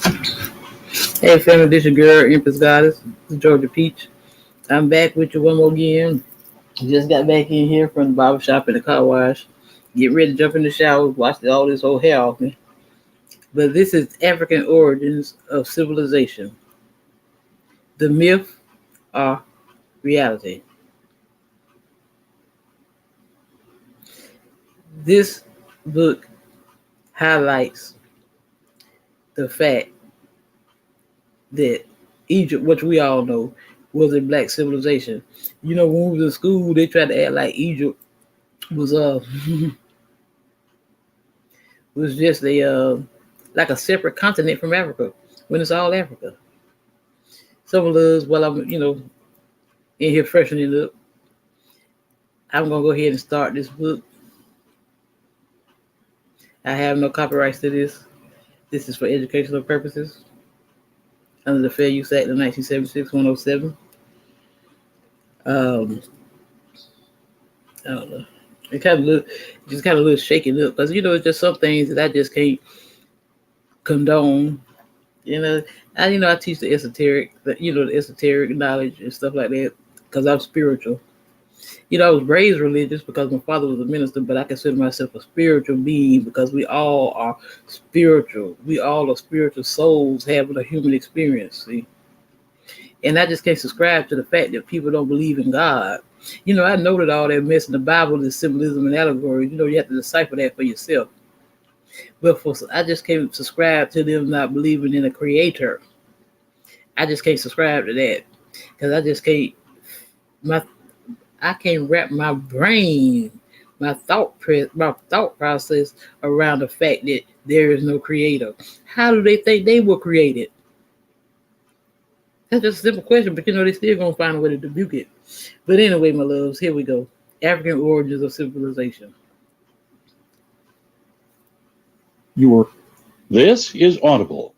Hey, family, this your girl, Empress Goddess, Georgia Peach. I'm back with you one more again. Just got back in here from the barber shop and the car wash. Get ready to jump in the shower, watch all this whole hair off me. But this is African origins of civilization. The myth or reality. This book highlights the fact that Egypt, which we all know, was a black civilization. You know, when we was in school, they tried to act like Egypt was was just a like a separate continent from Africa when it's all Africa. Some of us, while I'm in here freshening it up, I'm gonna go ahead and start this book. I have no copyrights to this. This is for educational purposes under the Fair Use Act of 1976-107. I don't know. It kind of looks shaking up because it's just some things that I just can't condone. I teach the esoteric, the esoteric knowledge and stuff like that because I'm spiritual. I was raised religious because my father was a minister, but I consider myself a spiritual being because we all are spiritual. We all are spiritual souls having a human experience. See, and I just can't subscribe to the fact that people don't believe in God. I know that all that mess in the Bible is symbolism and allegory. You have to decipher that for yourself. But I just can't subscribe to them not believing in a creator. I just can't subscribe to that because I can't wrap my brain, my thought process around the fact that there is no creator. How do they think they were created? That's just a simple question, but they still gonna find a way to debunk it. But anyway, my loves, here we go. African origins of civilization. This is Audible.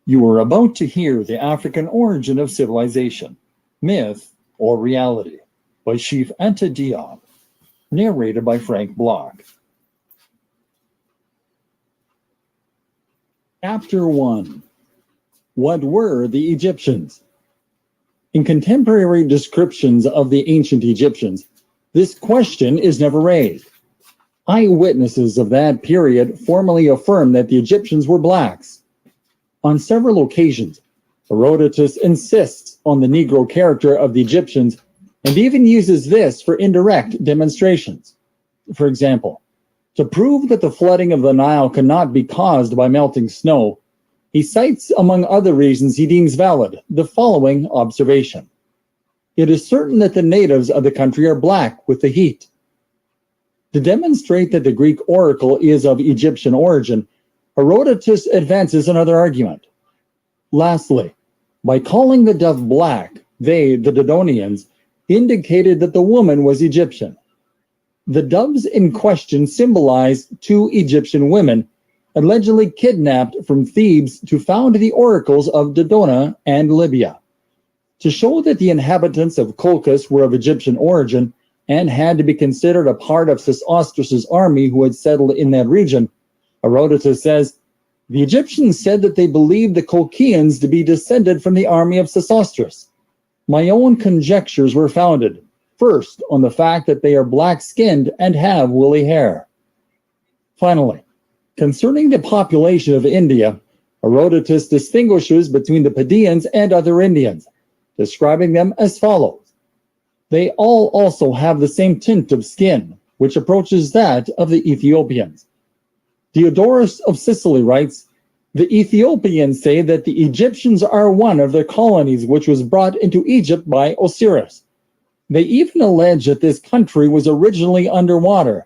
You are about to hear The African Origin of Civilization, Myth or Reality by Cheikh Anta Diop, narrated by Frank Block. Chapter 1. What were the Egyptians? In contemporary descriptions of the ancient Egyptians, this question is never raised. Eyewitnesses of that period formally affirm that the Egyptians were blacks. On several occasions, Herodotus insists on the Negro character of the Egyptians and even uses this for indirect demonstrations. For example, to prove that the flooding of the Nile cannot be caused by melting snow, he cites, among other reasons he deems valid, the following observation. It is certain that the natives of the country are black with the heat. To demonstrate that the Greek oracle is of Egyptian origin, Herodotus advances another argument. Lastly, by calling the dove black, they, the Dodonians, indicated that the woman was Egyptian. The doves in question symbolize two Egyptian women, allegedly kidnapped from Thebes to found the oracles of Dodona and Libya. To show that the inhabitants of Colchis were of Egyptian origin and had to be considered a part of Sesostris' army who had settled in that region, Herodotus says, the Egyptians said that they believed the Colchians to be descended from the army of Sesostris. My own conjectures were founded, first, on the fact that they are black-skinned and have woolly hair. Finally, concerning the population of India, Herodotus distinguishes between the Padians and other Indians, describing them as follows. They all also have the same tint of skin, which approaches that of the Ethiopians. Diodorus of Sicily writes, the Ethiopians say that the Egyptians are one of their colonies which was brought into Egypt by Osiris. They even allege that this country was originally underwater,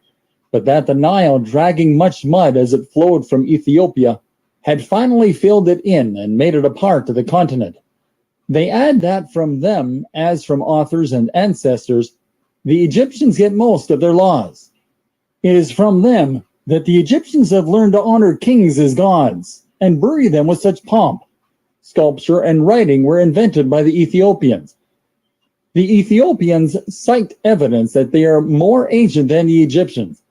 but that the Nile, dragging much mud as it flowed from Ethiopia, had finally filled it in and made it a part of the continent. They add that from them, as from authors and ancestors, the Egyptians get most of their laws. It is from them that the Egyptians have learned to honor kings as gods and bury them with such pomp. Sculpture and writing were invented by the Ethiopians. The Ethiopians cite evidence that they are more ancient than the Egyptians,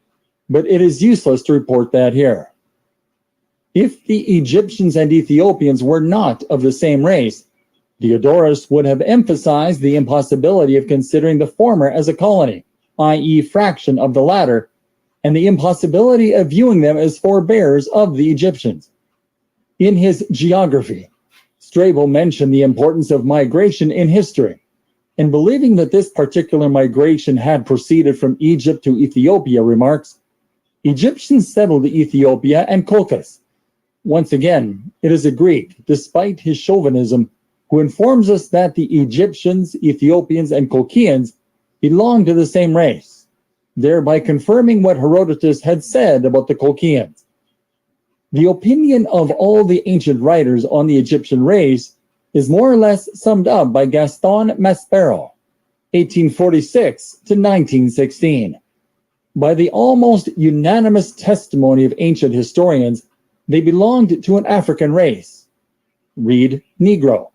but it is useless to report that here. If the Egyptians and Ethiopians were not of the same race, Diodorus would have emphasized the impossibility of considering the former as a colony, i.e. fraction of the latter, and the impossibility of viewing them as forebears of the Egyptians. In his Geography, Strabo mentioned the importance of migration in history, and believing that this particular migration had proceeded from Egypt to Ethiopia, remarks, Egyptians settled Ethiopia and Colchis. Once again, it is a Greek, despite his chauvinism, who informs us that the Egyptians, Ethiopians, and Colchians belonged to the same race, thereby confirming what Herodotus had said about the Colchians. The opinion of all the ancient writers on the Egyptian race is more or less summed up by Gaston Maspero, 1846 to 1916. By the almost unanimous testimony of ancient historians, they belonged to an African race, read Negro,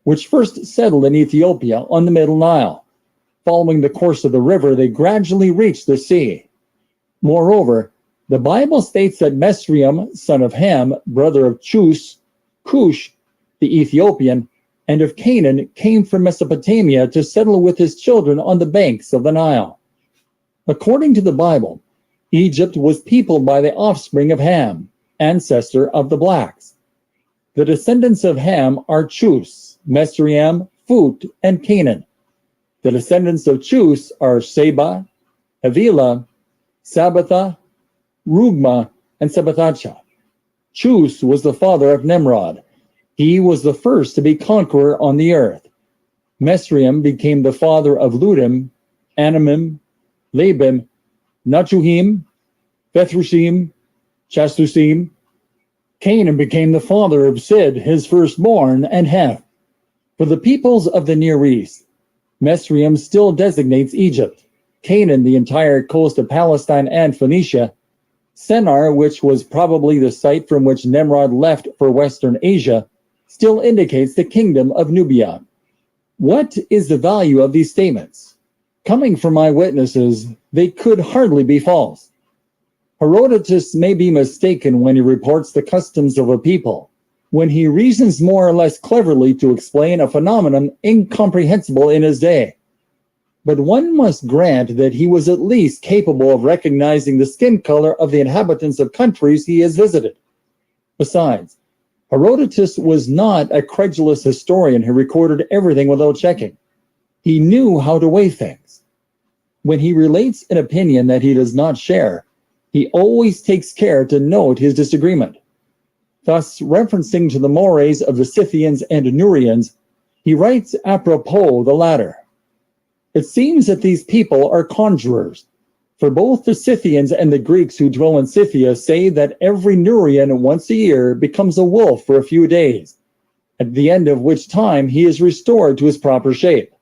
which first settled in Ethiopia on the Middle Nile. Following the course of the river, they gradually reached the sea. Moreover, the Bible states that Mesriam, son of Ham, brother of Chus, Cush, the Ethiopian, and of Canaan, came from Mesopotamia to settle with his children on the banks of the Nile. According to the Bible, Egypt was peopled by the offspring of Ham, ancestor of the blacks. The descendants of Ham are Chus, Mesriam, Phut, and Canaan. The descendants of Chus are Seba, Havilah, Sabbatha, Rugma, and Sabbathacha. Chus was the father of Nimrod. He was the first to be conqueror on the earth. Mesriam became the father of Ludim, Anamim, Labim, Nachuhim, Bethrusim, Chastusim. Canaan became the father of Sid, his firstborn, and Heth. For the peoples of the Near East, Mesriam still designates Egypt, Canaan the entire coast of Palestine and Phoenicia, Sennar, which was probably the site from which Nimrod left for Western Asia, still indicates the kingdom of Nubia. What is the value of these statements? Coming from eyewitnesses, they could hardly be false. Herodotus may be mistaken when he reports the customs of a people, when he reasons more or less cleverly to explain a phenomenon incomprehensible in his day. But one must grant that he was at least capable of recognizing the skin color of the inhabitants of countries he has visited. Besides, Herodotus was not a credulous historian who recorded everything without checking. He knew how to weigh things. When he relates an opinion that he does not share, he always takes care to note his disagreement. Thus, referencing to the mores of the Scythians and Nurians, he writes apropos the latter. It seems that these people are conjurers, for both the Scythians and the Greeks who dwell in Scythia say that every Nurian once a year becomes a wolf for a few days, at the end of which time he is restored to his proper shape.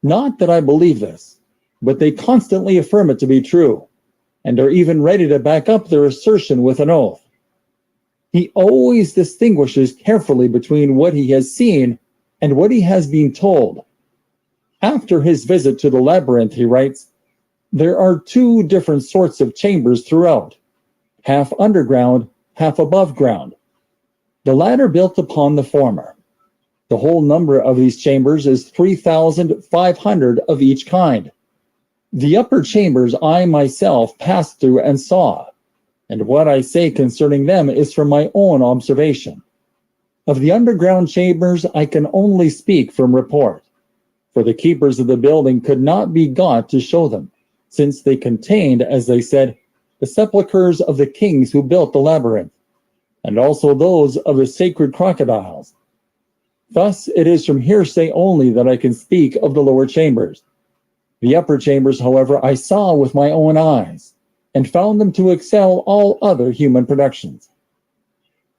Not that I believe this, but they constantly affirm it to be true, and are even ready to back up their assertion with an oath. He always distinguishes carefully between what he has seen and what he has been told. After his visit to the labyrinth, he writes, there are two different sorts of chambers throughout, half underground, half above ground, the latter built upon the former. The whole number of these chambers is 3,500 of each kind. The upper chambers I myself passed through and saw, and what I say concerning them is from my own observation. Of the underground chambers I can only speak from report, for the keepers of the building could not be got to show them, since they contained, as they said, the sepulchres of the kings who built the labyrinth, and also those of the sacred crocodiles. Thus it is from hearsay only that I can speak of the lower chambers. The upper chambers, however, I saw with my own eyes, and found them to excel all other human productions.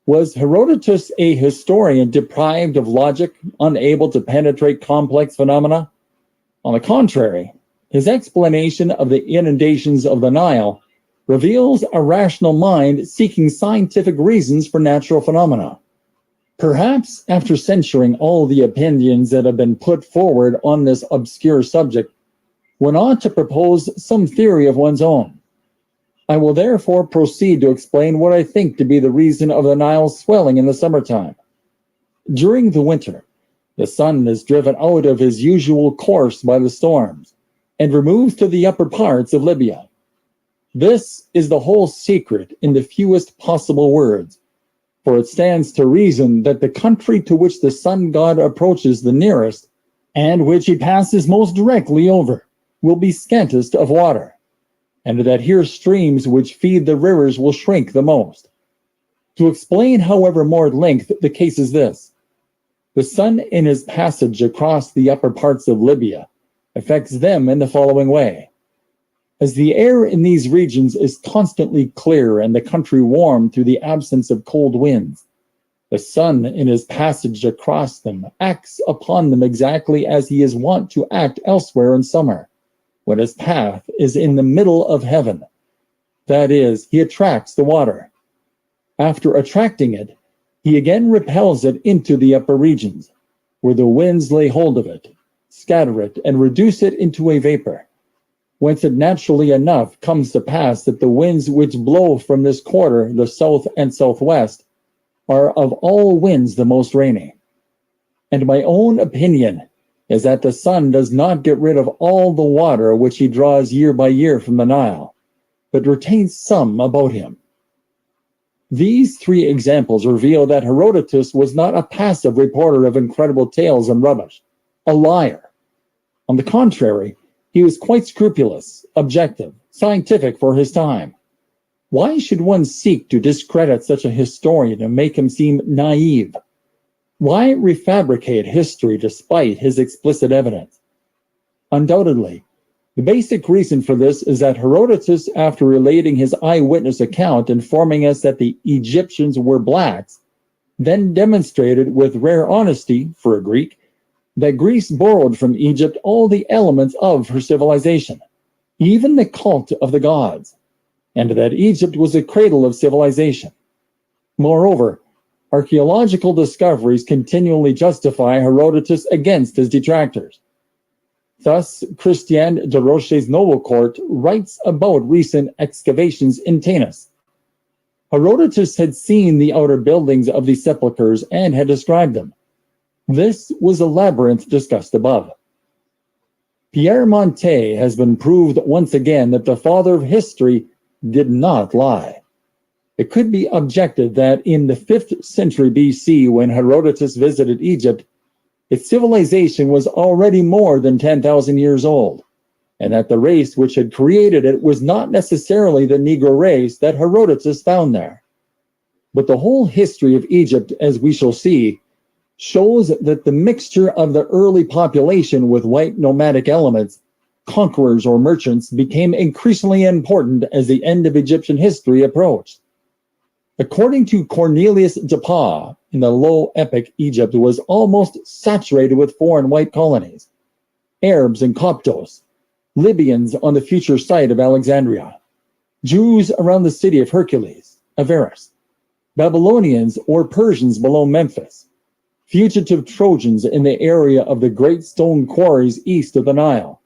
Was Herodotus a historian deprived of logic, unable to penetrate complex phenomena? On the contrary, his explanation of the inundations of the Nile reveals a rational mind seeking scientific reasons for natural phenomena. Perhaps after censuring all the opinions that have been put forward on this obscure subject, one ought to propose some theory of one's own. I will therefore proceed to explain what I think to be the reason of the Nile's swelling in the summertime. During the winter, the sun is driven out of his usual course by the storms and removes to the upper parts of Libya. This is the whole secret in the fewest possible words, for it stands to reason that the country to which the sun god approaches the nearest, and which he passes most directly over, will be scantest of water, and that here streams which feed the rivers will shrink the most. To explain, however, more at length, the case is this. The sun in his passage across the upper parts of Libya affects them in the following way. As the air in these regions is constantly clear and the country warm through the absence of cold winds, the sun in his passage across them acts upon them exactly as he is wont to act elsewhere in summer, when his path is in the middle of heaven. That is, he attracts the water. After attracting it, he again repels it into the upper regions, where the winds lay hold of it, scatter it, and reduce it into a vapor, whence it naturally enough comes to pass that the winds which blow from this quarter, the south and southwest, are of all winds the most rainy. And my own opinion is that the sun does not get rid of all the water which he draws year by year from the Nile, but retains some about him. These three examples reveal that Herodotus was not a passive reporter of incredible tales and rubbish, a liar. On the contrary, he was quite scrupulous, objective, scientific for his time. Why should one seek to discredit such a historian and make him seem naive? Why refabricate history despite his explicit evidence? Undoubtedly, the basic reason for this is that Herodotus, after relating his eyewitness account informing us that the Egyptians were blacks, then demonstrated with rare honesty, for a Greek, that Greece borrowed from Egypt all the elements of her civilization, even the cult of the gods, and that Egypt was a cradle of civilization. Moreover, archaeological discoveries continually justify Herodotus against his detractors. Thus, Christian de Roche's Noble Court writes about recent excavations in Tanis. Herodotus had seen the outer buildings of these sepulchres and had described them. This was a labyrinth discussed above. Pierre Montet has been proved once again that the father of history did not lie. It could be objected that in the 5th century BC, when Herodotus visited Egypt, its civilization was already more than 10,000 years old, and that the race which had created it was not necessarily the Negro race that Herodotus found there. But the whole history of Egypt, as we shall see, shows that the mixture of the early population with white nomadic elements, conquerors or merchants, became increasingly important as the end of Egyptian history approached. According to Cornelius de Pau, in the Low Epic, Egypt was almost saturated with foreign white colonies, Arabs and Coptos, Libyans on the future site of Alexandria, Jews around the city of Hercules, Avaris, Babylonians or Persians below Memphis, fugitive Trojans in the area of the great stone quarries east of the Nile,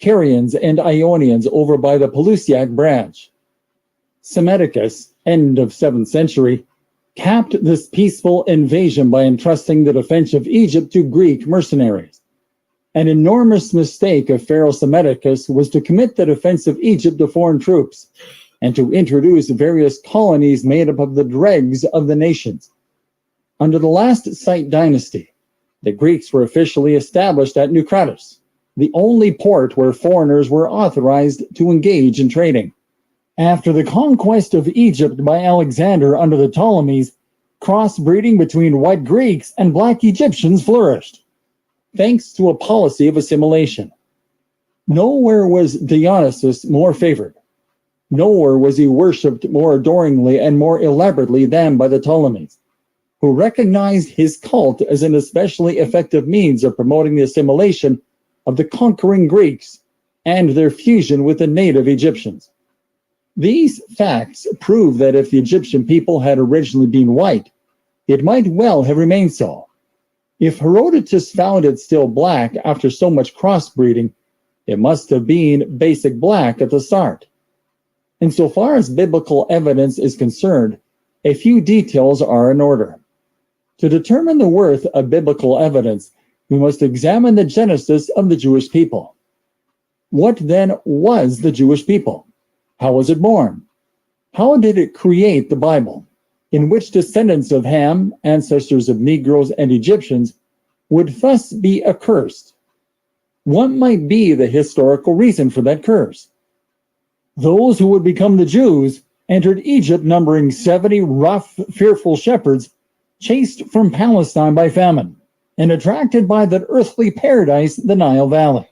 Carians and Ionians over by the Pelusiac branch. Psammetichus, end of 7th century, capped this peaceful invasion by entrusting the defense of Egypt to Greek mercenaries. An enormous mistake of Pharaoh Psammetichus was to commit the defense of Egypt to foreign troops and to introduce various colonies made up of the dregs of the nations. Under the last Site dynasty, the Greeks were officially established at Naucratis, the only port where foreigners were authorized to engage in trading. After the conquest of Egypt by Alexander under the Ptolemies, crossbreeding between white Greeks and black Egyptians flourished, thanks to a policy of assimilation. Nowhere was Dionysus more favored. Nowhere was he worshipped more adoringly and more elaborately than by the Ptolemies, who recognized his cult as an especially effective means of promoting the assimilation of the conquering Greeks and their fusion with the native Egyptians. These facts prove that if the Egyptian people had originally been white, it might well have remained so. If Herodotus found it still black after so much crossbreeding, it must have been basic black at the start. Insofar as biblical evidence is concerned, a few details are in order. To determine the worth of biblical evidence, we must examine the genesis of the Jewish people. What then was the Jewish people? How was it born? How did it create the Bible, in which descendants of Ham, ancestors of Negroes and Egyptians, would thus be accursed? What might be the historical reason for that curse? Those who would become the Jews entered Egypt numbering 70 rough, fearful shepherds, chased from Palestine by famine, and attracted by that earthly paradise, the Nile Valley.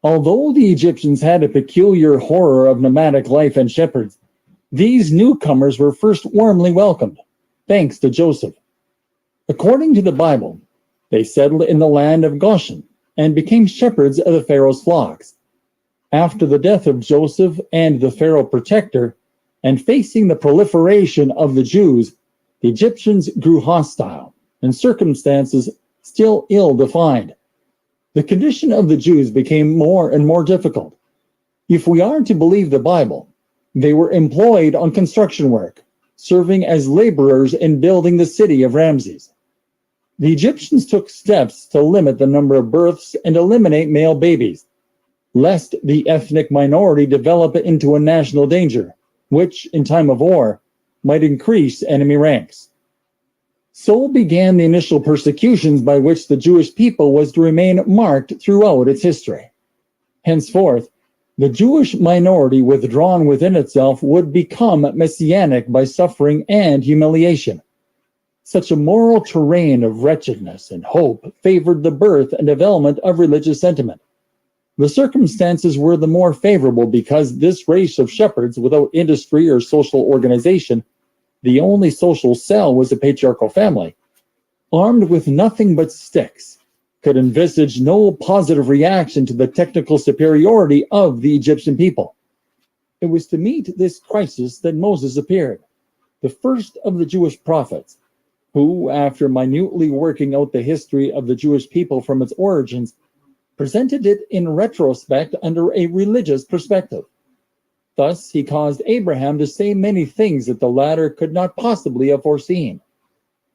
Although the Egyptians had a peculiar horror of nomadic life and shepherds, these newcomers were first warmly welcomed, thanks to Joseph. According to the Bible, they settled in the land of Goshen and became shepherds of the Pharaoh's flocks. After the death of Joseph and the Pharaoh protector, and facing the proliferation of the Jews, the Egyptians grew hostile, and circumstances still ill-defined. The condition of the Jews became more and more difficult. If we are to believe the Bible, they were employed on construction work, serving as laborers in building the city of Ramses. The Egyptians took steps to limit the number of births and eliminate male babies, lest the ethnic minority develop into a national danger, which, in time of war, might increase enemy ranks. So began the initial persecutions by which the Jewish people was to remain marked throughout its history. Henceforth, the Jewish minority withdrawn within itself would become messianic by suffering and humiliation. Such a moral terrain of wretchedness and hope favored the birth and development of religious sentiment. The circumstances were the more favorable because this race of shepherds without industry or social organization, the only social cell was a patriarchal family, armed with nothing but sticks, could envisage no positive reaction to the technical superiority of the Egyptian people. It was to meet this crisis that Moses appeared, the first of the Jewish prophets, who, after minutely working out the history of the Jewish people from its origins, presented it in retrospect under a religious perspective. Thus, he caused Abraham to say many things that the latter could not possibly have foreseen.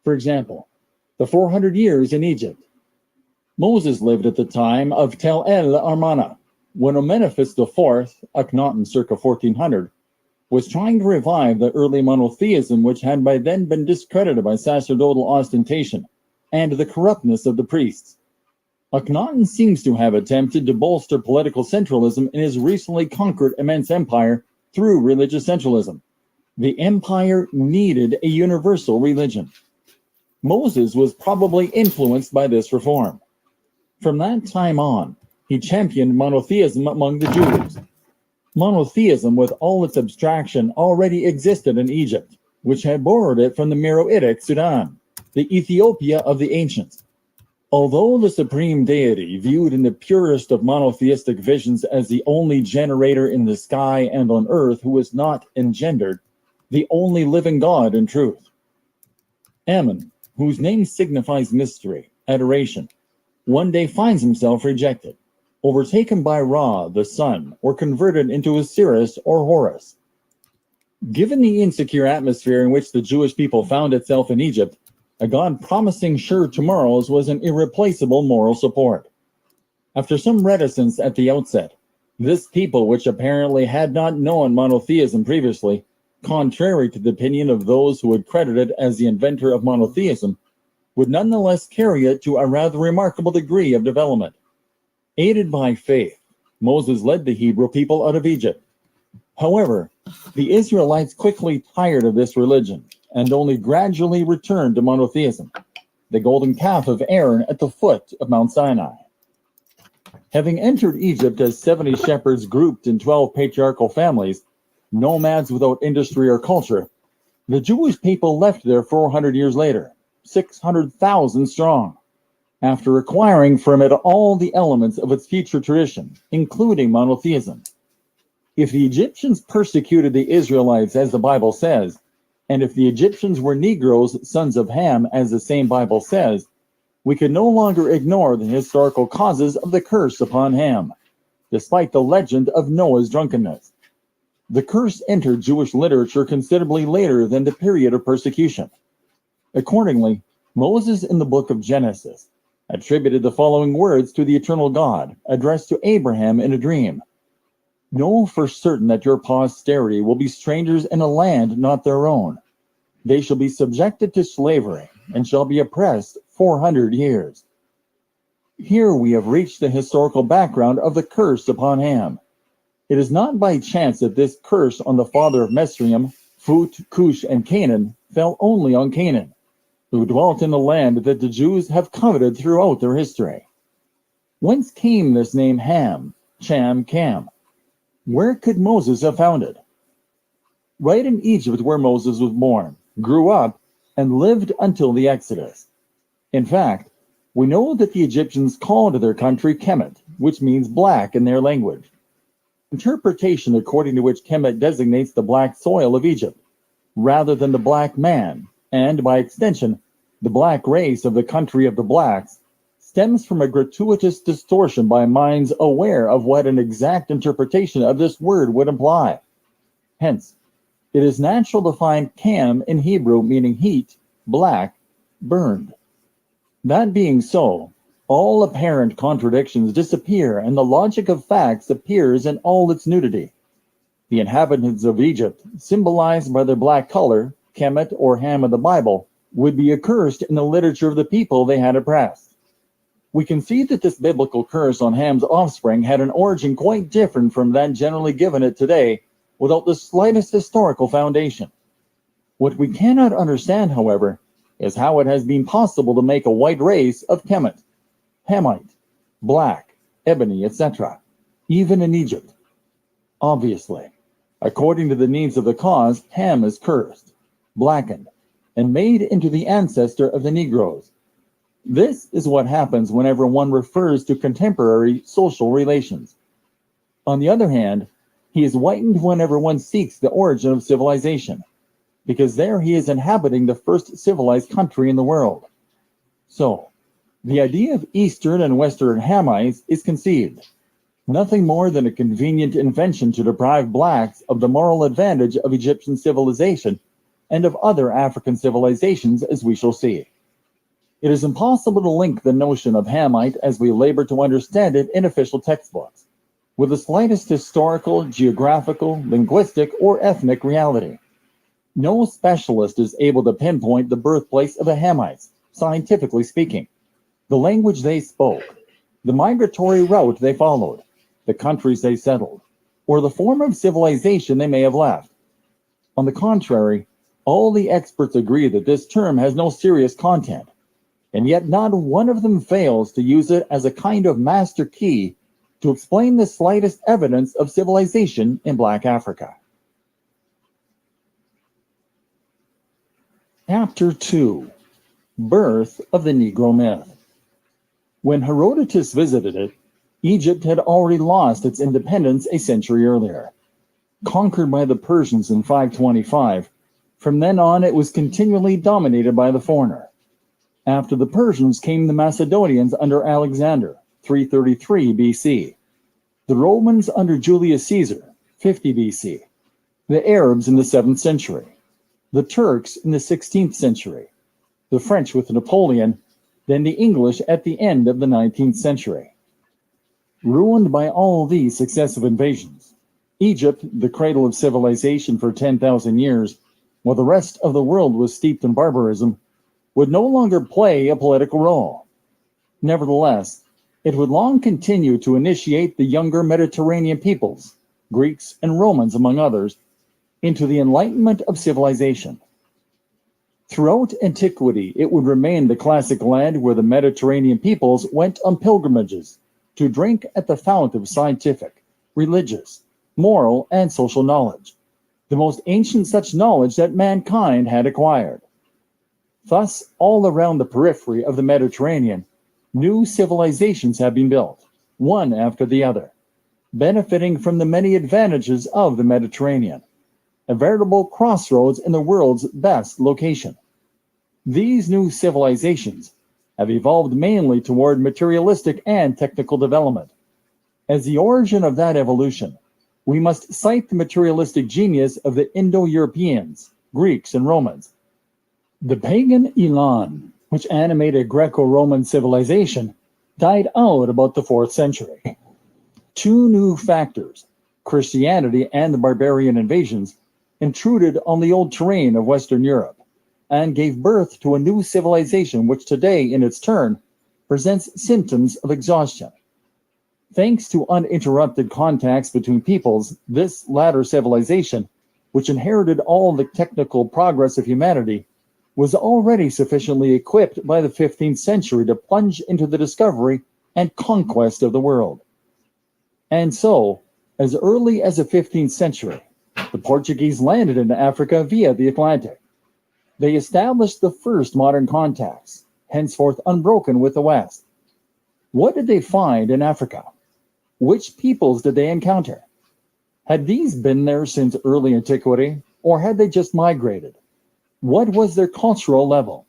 For example, the 400 years in Egypt. Moses lived at the time of Tel El Armana, when Amenephis IV, Akhenaten circa 1400, was trying to revive the early monotheism which had by then been discredited by sacerdotal ostentation and the corruptness of the priests. Akhenaten seems to have attempted to bolster political centralism in his recently conquered immense empire through religious centralism. The empire needed a universal religion. Moses was probably influenced by this reform. From that time on, he championed monotheism among the Jews. Monotheism, with all its abstraction, already existed in Egypt, which had borrowed it from the Meroitic Sudan, the Ethiopia of the ancients. Although the supreme deity, viewed in the purest of monotheistic visions as the only generator in the sky and on earth who was not engendered, the only living God in truth. Ammon, whose name signifies mystery, adoration, one day finds himself rejected, overtaken by Ra, the sun, or converted into Osiris or Horus. Given the insecure atmosphere in which the Jewish people found itself in Egypt, a God promising sure tomorrows was an irreplaceable moral support. After some reticence at the outset, this people, which apparently had not known monotheism previously, contrary to the opinion of those who would credit it as the inventor of monotheism, would nonetheless carry it to a rather remarkable degree of development. Aided by faith, Moses led the Hebrew people out of Egypt. However, the Israelites quickly tired of this religion and only gradually returned to monotheism, the golden calf of Aaron at the foot of Mount Sinai. Having entered Egypt as 70 shepherds grouped in 12 patriarchal families, nomads without industry or culture, the Jewish people left there 400 years later, 600,000 strong, after acquiring from it all the elements of its future tradition, including monotheism. If the Egyptians persecuted the Israelites, as the Bible says, and if the Egyptians were Negroes, sons of Ham, as the same Bible says, we could no longer ignore the historical causes of the curse upon Ham, despite the legend of Noah's drunkenness. The curse entered Jewish literature considerably later than the period of persecution. Accordingly, Moses in the book of Genesis attributed the following words to the eternal God, addressed to Abraham in a dream. Know for certain that your posterity will be strangers in a land not their own. They shall be subjected to slavery and shall be oppressed 400 years. Here we have reached the historical background of the curse upon Ham. It is not by chance that this curse on the father of Mesriem, Phut, Cush, and Canaan fell only on Canaan, who dwelt in the land that the Jews have coveted throughout their history. Whence came this name Ham, Cham, Cam? Where could Moses have found it? Right in Egypt, where Moses was born, grew up, and lived until the Exodus. In fact, we know that the Egyptians called their country Kemet, which means black in their language. Interpretation according to which Kemet designates the black soil of Egypt, rather than the black man, and by extension, the black race of the country of the blacks, stems from a gratuitous distortion by minds aware of what an exact interpretation of this word would imply. Hence, it is natural to find Cam in Hebrew meaning heat, black, burned. That being so, all apparent contradictions disappear and the logic of facts appears in all its nudity. The inhabitants of Egypt, symbolized by their black color, Kemet or Ham of the Bible, would be accursed in the literature of the people they had oppressed. We can see that this biblical curse on Ham's offspring had an origin quite different from that generally given it today, without the slightest historical foundation. What we cannot understand, however, is how it has been possible to make a white race of Kemet, Hamite, black, ebony, etc., even in Egypt. Obviously, according to the needs of the cause, Ham is cursed, blackened, and made into the ancestor of the Negroes. This is what happens whenever one refers to contemporary social relations. On the other hand, he is whitened whenever one seeks the origin of civilization, because there he is inhabiting the first civilized country in the world. So, the idea of Eastern and Western Hamites is conceived, nothing more than a convenient invention to deprive blacks of the moral advantage of Egyptian civilization and of other African civilizations, as we shall see. It is impossible to link the notion of Hamite as we labor to understand it in official textbooks, with the slightest historical, geographical, linguistic, or ethnic reality. No specialist is able to pinpoint the birthplace of the Hamites, scientifically speaking, the language they spoke, the migratory route they followed, the countries they settled, or the form of civilization they may have left. On the contrary, all the experts agree that this term has no serious content, and yet not one of them fails to use it as a kind of master key to explain the slightest evidence of civilization in Black Africa. Chapter 2. Birth of the Negro Myth. When Herodotus visited it, Egypt had already lost its independence a century earlier. Conquered by the Persians in 525, from then on it was continually dominated by the foreigner. After the Persians came the Macedonians under Alexander, 333 BC, the Romans under Julius Caesar, 50 BC, the Arabs in the 7th century, the Turks in the 16th century, the French with Napoleon, then the English at the end of the 19th century. Ruined by all these successive invasions, Egypt, the cradle of civilization for 10,000 years, while the rest of the world was steeped in barbarism, would no longer play a political role. Nevertheless, it would long continue to initiate the younger Mediterranean peoples, Greeks and Romans among others, into the enlightenment of civilization. Throughout antiquity, it would remain the classic land where the Mediterranean peoples went on pilgrimages to drink at the fount of scientific, religious, moral, and social knowledge, the most ancient such knowledge that mankind had acquired. Thus, all around the periphery of the Mediterranean, new civilizations have been built, one after the other, benefiting from the many advantages of the Mediterranean, a veritable crossroads in the world's best location. These new civilizations have evolved mainly toward materialistic and technical development. As the origin of that evolution, we must cite the materialistic genius of the Indo-Europeans, Greeks, and Romans. The pagan elan, which animated Greco-Roman civilization, died out about the 4th century. Two new factors, Christianity and the barbarian invasions, intruded on the old terrain of Western Europe and gave birth to a new civilization which today, in its turn, presents symptoms of exhaustion. Thanks to uninterrupted contacts between peoples, this latter civilization, which inherited all the technical progress of humanity, was already sufficiently equipped by the 15th century to plunge into the discovery and conquest of the world. And so, as early as the 15th century, the Portuguese landed in Africa via the Atlantic. They established the first modern contacts, henceforth unbroken with the West. What did they find in Africa? Which peoples did they encounter? Had these been there since early antiquity, or had they just migrated? What was their cultural level,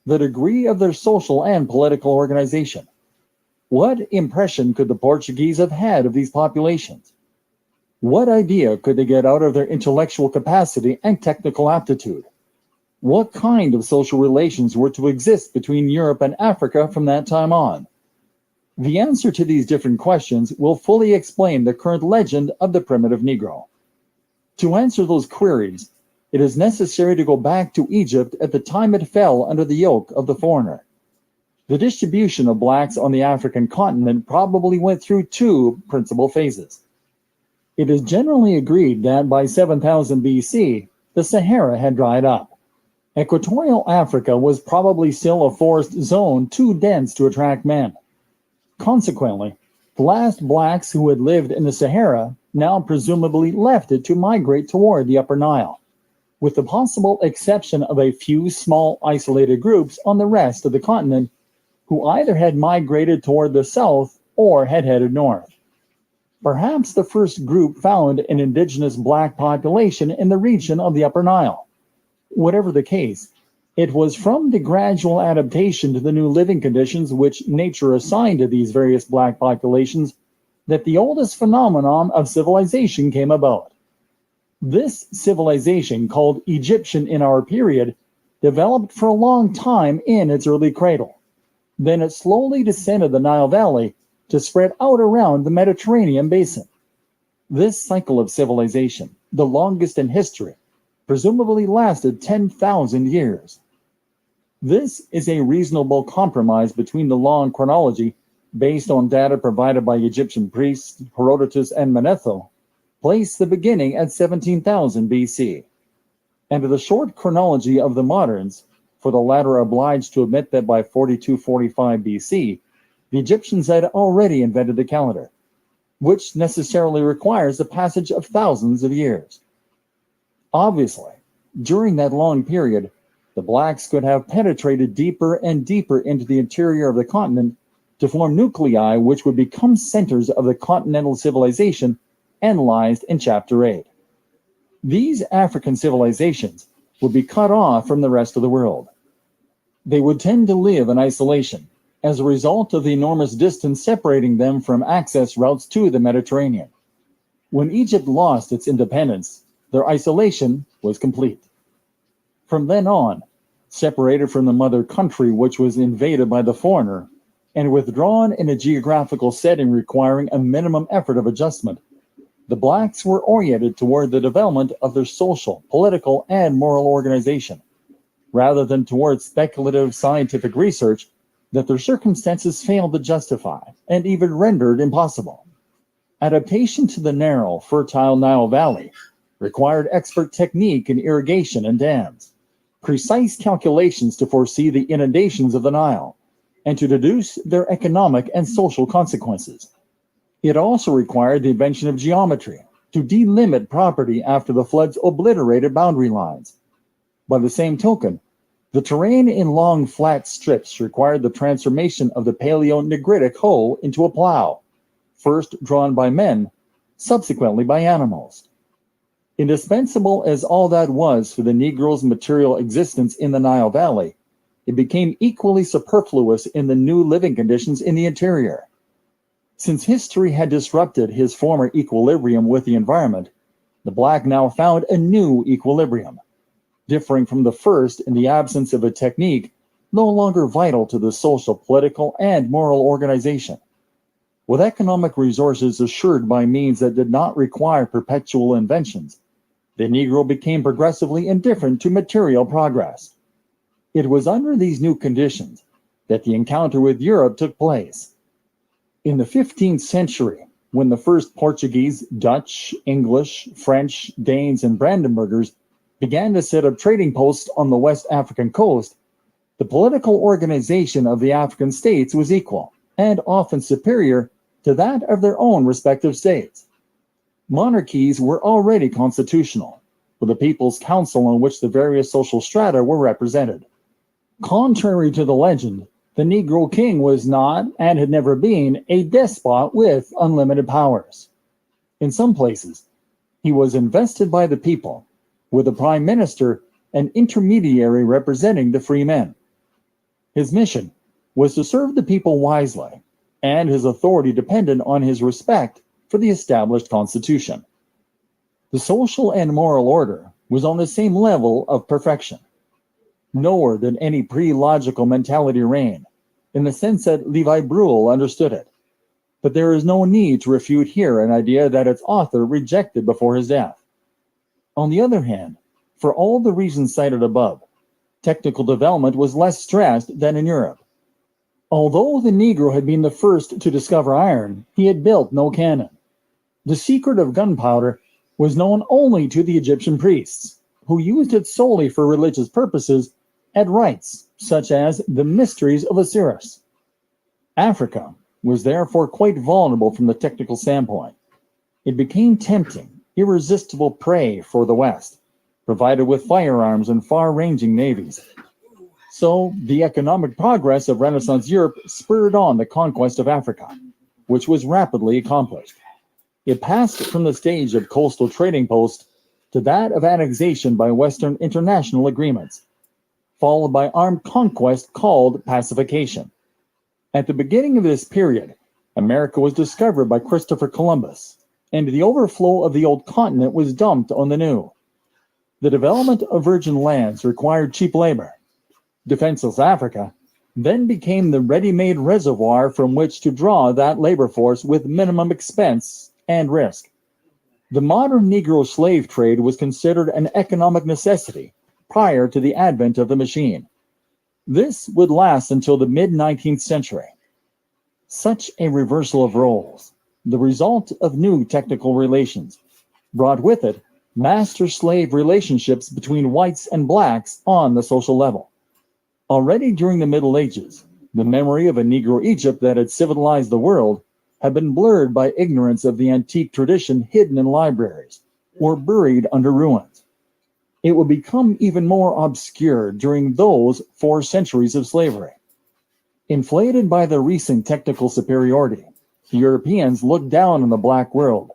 the degree of their social and political organization? What impression could the Portuguese have had of these populations? What idea could they get out of their intellectual capacity and technical aptitude? What kind of social relations were to exist between Europe and Africa from that time on? The answer to these different questions will fully explain the current legend of the primitive Negro. To answer those queries, it is necessary to go back to Egypt at the time it fell under the yoke of the foreigner. The distribution of blacks on the African continent probably went through two principal phases. It is generally agreed that by 7000 BC, the Sahara had dried up. Equatorial Africa was probably still a forest zone too dense to attract men. Consequently, the last blacks who had lived in the Sahara now presumably left it to migrate toward the Upper Nile, with the possible exception of a few small isolated groups on the rest of the continent who either had migrated toward the south or had headed north. Perhaps the first group found an indigenous black population in the region of the Upper Nile. Whatever the case, it was from the gradual adaptation to the new living conditions which nature assigned to these various black populations that the oldest phenomenon of civilization came about. This civilization, called Egyptian in our period, developed for a long time in its early cradle. Then it slowly descended the Nile Valley to spread out around the Mediterranean basin. This cycle of civilization, the longest in history, presumably lasted 10,000 years. This is a reasonable compromise between the long chronology, based on data provided by Egyptian priests Herodotus and Manetho, placed the beginning at 17,000 BC, and the short chronology of the moderns, for the latter obliged to admit that by 4245 BC, the Egyptians had already invented the calendar, which necessarily requires the passage of thousands of years. Obviously, during that long period, the blacks could have penetrated deeper and deeper into the interior of the continent to form nuclei which would become centers of the continental civilization analyzed in Chapter 8. These African civilizations would be cut off from the rest of the world. They would tend to live in isolation as a result of the enormous distance separating them from access routes to the Mediterranean. When Egypt lost its independence, their isolation was complete. From then on, separated from the mother country which was invaded by the foreigner, and withdrawn in a geographical setting requiring a minimum effort of adjustment, the blacks were oriented toward the development of their social, political, and moral organization, rather than toward speculative scientific research that their circumstances failed to justify and even rendered impossible. Adaptation to the narrow, fertile Nile Valley required expert technique in irrigation and dams, precise calculations to foresee the inundations of the Nile, and to deduce their economic and social consequences. It also required the invention of geometry to delimit property after the floods obliterated boundary lines. By the same token, the terrain in long flat strips required the transformation of the Paleo-Negritic hoe into a plow, first drawn by men, subsequently by animals. Indispensable as all that was for the Negro's material existence in the Nile Valley, it became equally superfluous in the new living conditions in the interior. Since history had disrupted his former equilibrium with the environment, the black now found a new equilibrium, differing from the first in the absence of a technique no longer vital to the social, political, and moral organization. With economic resources assured by means that did not require perpetual inventions, the Negro became progressively indifferent to material progress. It was under these new conditions that the encounter with Europe took place. In the 15th century, when the first Portuguese, Dutch, English, French, Danes, and Brandenburgers began to set up trading posts on the West African coast, the political organization of the African states was equal and often superior to that of their own respective states. Monarchies were already constitutional, with a people's council on which the various social strata were represented. Contrary to the legend, the Negro king was not, and had never been, a despot with unlimited powers. In some places, he was invested by the people, with a prime minister an intermediary representing the free men. His mission was to serve the people wisely, and his authority depended on his respect for the established constitution. The social and moral order was on the same level of perfection. Nor did any pre-logical mentality reign, in the sense that Levi Bruhl understood it. But there is no need to refute here an idea that its author rejected before his death. On the other hand, for all the reasons cited above, technical development was less stressed than in Europe. Although the Negro had been the first to discover iron, he had built no cannon. The secret of gunpowder was known only to the Egyptian priests, who used it solely for religious purposes at rites such as the mysteries of Osiris. Africa was therefore quite vulnerable from the technical standpoint. It became tempting, irresistible prey for the West, provided with firearms and far-ranging navies. So the economic progress of Renaissance Europe spurred on the conquest of Africa, which was rapidly accomplished. It passed from the stage of coastal trading posts to that of annexation by Western international agreements, followed by armed conquest called pacification. At the beginning of this period, America was discovered by Christopher Columbus, and the overflow of the old continent was dumped on the new. The development of virgin lands required cheap labor. Defenseless Africa then became the ready-made reservoir from which to draw that labor force with minimum expense and risk. The modern Negro slave trade was considered an economic necessity prior to the advent of the machine. This would last until the mid-19th century. Such a reversal of roles, the result of new technical relations, brought with it master-slave relationships between whites and blacks on the social level. Already during the Middle Ages, the memory of a Negro Egypt that had civilized the world had been blurred by ignorance of the antique tradition hidden in libraries or buried under ruins. It would become even more obscure during those 4 centuries of slavery. Inflated by the recent technical superiority, the Europeans looked down on the black world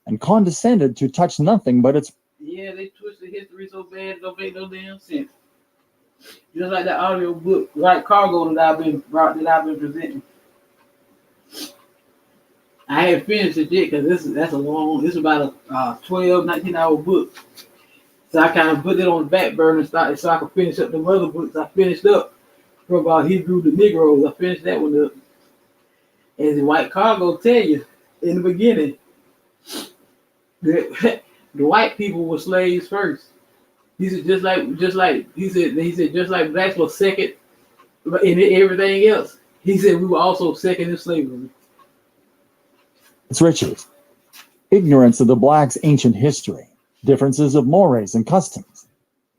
and condescended to touch nothing but its... Yeah, they twisted history so bad it don't make no damn sense. Just like that audio book, like Cargo that I've been presenting. I haven't finished it yet because this is about a 12, 19-hour book. So I kind of put it on the back burner and started so I could finish up the other books I finished up from about Hebrew to Negroes. I finished that one up. And the White Cargo tell you in the beginning that the white people were slaves first. He said just like blacks were second in everything else. He said we were also second in slavery. Its riches, ignorance of the blacks' ancient history, differences of mores and customs,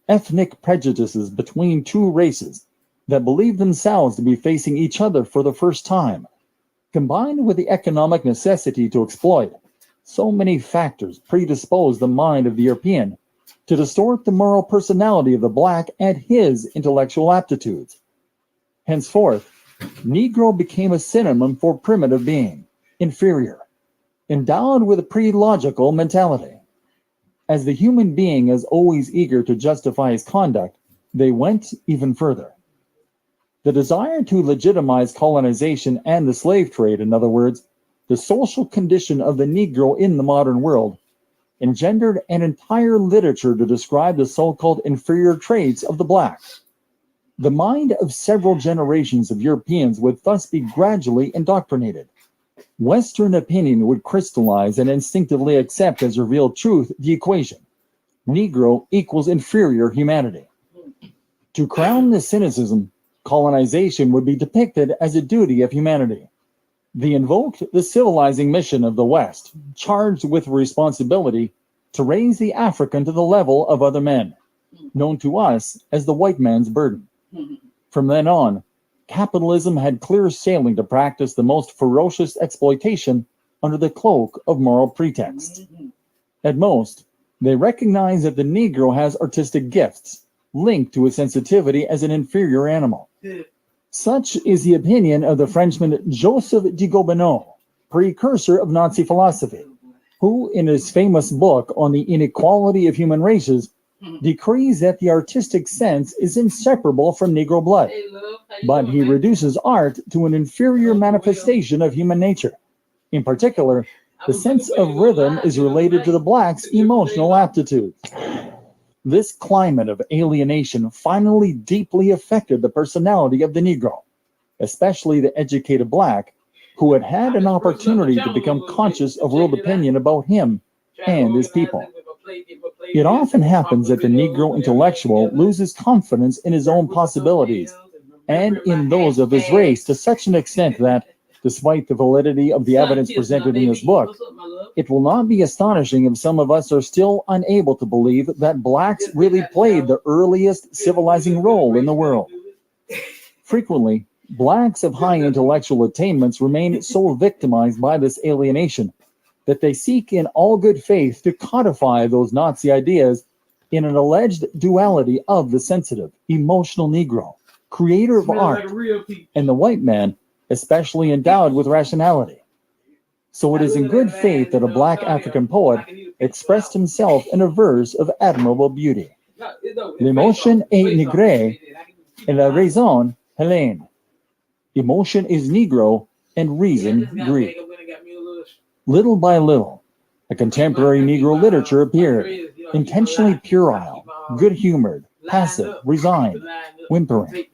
ethnic prejudices between two races that believed themselves to be facing each other for the first time, combined with the economic necessity to exploit, so many factors predisposed the mind of the European to distort the moral personality of the black and his intellectual aptitudes. Henceforth, Negro became a synonym for primitive being, inferior, endowed with a pre-logical mentality. As the human being is always eager to justify his conduct, they went even further. The desire to legitimize colonization and the slave trade, in other words, the social condition of the Negro in the modern world engendered an entire literature to describe the so-called inferior traits of the black. The mind of several generations of Europeans would thus be gradually indoctrinated. Western opinion would crystallize and instinctively accept as revealed truth the equation: Negro equals inferior humanity. To crown this cynicism, colonization would be depicted as a duty of humanity. They invoked the civilizing mission of the West, charged with responsibility to raise the African to the level of other men, known to us as the white man's burden. From then on, capitalism had clear sailing to practice the most ferocious exploitation under the cloak of moral pretext. At most, they recognize that the Negro has artistic gifts linked to his sensitivity as an inferior animal. Such is the opinion of the Frenchman Joseph de Gobineau, precursor of Nazi philosophy, who, in his famous book on the inequality of human races, decrees that the artistic sense is inseparable from Negro blood, but he reduces art to an inferior manifestation of human nature. In particular, the sense of rhythm is related to the blacks' emotional aptitude. This climate of alienation finally deeply affected the personality of the Negro, especially the educated black, who had had an opportunity to become conscious of world opinion about him and his people. It often happens that the Negro intellectual loses confidence in his own possibilities and in those of his race to such an extent that, despite the validity of the evidence presented in this book, it will not be astonishing if some of us are still unable to believe that blacks really played the earliest civilizing role in the world. Frequently, blacks of high intellectual attainments remain so victimized by this alienation that they seek in all good faith to codify those Nazi ideas in an alleged duality of the sensitive, emotional Negro, creator of art, and the white man, especially endowed with rationality. So it is in good faith that a black African poet expressed himself in a verse of admirable beauty. L'émotion est négre et la raison Hellène. Emotion is Negro and reason Greek. Little by little, a contemporary Negro literature appeared, intentionally puerile, good-humored, passive, resigned, whimpering.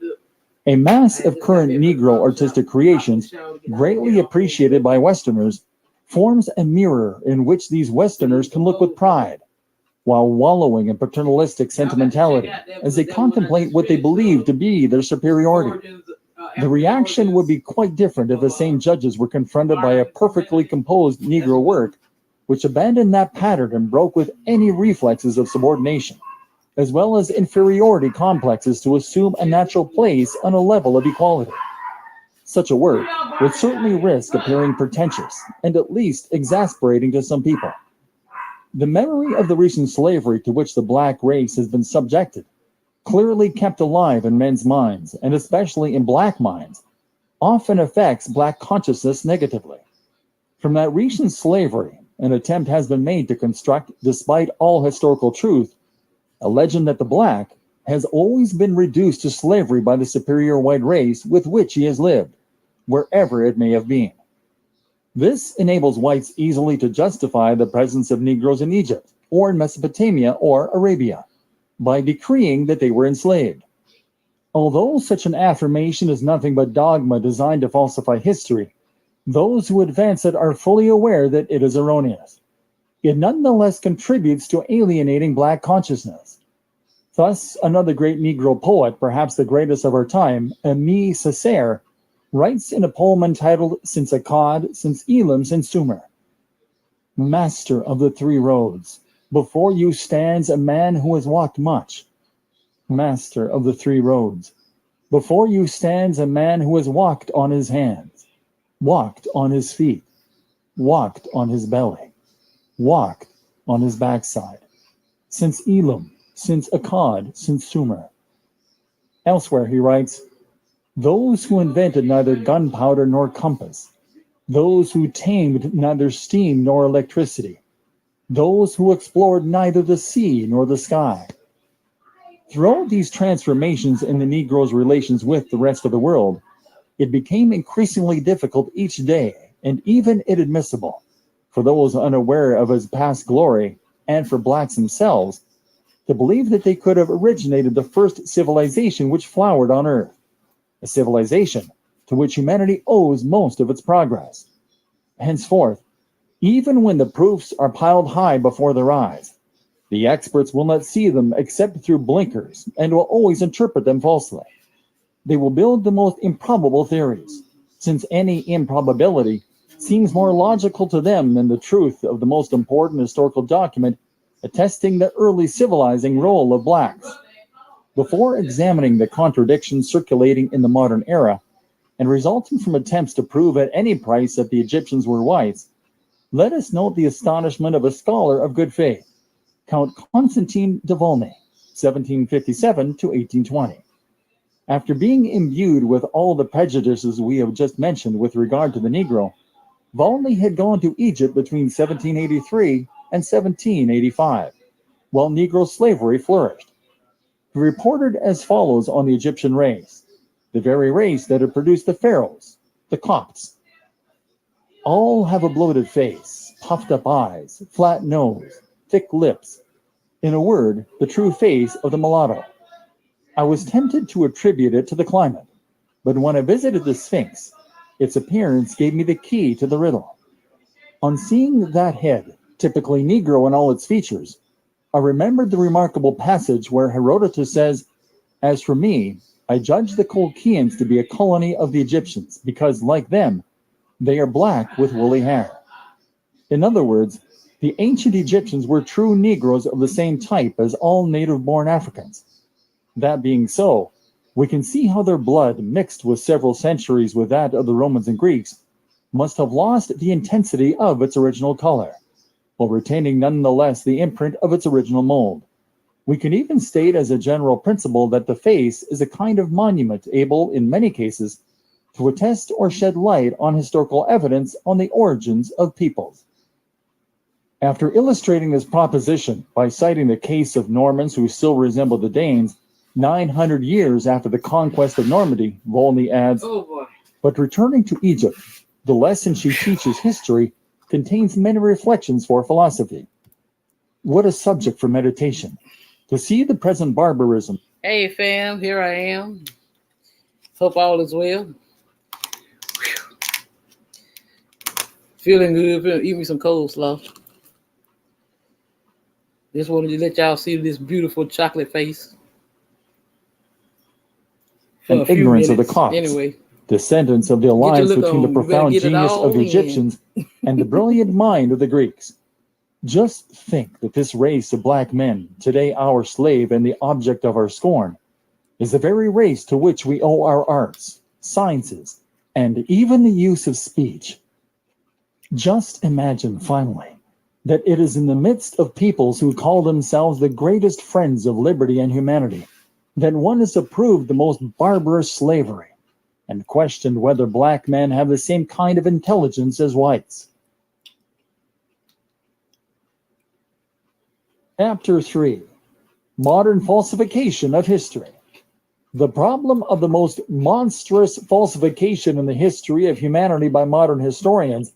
A mass of current Negro artistic creations, greatly appreciated by Westerners, forms a mirror in which these Westerners can look with pride, while wallowing in paternalistic sentimentality as they contemplate what they believe to be their superiority. The reaction would be quite different if the same judges were confronted by a perfectly composed Negro work which abandoned that pattern and broke with any reflexes of subordination, as well as inferiority complexes to assume a natural place on a level of equality. Such a work would certainly risk appearing pretentious and at least exasperating to some people. The memory of the recent slavery to which the black race has been subjected, clearly kept alive in men's minds, and especially in black minds, often affects black consciousness negatively. From that recent slavery, an attempt has been made to construct, despite all historical truth, a legend that the black has always been reduced to slavery by the superior white race with which he has lived, wherever it may have been. This enables whites easily to justify the presence of Negroes in Egypt, or in Mesopotamia, or Arabia, by decreeing that they were enslaved. Although such an affirmation is nothing but dogma designed to falsify history, those who advance it are fully aware that it is erroneous. It nonetheless contributes to alienating black consciousness. Thus, another great Negro poet, perhaps the greatest of our time, Aimé Césaire, writes in a poem entitled Since Akkad, Since Elam, Since Sumer, Master of the three roads, before you stands a man who has walked much. Master of the three roads, before you stands a man who has walked on his hands, walked on his feet, walked on his belly, walked on his backside. Since Elam, since Akkad, since Sumer. Elsewhere he writes, those who invented neither gunpowder nor compass, those who tamed neither steam nor electricity, those who explored neither the sea nor the sky. Throughout these transformations in the Negro's relations with the rest of the world, it became increasingly difficult each day, and even inadmissible for those unaware of his past glory and for blacks themselves to believe that they could have originated the first civilization which flowered on Earth, a civilization to which humanity owes most of its progress. Henceforth, even when the proofs are piled high before their eyes, the experts will not see them except through blinkers and will always interpret them falsely. They will build the most improbable theories, since any improbability seems more logical to them than the truth of the most important historical document attesting the early civilizing role of blacks. Before examining the contradictions circulating in the modern era and resulting from attempts to prove at any price that the Egyptians were whites, let us note the astonishment of a scholar of good faith, Count Constantine de Volney, 1757 to 1820. After being imbued with all the prejudices we have just mentioned with regard to the Negro, Volney had gone to Egypt between 1783 and 1785, while Negro slavery flourished. He reported as follows on the Egyptian race, the very race that had produced the pharaohs, the Copts. All have a bloated face, puffed up eyes, flat nose, thick lips. In a word, the true face of the mulatto. I was tempted to attribute it to the climate, but when I visited the Sphinx, its appearance gave me the key to the riddle. On seeing that head, typically Negro in all its features, I remembered the remarkable passage where Herodotus says, "As for me, I judge the Colchians to be a colony of the Egyptians, because, like them, they are black with woolly hair." In other words, the ancient Egyptians were true Negroes of the same type as all native-born Africans. That being so, we can see how their blood, mixed with several centuries with that of the Romans and Greeks, must have lost the intensity of its original color, while retaining nonetheless the imprint of its original mold. We can even state as a general principle that the face is a kind of monument able, in many cases, to attest or shed light on historical evidence on the origins of peoples. After illustrating this proposition by citing the case of Normans who still resemble the Danes, 900 years after the conquest of Normandy, Volney adds, "But returning to Egypt, the lesson she teaches history contains many reflections for philosophy." What a subject for meditation. To see the present barbarism. Hey fam, here I am. Hope all is well. Feeling good, eat me some coleslaw. Just wanted to let y'all see this beautiful chocolate face. And ignorance of the Copts, anyway, descendants of the alliance between the profound genius of the Egyptians and the brilliant mind of the Greeks. Just think that this race of black men, today our slave and the object of our scorn, is the very race to which we owe our arts, sciences, and even the use of speech. Just imagine, finally, that it is in the midst of peoples who call themselves the greatest friends of liberty and humanity that one has approved the most barbarous slavery and questioned whether black men have the same kind of intelligence as whites. Chapter 3. Modern Falsification of History. The problem of the most monstrous falsification in the history of humanity by modern historians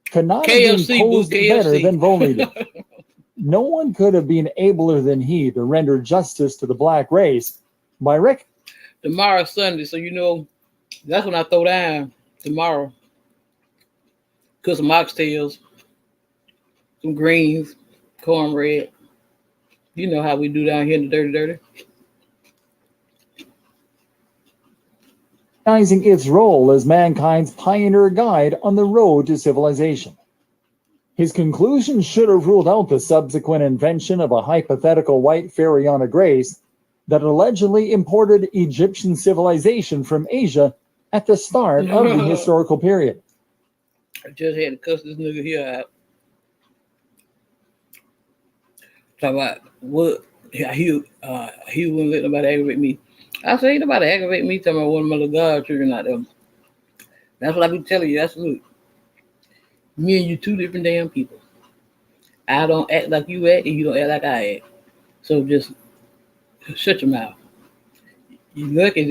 cannot have been posed better than Volney did. No one could have been abler than he to render justice to the black race by Tomorrow's Sunday, so that's when I throw down tomorrow. Cook some oxtails, some greens, cornbread. You know how we do down here in the dirty. Recognizing its role as mankind's pioneer guide on the road to civilization. His conclusion should have ruled out the subsequent invention of a hypothetical white fairy on a grace that allegedly imported Egyptian civilization from Asia at the start of the historical period. I just had to cuss this nigga here out. Talk about what he wouldn't let nobody aggravate me. I said, ain't nobody aggravate me. Talking about one of my little God children out there. That's what I be telling you. That's look. Me and you two different damn people. I don't act like you act, and you don't act like I act. So just shut your mouth. You lucky.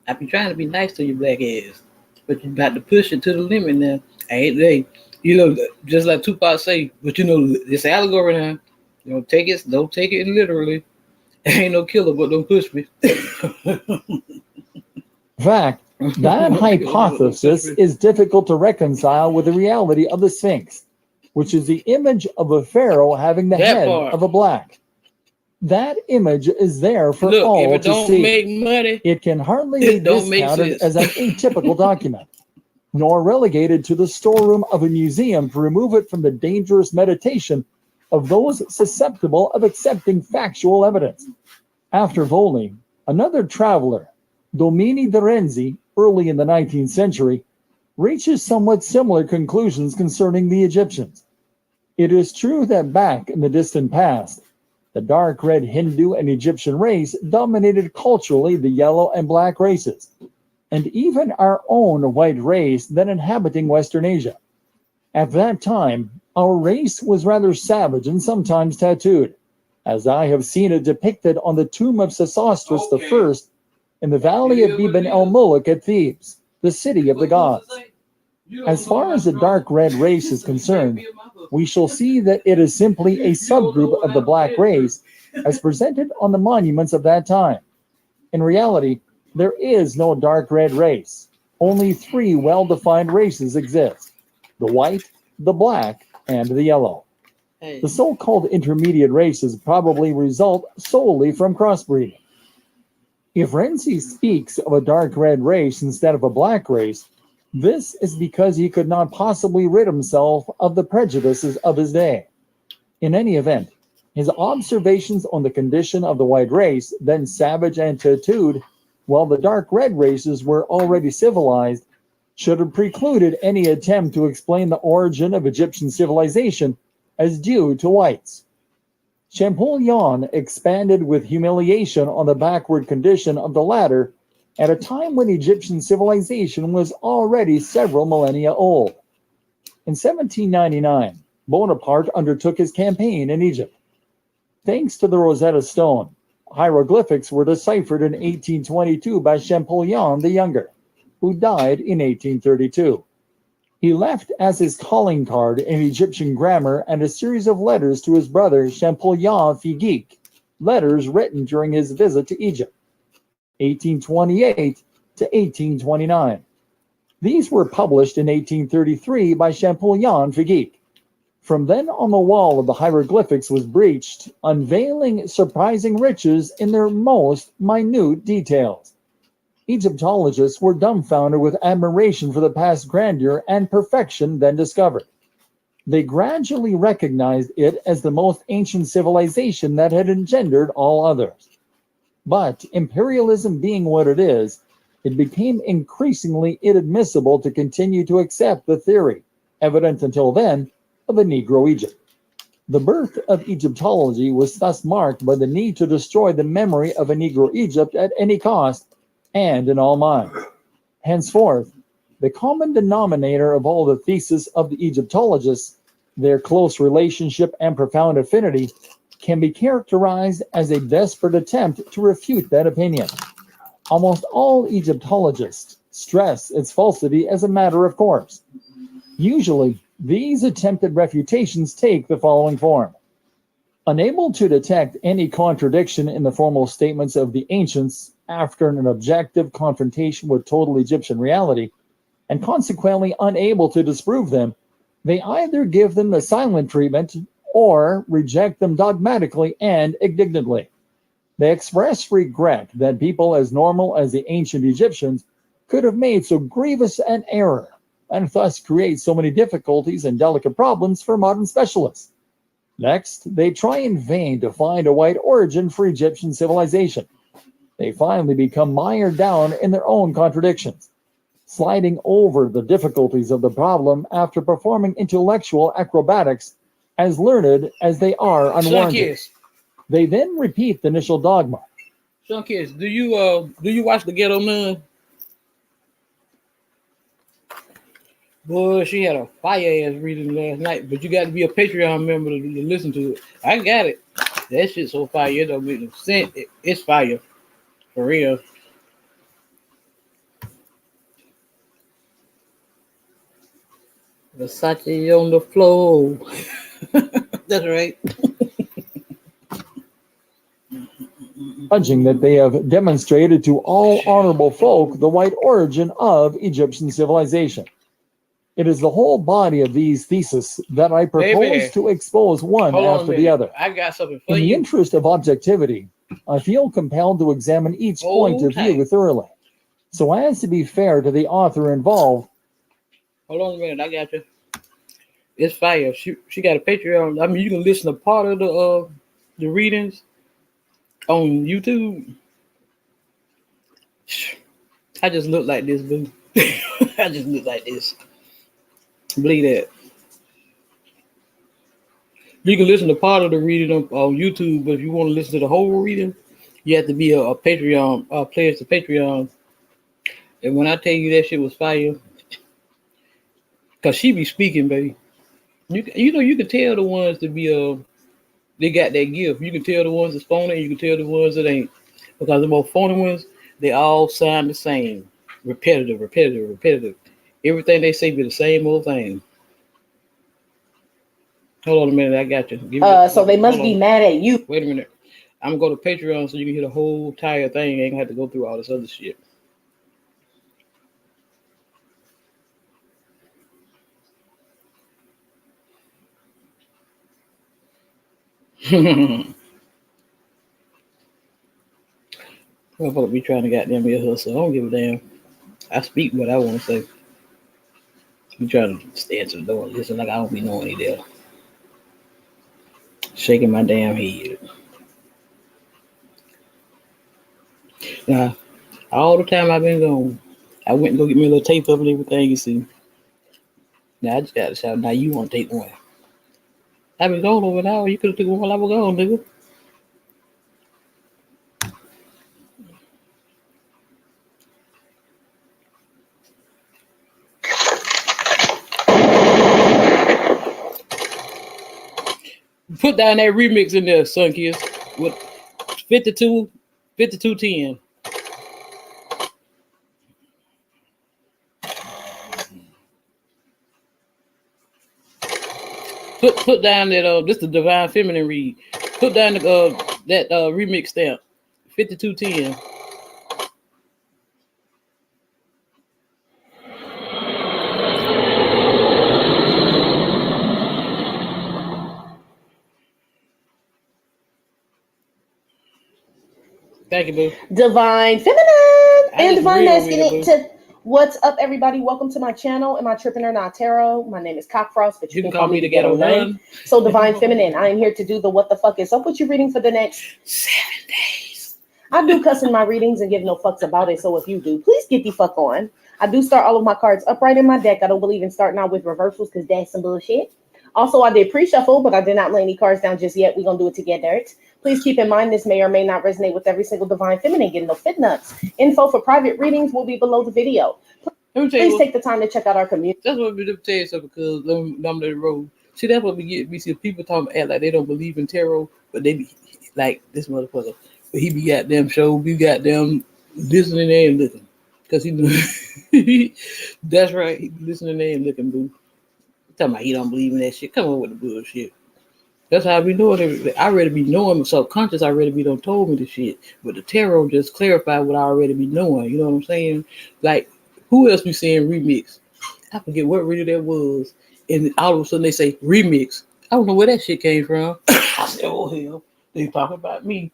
I be trying to be nice to your black ass. but you got to push it to the limit now. Ain't they? You know, just like Tupac say, but you know, it's allegory now. Don't take it literally. Ain't no killer, but don't push me. In fact, that hypothesis is difficult to reconcile with the reality of the Sphinx, which is the image of a pharaoh having the head of a black. That image is there for Look, all if it to don't see. make money, It can hardly be discounted as an atypical document, nor relegated to the storeroom of a museum to remove it from the dangerous meditation of those susceptible of accepting factual evidence. After Volney, another traveler, Domini de Renzi, early in the 19th century, reaches somewhat similar conclusions concerning the Egyptians. It is true that back in the distant past, the dark red Hindu and Egyptian race dominated culturally the yellow and black races, and even our own white race then inhabiting Western Asia. At that time, our race was rather savage and sometimes tattooed, as I have seen it depicted on the tomb of Sesostris I in the valley of Biban el-Muluk at Thebes, the city of the gods. As far as the dark red race is concerned, we shall see that it is simply a subgroup of the black race as presented on the monuments of that time. In reality, there is no dark red race. Only three well-defined races exist: the white, the black, and the yellow. The so-called intermediate races probably result solely from crossbreeding. If Renzi speaks of a dark red race instead of a black race, this is because he could not possibly rid himself of the prejudices of his day. In any event, his observations on the condition of the white race, then savage and tattooed, while the dark red races were already civilized, should have precluded any attempt to explain the origin of Egyptian civilization as due to whites. Champollion expanded with humiliation on the backward condition of the latter at a time when Egyptian civilization was already several millennia old. In 1799, Bonaparte undertook his campaign in Egypt. Thanks to the Rosetta Stone, hieroglyphics were deciphered in 1822 by Champollion the Younger, who died in 1832. He left as his calling card an Egyptian grammar and a series of letters to his brother Champollion Figeac, letters written during his visit to Egypt, 1828 to 1829. These were published in 1833 by Champollion Figeac. From then on, the wall of the hieroglyphics was breached, unveiling surprising riches in their most minute details. Egyptologists were dumbfounded with admiration for the past grandeur and perfection then discovered. They gradually recognized it as the most ancient civilization that had engendered all others. But imperialism being what it is, it became increasingly inadmissible to continue to accept the theory, evident until then, of a Negro Egypt. The birth of Egyptology was thus marked by the need to destroy the memory of a Negro Egypt at any cost and in all minds. Henceforth, the common denominator of all the theses of the Egyptologists, their close relationship and profound affinity, can be characterized as a desperate attempt to refute that opinion. Almost all Egyptologists stress its falsity as a matter of course. Usually, these attempted refutations take the following form. Unable to detect any contradiction in the formal statements of the ancients after an objective confrontation with total Egyptian reality, and consequently unable to disprove them, they either give them the silent treatment or reject them dogmatically and indignantly. They express regret that people as normal as the ancient Egyptians could have made so grievous an error, and thus create so many difficulties and delicate problems for modern specialists. Next, they try in vain to find a white origin for Egyptian civilization. They finally become mired down in their own contradictions, sliding over the difficulties of the problem after performing intellectual acrobatics as learned as they are unwarranted. They then repeat the initial dogma. Kiss, do you watch The Ghetto Nun? Boy, she had a fire ass reading last night, but you got to be a Patreon member to listen to it. I got it. That shit's so fire, it don't make no sense. It's fire. For real. Versace on the floor. That's right. Judging that they have demonstrated to all honorable folk the white origin of Egyptian civilization. It is the whole body of these theses that I propose Baby, to expose one hold on a after the minute. other. I got something for In the you. interest of objectivity, I feel compelled to examine each point Hold of view tight. thoroughly, so as to be fair to the author involved. Hold on a minute. I got you. It's fire. She got a Patreon. I mean, you can listen to part of the readings on YouTube. I just look like this, boo. I just look like this. Believe that. You can listen to part of the reading on YouTube, but if you want to listen to the whole reading, you have to be a Patreon, pledge to Patreon. And when I tell you that shit was fire, cause she be speaking, baby. You know you can tell the ones that be they got that gift. You can tell the ones that's phony, and you can tell the ones that ain't. Because the more phony ones, they all sound the same. Repetitive, repetitive, repetitive. Everything they say be the same old thing. Hold on a minute, I got you. So they must be mad at you. Wait a minute. I'm gonna go to Patreon so you can hear the whole entire thing. You ain't gonna have to go through all this other shit. Motherfucker be trying to goddamn be a hustle. I don't give a damn. I speak what I want to say. Be trying to stand to the door and listen like I don't be knowing any there. Shaking my damn head. Now, all the time I've been gone, I went and go get me a little tape of it and everything, you see. Now I just got to shout, now you want to take one. I've been gone over an hour. You could have took one while I was gone, nigga. Put down that remix in there, Sun Kiss, with 5210. Put down that this the Divine Feminine read. Put down the that remix stamp, 5210. Thank you, boo. Divine Feminine and Divine Masculine. What's up, everybody? Welcome to my channel. Am I tripping or not? Tarot. My name is Cockfrost, but you can call me the ghetto name. So Divine Feminine, I am here to do the what the fuck is up with you reading for the next 7 days. I do cuss in my readings and give no fucks about it. So if you do, please get the fuck on. I do start all of my cards upright in my deck. I don't believe in starting out with reversals because that's some bullshit. Also, I did pre-shuffle, but I did not lay any cards down just yet. We're going to do it together. Please keep in mind this may or may not resonate with every single Divine Feminine. Getting no fit nuts. Info for private readings will be below the video. Please take the time to check out our community. That's what we do tell you something because I'm the road. See, that's what we get. We see people talking act like they don't believe in tarot, but they be like this motherfucker. But he be goddamn show, be goddamn listening there and looking. Because he knew that's right. He be listening there and looking, boo. Talking about he don't believe in that shit. Come on with the bullshit. That's how I be knowing everything. I already be knowing subconscious. I already be done told me the shit. But the tarot just clarified what I already be knowing. You know what I'm saying? Like, who else be saying remix? I forget what reader that was. And all of a sudden they say remix. I don't know where that shit came from. I said, oh hell, they talking about me.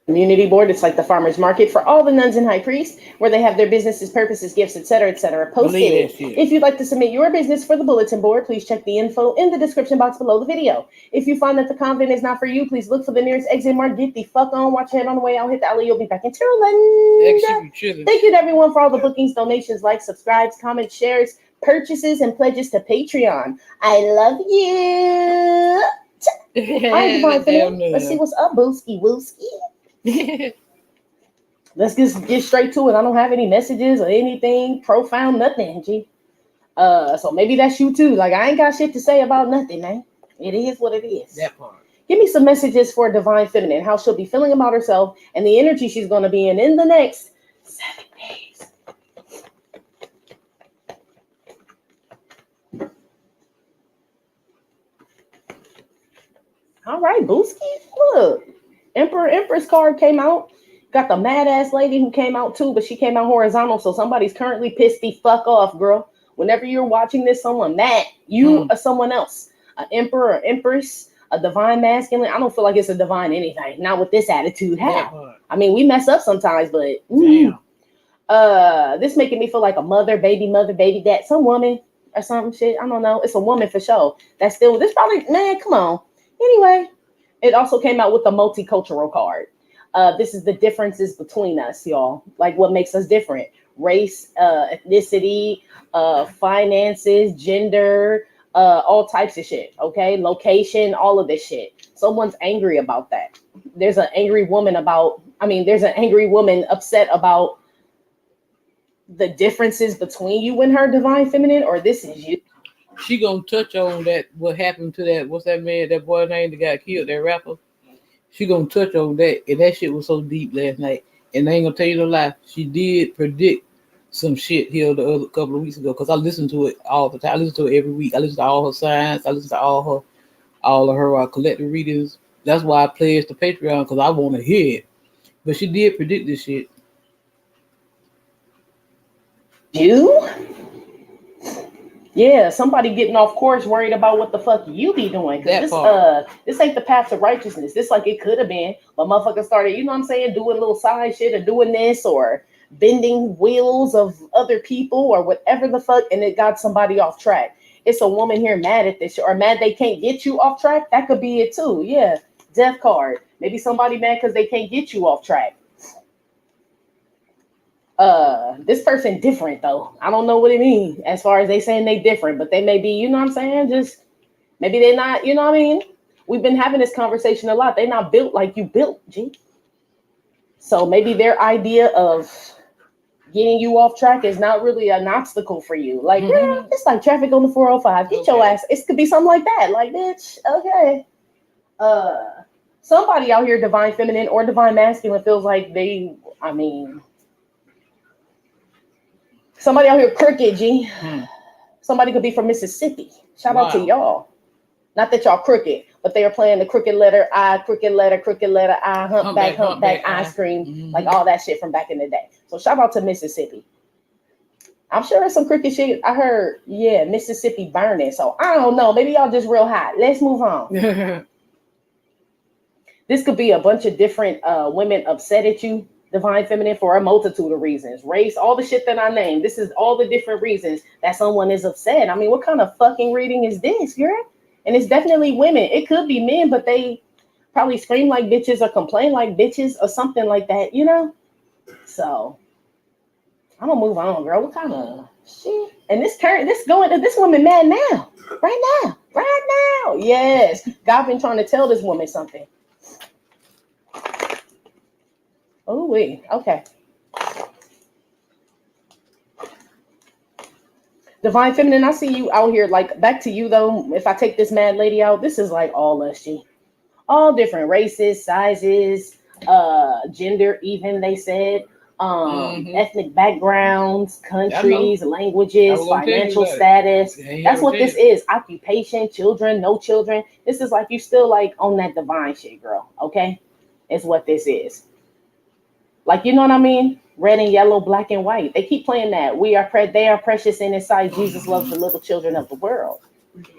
Community board. It's like the farmers market for all the nuns and high priests, where they have their businesses, purposes, gifts, etc., posted. If you'd like to submit your business for the bulletin board, please check the info in the description box below the video. If you find that the content is not for you, please look for the nearest exit mark. Get the fuck on. Watch ahead on the way out. Hit the alley. You'll be back in Maryland. Thank you to everyone for all the bookings, donations, likes, subscribes, comments, shares, purchases, and pledges to Patreon. I love you. I'm Divine Feminine. Let's see what's up, Booski Wooski. Let's just get straight to it. I don't have any messages or anything profound, nothing, G. So maybe that's you too. Like, I ain't got shit to say about nothing, man. It is what it is. That part. Give me some messages for Divine Feminine, how she'll be feeling about herself and the energy she's going to be in the next 7 days. All right, Booski. Look, Emperor Empress card came out. Got the mad ass lady who came out too, but she came out horizontal. So somebody's currently pissed the fuck off, girl. Whenever you're watching this, someone mad, you or someone else, an emperor, or empress, a divine masculine. I don't feel like it's a divine anything. Not with this attitude. How? I mean, we mess up sometimes, but this making me feel like a mother, baby dad, some woman or some shit. I don't know. It's a woman for sure. That's still this probably man. Come on. Anyway, it also came out with the multicultural card. This is the differences between us, y'all. Like what makes us different: race, ethnicity, finances, gender, all types of shit. Okay, location, all of this shit. Someone's angry about that. There's an angry woman upset about the differences between you and her divine feminine, or this is you. She gonna touch on that. What happened to that? What's that man? That boy name that got killed? That rapper. She gonna touch on that, and that shit was so deep last night. And I ain't gonna tell you no lie. She did predict some shit here the other couple of weeks ago because I listen to it all the time. I listen to it every week. I listen to all her signs. I listen to all of her collective readings. That's why I pledged the Patreon because I want to hear it. But she did predict this shit. You? Yeah, somebody getting off course, worried about what the fuck you be doing. Cause this ain't the path to righteousness. This like it could have been, but motherfucker started, you know what I'm saying, doing little side shit or doing this or bending wheels of other people or whatever the fuck, and it got somebody off track. It's a woman here mad at this shit or mad they can't get you off track. That could be it too. Yeah, death card. Maybe somebody mad because they can't get you off track. This person different though. I don't know what it means as far as they saying they different, but they may be, you know what I'm saying? Just maybe they're not, you know what I mean? We've been having this conversation a lot. They're not built like you built, G. So maybe their idea of getting you off track is not really an obstacle for you. Like, yeah, it's like traffic on the 405. Get your ass. It could be something like that. Like, bitch, okay. Somebody out here, divine feminine or divine masculine, feels like somebody out here crooked, G. Somebody could be from Mississippi. Shout out to y'all. Not that y'all crooked, but they are playing the crooked letter I, humpback, ice cream, like all that shit from back in the day. So shout out to Mississippi. I'm sure there's some crooked shit. I heard, yeah, Mississippi burning. So I don't know. Maybe y'all just real hot. Let's move on. This could be a bunch of different women upset at you, divine feminine, for a multitude of reasons. Race, all the shit that I named. This is all the different reasons that someone is upset. I mean, what kind of fucking reading is this, girl? And it's definitely women. It could be men, but they probably scream like bitches or complain like bitches or something like that, you know? So I'm gonna move on, girl. What kind of shit? And this woman mad now. Right now. Yes. God been trying to tell this woman something. Oh, wait. Okay. Divine feminine, I see you out here. Like, back to you though. If I take this mad lady out, this is like all us, G. All different races, sizes, gender, even they said, ethnic backgrounds, countries, languages, financial status. That's what this is. Occupation, children, no children. This is like you still like on that divine shit, girl. Okay, it's what this is. Like, you know what I mean? Red and yellow, black and white. They keep playing that. They are precious in His sight. Jesus loves the little children of the world.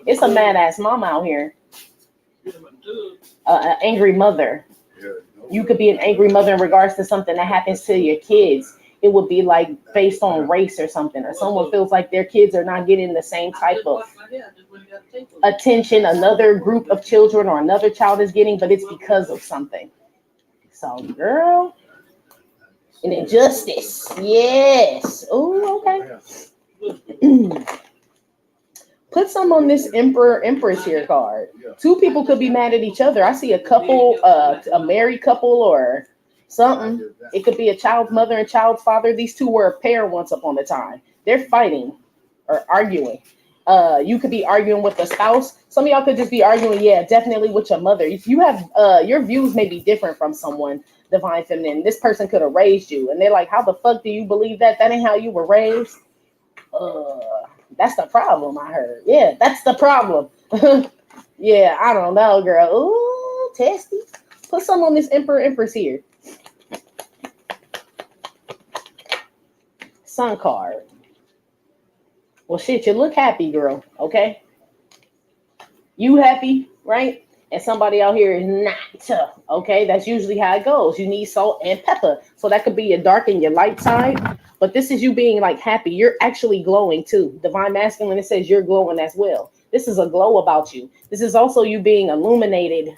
It's a mad ass mama out here. An angry mother. You could be an angry mother in regards to something that happens to your kids. It would be like based on race or something, or someone feels like their kids are not getting the same type of attention another group of children or another child is getting, but it's because of something. So, girl. And injustice. Yes. Oh, okay. Put some on this Empress here card. Two people could be mad at each other. I see a couple, a married couple or something. It could be a child's mother and child's father. These two were a pair once upon a time. They're fighting or arguing. You could be arguing with a spouse. Some of y'all could just be arguing, yeah, definitely with your mother. If you have your views may be different from someone, divine feminine. This person could have raised you, and they're like, how the fuck do you believe that? That ain't how you were raised. That's the problem, I heard. Yeah, that's the problem. Yeah, I don't know, girl. Ooh. testy. Put some on this Empress here. Sun card. Well, shit, you look happy, girl. Okay, you happy, right? And somebody out here is not. Okay, that's usually how it goes. You need salt and pepper, so that could be your dark and your light side. But this is you being like happy. You're actually glowing too. Divine masculine, it says you're glowing as well. This is a glow about you. This is also you being illuminated.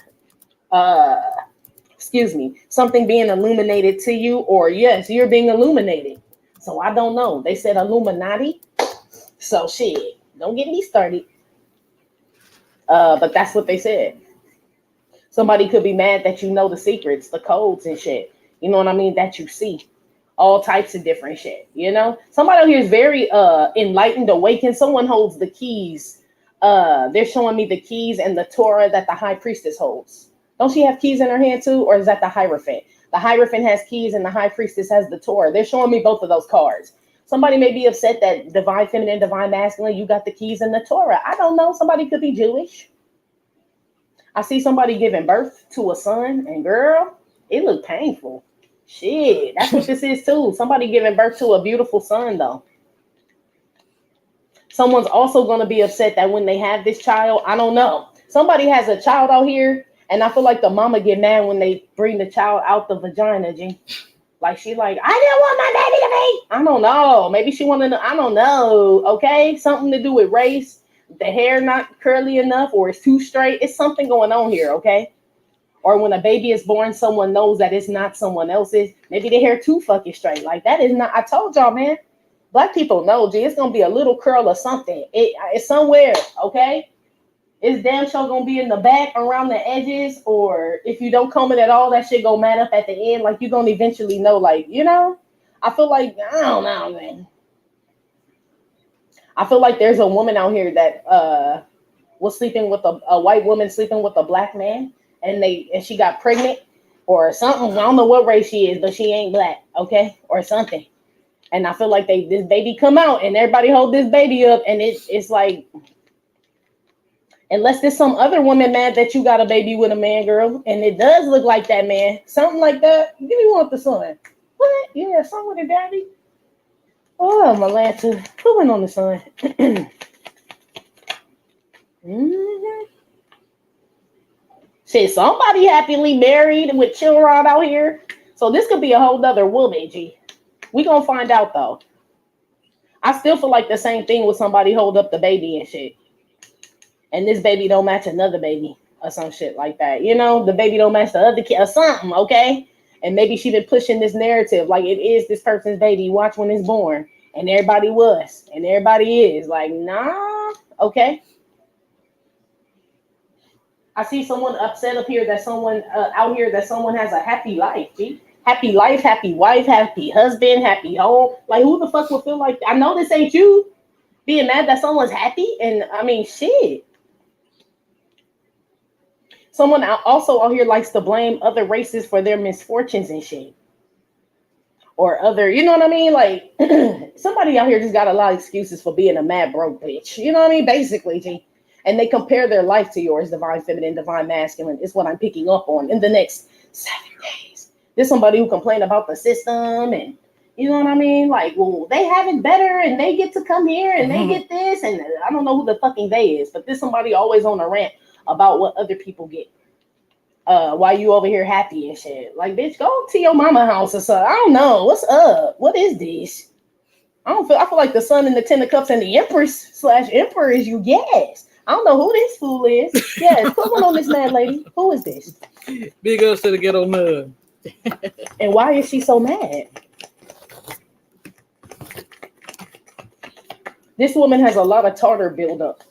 Something being illuminated to you, or yes, you're being illuminated. So I don't know. They said Illuminati. So shit, don't get me started. But that's what they said. Somebody could be mad that you know the secrets, the codes and shit. You know what I mean? That you see. All types of different shit, you know. Somebody out here is very enlightened, awakened. Someone holds the keys. They're showing me the keys and the Torah that the high priestess holds. Don't she have keys in her hand too, or is that the Hierophant? The Hierophant has keys and the high priestess has the Torah. They're showing me both of those cards. Somebody may be upset that divine feminine, divine masculine, you got the keys and the Torah. I don't know. Somebody could be Jewish. I see somebody giving birth to a son, and girl, it looked painful. Shit, that's what this is too. Somebody giving birth to a beautiful son, though. Someone's also going to be upset that when they have this child, I don't know. Somebody has a child out here, and I feel like the mama get mad when they bring the child out the vagina, G. Like, she like, I didn't want my baby to be. I don't know. Maybe she wanted to, I don't know. Okay, something to do with race. The hair not curly enough, or it's too straight. It's something going on here, okay? Or when a baby is born, someone knows that it's not someone else's. Maybe the hair too fucking straight. Like, that is not, I told y'all, man. Black people know, G, it's going to be a little curl or something. It's somewhere, okay? It's damn sure going to be in the back around the edges. Or if you don't comb it at all, that shit go mad up at the end. Like, you're going to eventually know, like, you know? I feel like, I don't know, man. I feel like there's a woman out here that was sleeping with a white woman sleeping with a black man. And she got pregnant or something. I don't know what race she is, but she ain't black, okay, or something. And I feel like this baby come out and everybody hold this baby up, and it's like, unless there's some other woman mad that you got a baby with a man, girl, and it does look like that man, something like that. Give me one with the son. What? Yeah, son with a daddy. Oh, my Lanta, who went on the son? Mm-hmm. Shit, somebody happily married with children out here. So this could be a whole nother woman, G. We gonna find out though. I still feel like the same thing with somebody hold up the baby and shit. And this baby don't match another baby or some shit like that. You know, the baby don't match the other kid or something, okay? And maybe she been pushing this narrative like it is this person's baby. Watch when it's born. And everybody was. And everybody is. Like, nah, okay? I see someone upset up here that someone out here that someone has a happy life, G. Happy life, happy wife, happy husband, happy home. Like, who the fuck would feel like, I know this ain't you being mad that someone's happy. And I mean, shit. Someone also out here likes to blame other races for their misfortunes and shit. Or other, you know what I mean? Like, somebody out here just got a lot of excuses for being a mad broke bitch. You know what I mean? Basically, G. And they compare their life to yours, divine feminine, divine masculine, is what I'm picking up on in the next 7 days. There's somebody who complained about the system, and you know what I mean? Like, well, they have it better, and they get to come here, and they get this, and I don't know who the fucking they is, but there's somebody always on a rant about what other people get. While you over here happy and shit. Like, bitch, go to your mama house or something. I don't know. What's up? What is this? I feel like the Sun and the Ten of Cups and the Empress/Emperor is you. Yes. I don't know who this fool is. Yes, put one on this mad lady. Who is this? Big ups to the ghetto nerd. And why is she so mad? This woman has a lot of tartar buildup.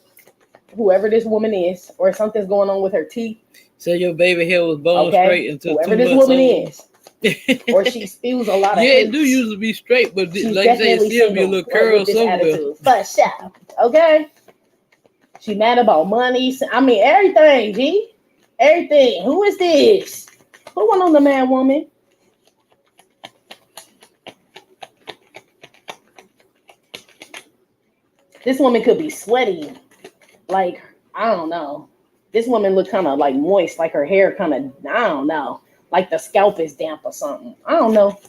Whoever this woman is, or something's going on with her teeth. So your baby hair was bone straight until whoever this woman is. Or she spews a lot of it do usually be straight, but she's like I say, it still be a little curl somewhere. For sure. Okay? She mad about money. I mean, everything, G. Everything. Who is this? Who went on the mad woman? This woman could be sweaty. Like, I don't know. This woman looked kind of like moist, like her hair kind of, I don't know, like the scalp is damp or something. I don't know.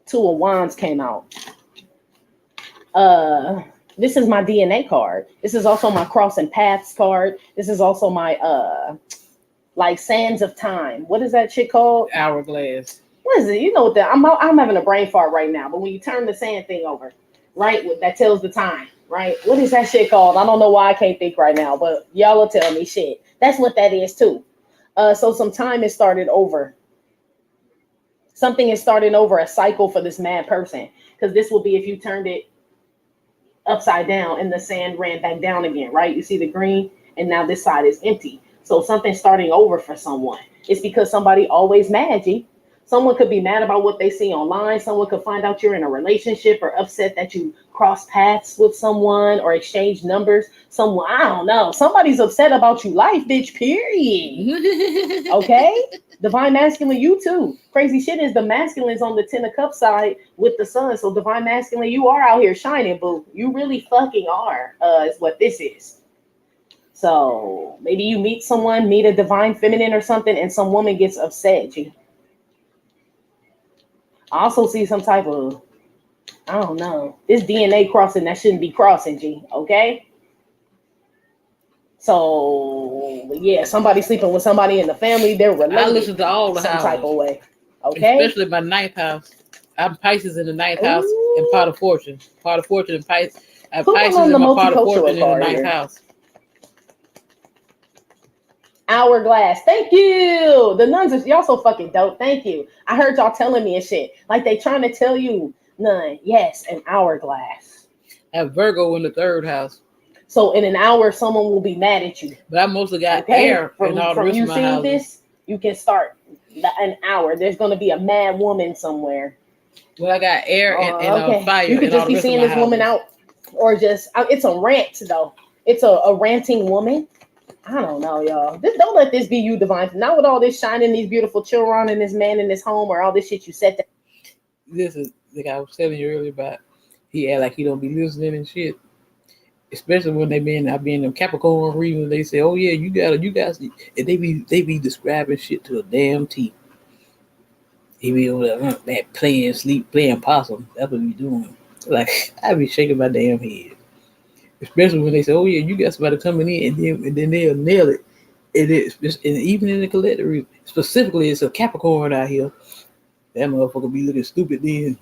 Two of Wands came out. This is my DNA card. This is also my crossing paths card. This is also my like sands of time. What is that shit called? Hourglass. What is it? You know what? I'm having a brain fart right now. But when you turn the sand thing over, right, that tells the time. Right? What is that shit called? I don't know why I can't think right now, but y'all will tell me shit. That's what that is too. So some time is started over. Something is starting over, a cycle for this mad person. Because this will be if you turned it upside down and the sand ran back down again, right? You see the green, and now this side is empty. So something's starting over for someone. It's because somebody always mad, G. Someone could be mad about what they see online. Someone could find out you're in a relationship or upset that you cross paths with someone or exchange numbers. Someone, I don't know. Somebody's upset about you life, bitch, period. Okay? Divine masculine, you too. Crazy shit is the masculine's on the 10 of cups side with the sun. So divine masculine, you are out here shining, boo. You really fucking are, is what this is. So maybe you meet a divine feminine or something, and some woman gets upset, G. I also see some type of, I don't know, this DNA crossing that shouldn't be crossing, G, okay? So, yeah, somebody sleeping with somebody in the family, they're related. I listen to all the some houses, type of way, okay? especially my ninth house. I'm Pisces in the ninth house and part of fortune. Part of fortune and Pisces. I have Pisces in my part of fortune in the ninth house. Hourglass. Thank you. The nuns are y'all so fucking dope. Thank you. I heard y'all telling me and shit. Like they trying to tell you, nun, yes, an hourglass. I have Virgo in the third house. So in an hour, someone will be mad at you. But I mostly got air in all the rest of my houses. From you seeing this, you can start an hour. There's going to be a mad woman somewhere. Well, I got air and fire. You could just be seeing this woman out, or just it's a rant though. It's a ranting woman. I don't know, y'all. Don't let this be you, divine. Not with all this shining, these beautiful children, and this man in this home, or all this shit you said. This is like I was telling you earlier about. He act like he don't be listening and shit. Especially when I be in them Capricorn readings, they say, "Oh yeah, you guys," and they be describing shit to a damn T. He be over there playing possum. That's what he doing. Like I be shaking my damn head. Especially when they say, "Oh yeah, you got somebody coming in," and then they'll nail it. And even in the collector, specifically, it's a Capricorn out here. That motherfucker be looking stupid then.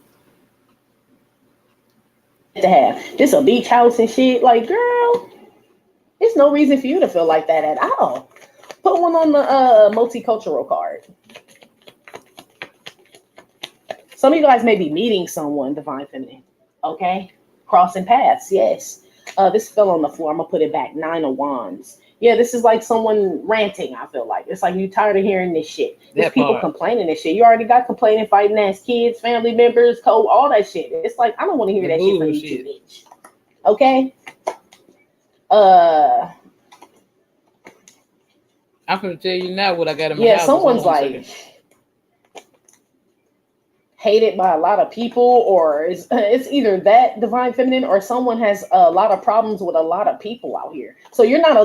To have this a beach house and shit, like girl, there's no reason for you to feel like that at all. Put one on the multicultural card. Some of you guys may be meeting someone, divine feminine. Okay, crossing paths. Yes. This fell on the floor. I'm gonna put it back. 9 of Wands. Yeah, this is like someone ranting. I feel like it's like you tired of hearing this shit. There's people complaining and shit. You already got complaining, fighting ass kids, family members, all that shit. It's like I don't want to hear that shit from you, bitch. Okay. I'm gonna tell you now what I got in my house. Yeah, someone's like hated by a lot of people, or it's either that divine feminine, or someone has a lot of problems with a lot of people out here. So you're not. I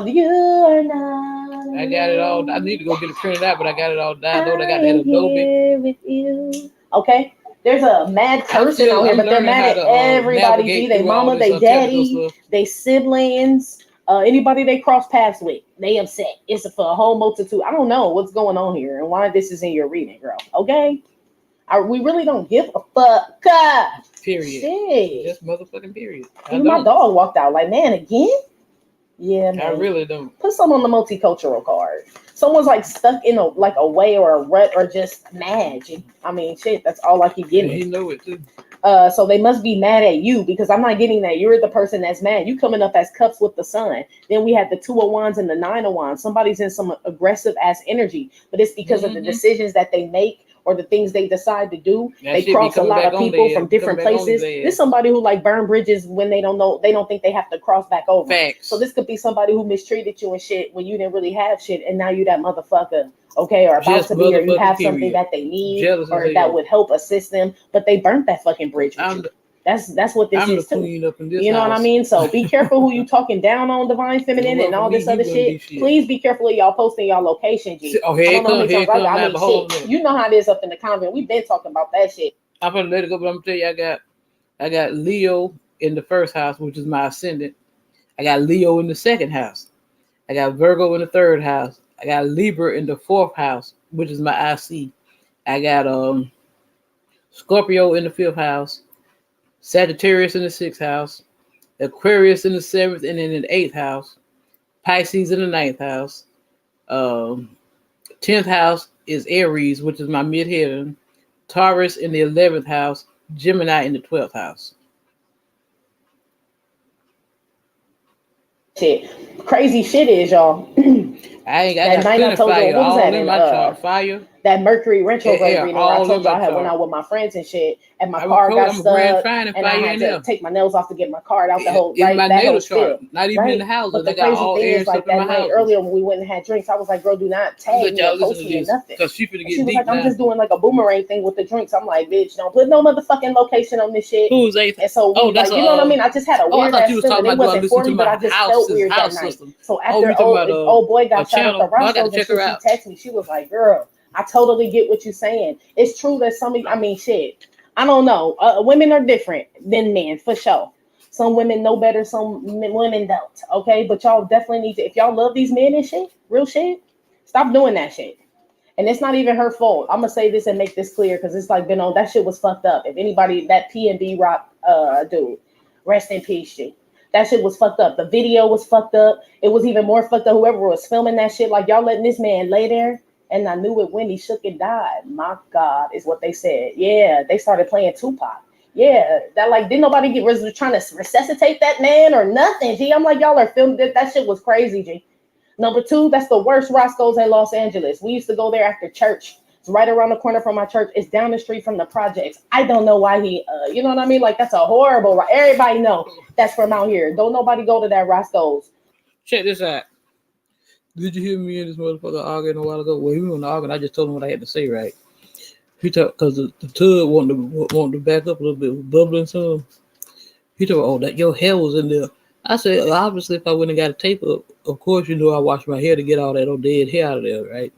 got it all. I need to go get it printed out, but I got it all downloaded. I got that Adobe. With you. Okay. There's a mad person out here, but they're mad at everybody. They mama, they daddy, they siblings, anybody they cross paths with. They upset. It's for a whole multitude. I don't know what's going on here and why this is in your reading, girl. Okay. We really don't give a fuck. Period. Shit. Just motherfucking period. Even my dog walked out like, man, again? Yeah, man. I really don't. Put some on the multicultural card. Someone's like stuck in a way or a rut or just mad. I mean, shit, that's all I keep getting. He know it too. So they must be mad at you because I'm not getting that. You're the person that's mad. You coming up as cups with the sun. Then we had the 2 of Wands and the 9 of Wands. Somebody's in some aggressive ass energy, but it's because of the decisions that they make or the things they decide to do. They cross a lot of people from different places. This is somebody who like burn bridges when they don't think they have to cross back over. Facts. So this could be somebody who mistreated you and shit when you didn't really have shit, and now you that motherfucker. Okay, or about to be, or you have something that they need, or that would help assist them, but they burnt that fucking bridge with you. That's what this I'm is the too. queen up in this You know house. what I mean? So be careful who you talking down on, Divine Feminine, and all this other shit. Please be careful of y'all posting y'all location, G. Oh, here it comes. I mean, shit. You know how it is up in the convent. We've been talking about that shit. I'm gonna let it go, but I'm gonna tell you, I got Leo in the first house, which is my ascendant. I got Leo in the second house. I got Virgo in the third house. I got Libra in the fourth house, which is my IC. I got Scorpio in the fifth house, Sagittarius in the sixth house, Aquarius in the seventh and in the eighth house, Pisces in the ninth house. 10th house is Aries, which is my midheaven, Taurus in the 11th house, Gemini in the 12th house. Shit. Crazy shit is, y'all. I got plenty fire all in my chart. Fire. That Mercury retrograde reading where I told you I had went out with my friends and shit, and my car got stuck, and I had to take my nails off to get my card out the whole in my natal chart, not even right? in the houses. But the crazy thing is, like that night earlier when we went and had drinks, I was like, "Girl, do not tag me or post me or nothing." Because she was like, "I'm just doing like a boomerang thing with the drinks." I'm like, "Bitch, don't put no motherfucking location on this shit." Who's eighth? And so, you know what I mean? I just had a weird ass feeling. It wasn't for me, but I just felt weird that night. So after old boy got shot at the Roscoe's, and she texted me. She was like, "Girl, I totally get what you're saying. It's true that shit. I don't know. Women are different than men, for sure. Some women know better, some women don't. Okay, but y'all definitely need to. If y'all love these men and shit, real shit, stop doing that shit. And it's not even her fault. I'm gonna say this and make this clear because it's like been on. That shit was fucked up. If anybody, that P&B Rock dude, rest in peace, shit. That shit was fucked up. The video was fucked up. It was even more fucked up. Whoever was filming that shit, like y'all letting this man lay there. And I knew it when he shook and died. My God, is what they said. Yeah, they started playing Tupac. Yeah, that like, didn't nobody was trying to resuscitate that man or nothing, G? I'm like, y'all are filming that shit was crazy, G. Number two, that's the worst Roscoe's in Los Angeles. We used to go there after church. It's right around the corner from my church. It's down the street from the projects. I don't know why he, you know what I mean? Like, that's a horrible, everybody know that's from out here. Don't nobody go to that Roscoe's. Check this out. Did you hear me and this motherfucker arguing a while ago? Well, he wasn't arguing. I just told him what I had to say, right? He talked because the tub wanted to back up a little bit, bubbling some. He told, "Oh, that your hair was in there." I said, obviously, if I went and got a tape up, of course, you know, I washed my hair to get all that old dead hair out of there, right?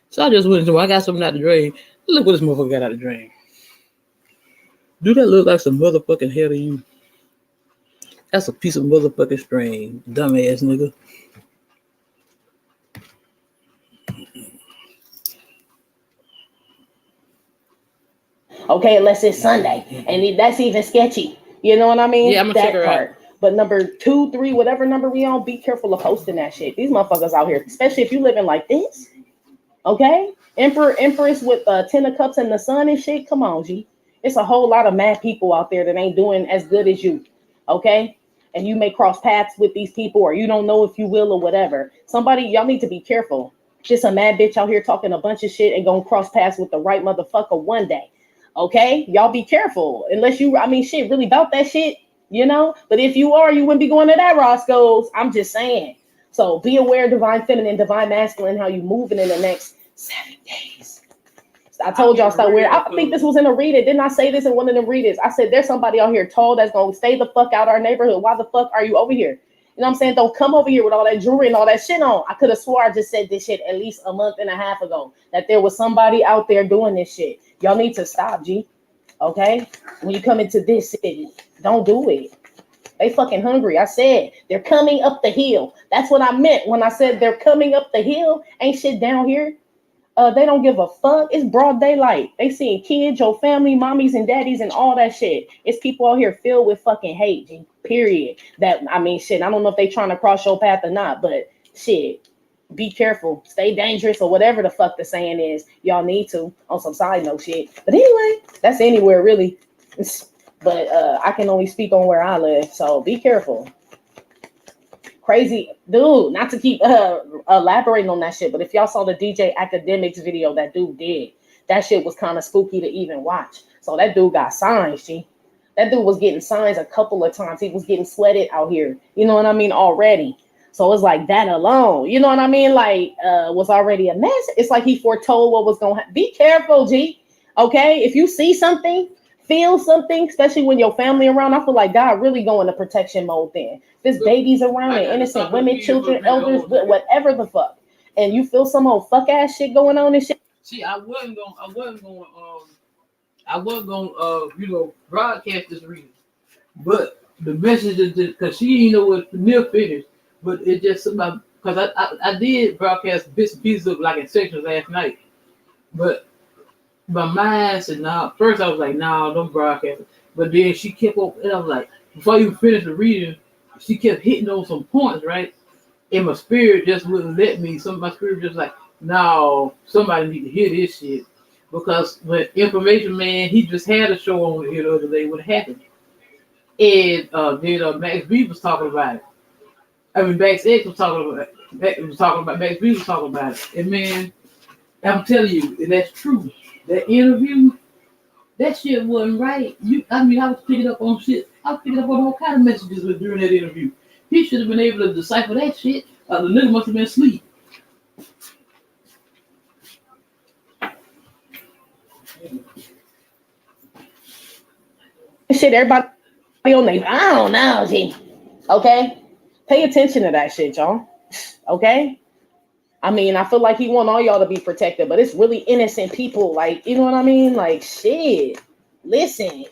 So I just went into I got something out the drain. Look what this motherfucker got out the drain. Do that look like some motherfucking hair to you? That's a piece of motherfucking string, dumbass nigga. Okay, unless it's Sunday, and that's even sketchy. You know what I mean? Yeah, I'm gonna check her out. But number 2, 3, whatever number we on, be careful of posting that shit. These motherfuckers out here, especially if you living like this. Okay, Empress with 10 of cups and the sun and shit. Come on, G. It's a whole lot of mad people out there that ain't doing as good as you. Okay, and you may cross paths with these people, or you don't know if you will or whatever. Y'all need to be careful. Just a mad bitch out here talking a bunch of shit and gonna cross paths with the right motherfucker one day. Okay, y'all be careful. Unless you, shit, really about that shit, you know. But if you are, you wouldn't be going to that Roscoe's. I'm just saying. So be aware, divine feminine, divine masculine, how you moving in the next 7 days. I told y'all stop weird. I think this was in a read it. Didn't I say this in one of them readings? I said there's somebody out here tall that's gonna stay the fuck out our neighborhood. Why the fuck are you over here? You know what I'm saying? Don't come over here with all that jewelry and all that shit on. I could have swore I just said this shit at least a month and a half ago, that there was somebody out there doing this shit. Y'all need to stop, G. Okay? When you come into this city, don't do it. They fucking hungry. I said they're coming up the hill. That's what I meant when I said they're coming up the hill. Ain't shit down here. They don't give a fuck. It's broad daylight. They seeing kids, your family, mommies and daddies and all that shit. It's people out here filled with fucking hate, G. Period. Shit, I don't know if they trying to cross your path or not, but shit, be careful. Stay dangerous or whatever the fuck the saying is. Y'all need to on some side note shit. But anyway, that's anywhere really. But I can only speak on where I live, so be careful. Crazy dude, not to keep elaborating on that shit, but if y'all saw the DJ Academics video that dude did, that shit was kind of spooky to even watch. So that dude got signs, G. That dude was getting signs a couple of times. He was getting sweated out here. You know what I mean? Already. So it's like that alone. You know what I mean? Like, was already a mess. It's like he foretold what was going to happen. Be careful, G. Okay? If you see something, feel something, especially when your family around, I feel like God really go into protection mode then. There's babies around and innocent women, children, elders, whatever the fuck. And you feel some old fuck ass shit going on and shit. See, I wasn't gonna broadcast this reading. But the message is because she didn't know what near finished, but it just about because I did broadcast bits and pieces of like in sections last night. But my mind said, nah. First, I was like, nah, don't broadcast it. But then she kept up, and I was like, before you finish the reading, she kept hitting on some points, right? And my spirit just wouldn't let me. Some of my spirit just like, no, somebody need to hear this shit. Because when Information Man, he just had a show on here the other day, what happened. And then Max B was talking about it. I mean, Max X was talking about it. Max B was talking about it. And man, I'm telling you, and that's true. That interview, that shit wasn't right. I was picking up on shit. I was picking up on all kind of messages during that interview. He should have been able to decipher that shit. The nigga must have been asleep. Shit, everybody on their, I don't know, G. Okay? Pay attention to that shit, y'all. Okay? I mean, I feel like he want all y'all to be protected, but it's really innocent people. Like, you know what I mean? Like, shit. Listen.